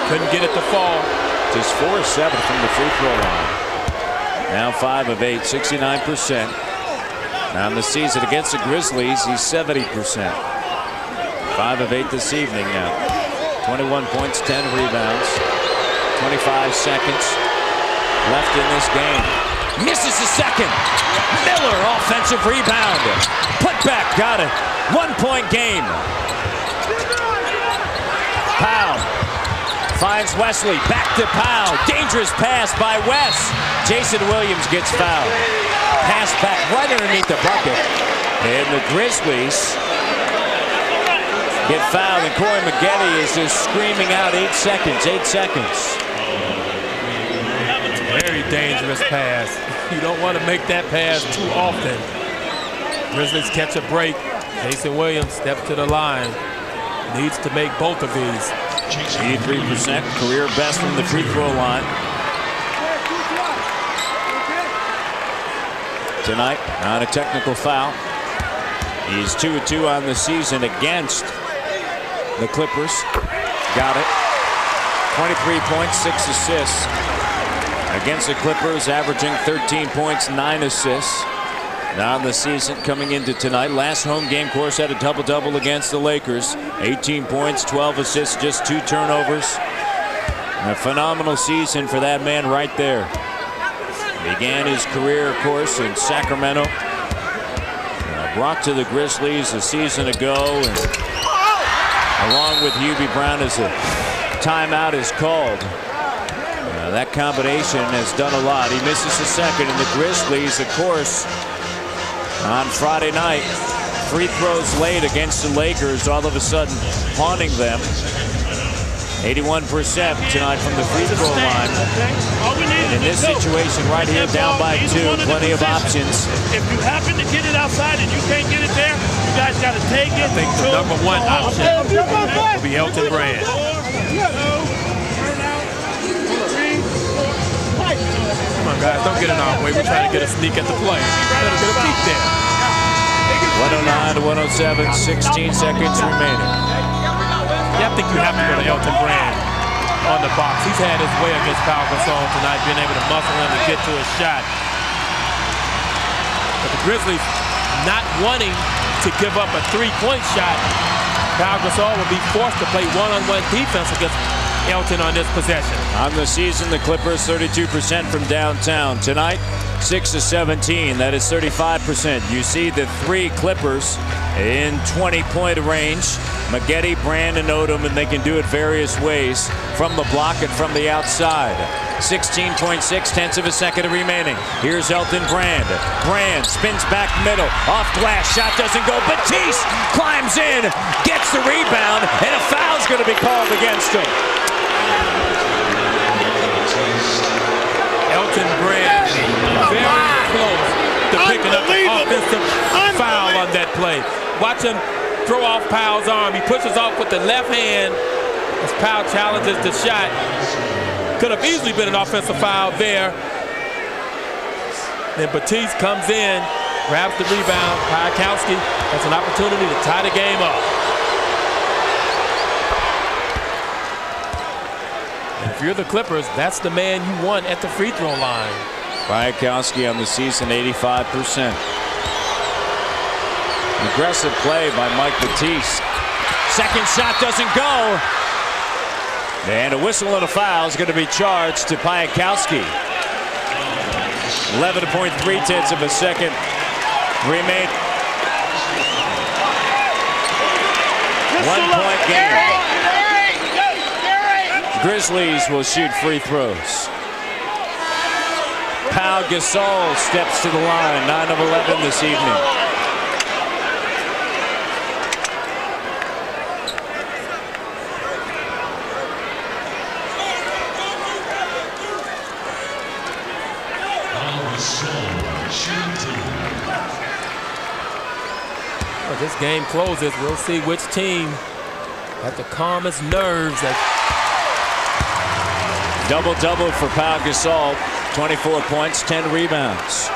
Couldn't get it to fall. Just 4 of 7 from the free throw line. Now 5 of 8, 69%. Now in the season against the Grizzlies, he's 70%. 5 of 8 this evening now. 21 points, 10 rebounds. 25 seconds left in this game. Misses the second. Miller, offensive rebound. Put back, got it. 1-point game. Powell finds Wesley. Back to Powell. Dangerous pass by Wes. Jason Williams gets fouled. Pass back right underneath the bucket. And the Grizzlies get fouled. And Corey Maggette is just screaming out 8 seconds. 8 seconds. Very dangerous pass. You don't want to make that pass too often. Grizzlies catch a break. Jason Williams steps to the line. Needs to make both of these. 83%, career best from the free throw line. Tonight, on a technical foul. He's 2 of 2 on the season against the Clippers. Got it. 23 points, 6 assists. Against the Clippers, averaging 13 points, 9 assists. Now in the season, coming into tonight, last home game, of course, had a double-double against the Lakers. 18 points, 12 assists, just 2 turnovers. A phenomenal season for that man right there. Began his career, of course, in Sacramento. Brought to the Grizzlies a season ago, and along with Hubie Brown as a timeout is called. That combination has done a lot. He misses the second, and the Grizzlies, of course, on Friday night, free throws late against the Lakers, all of a sudden haunting them. 81% tonight from the free throw line. And in this situation right here, down by 2, plenty of options. If you happen to get it outside and you can't get it there, you guys got to take it. I think the number 1 option will be Elton Brand. Come on, guys, don't get in our way. We're trying to get a sneak at the play. Better get a peek there. 109 to 107, 16 seconds remaining. Yeah, I think you have to go to Elton Brand on the box. He's had his way against Pau Gasol tonight, being able to muscle him and get to his shot. But the Grizzlies not wanting to give up a three-point shot, Pau Gasol will be forced to play one-on-one defense against Elton on this possession. On the season, the Clippers 32% from downtown. Tonight, 6 of 17. That is 35%. You see the 3 Clippers in 20-point range. Maggette, Brand, and Odom, and they can do it various ways from the block and from the outside. 16.6 tenths of a second remaining. Here's Elton Brand. Brand spins back middle. Off glass. Shot doesn't go. Batiste climbs in, gets the rebound, and a foul's going to be called against him. Elton Brand very close to picking up an offensive foul on that play. Watch him throw off Powell's arm. He pushes off with the left hand as Powell challenges the shot. Could have easily been an offensive foul there. Then Batiste comes in, grabs the rebound. Piatkowski has an opportunity to tie the game up. And if you're the Clippers, that's the man you want at the free throw line. Piatkowski on the season, 85%. Aggressive play by Mike Batiste. Second shot doesn't go. And a whistle and a foul is going to be charged to Piatkowski. 11.3 tenths of a second remain. 1-point game. Grizzlies will shoot free throws. Pau Gasol steps to the line, 9 of 11 this evening. Shooting As this game closes, we'll see which team has the calmest nerves. Double-double for Pau Gasol. 24 points, 10 rebounds.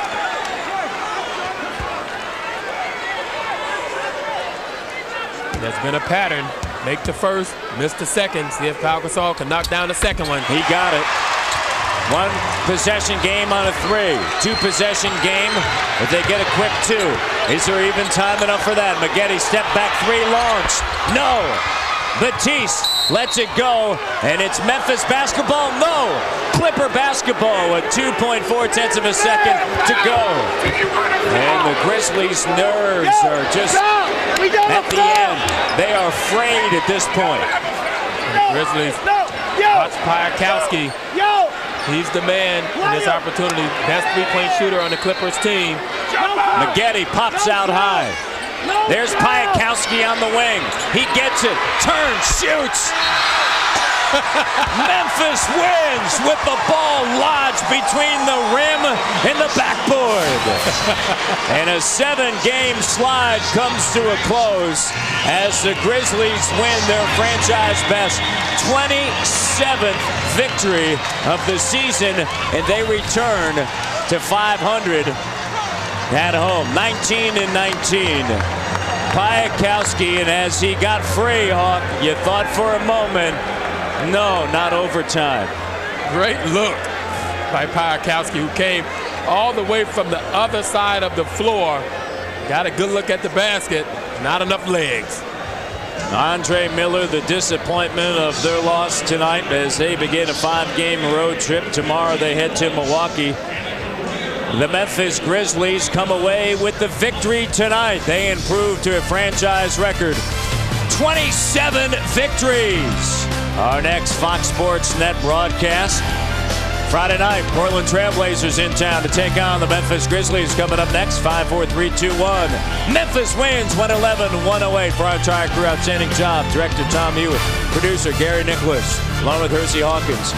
There's been a pattern. Make the first, miss the second. See if Pau Gasol can knock down the second one. He got it. One possession game on a 3. 2 possession game if they get a quick 2. Is there even time enough for that? Maggette step back 3 launch. No. Batiste lets it go, and it's Memphis basketball. No. Clipper basketball with 2.4 tenths of a second to go. And the Grizzlies' nerves are just at the end. They are afraid at this point. The Grizzlies watch Piakowski. He's the man in this opportunity. Best three-point shooter on the Clippers team. Maggette pops out high. There's Piakowski on the wing. He gets it, turns, shoots. Memphis wins with the ball lodged between the rim and the backboard. And a 7-game slide comes to a close as the Grizzlies win their franchise best 27th victory of the season, and they return to 500 at home. 19-19. Piakowski, and as he got free, Hawk, you thought for a moment, no, not overtime. Great look by Piakowski, who came all the way from the other side of the floor. Got a good look at the basket, not enough legs. Andre Miller, the disappointment of their loss tonight as they begin a 5-game road trip. Tomorrow they head to Milwaukee. The Memphis Grizzlies come away with the victory tonight. They improve to a franchise record 27 victories. Our next Fox Sports Net broadcast Friday night, Portland Trailblazers in town to take on the Memphis Grizzlies. Coming up next, 5, 4, 3, 2, 1. Memphis wins 111-108 for our entire crew. Outstanding job. Director Tom Hewitt. Producer Gary Nicholas. Along with Hersey Hawkins.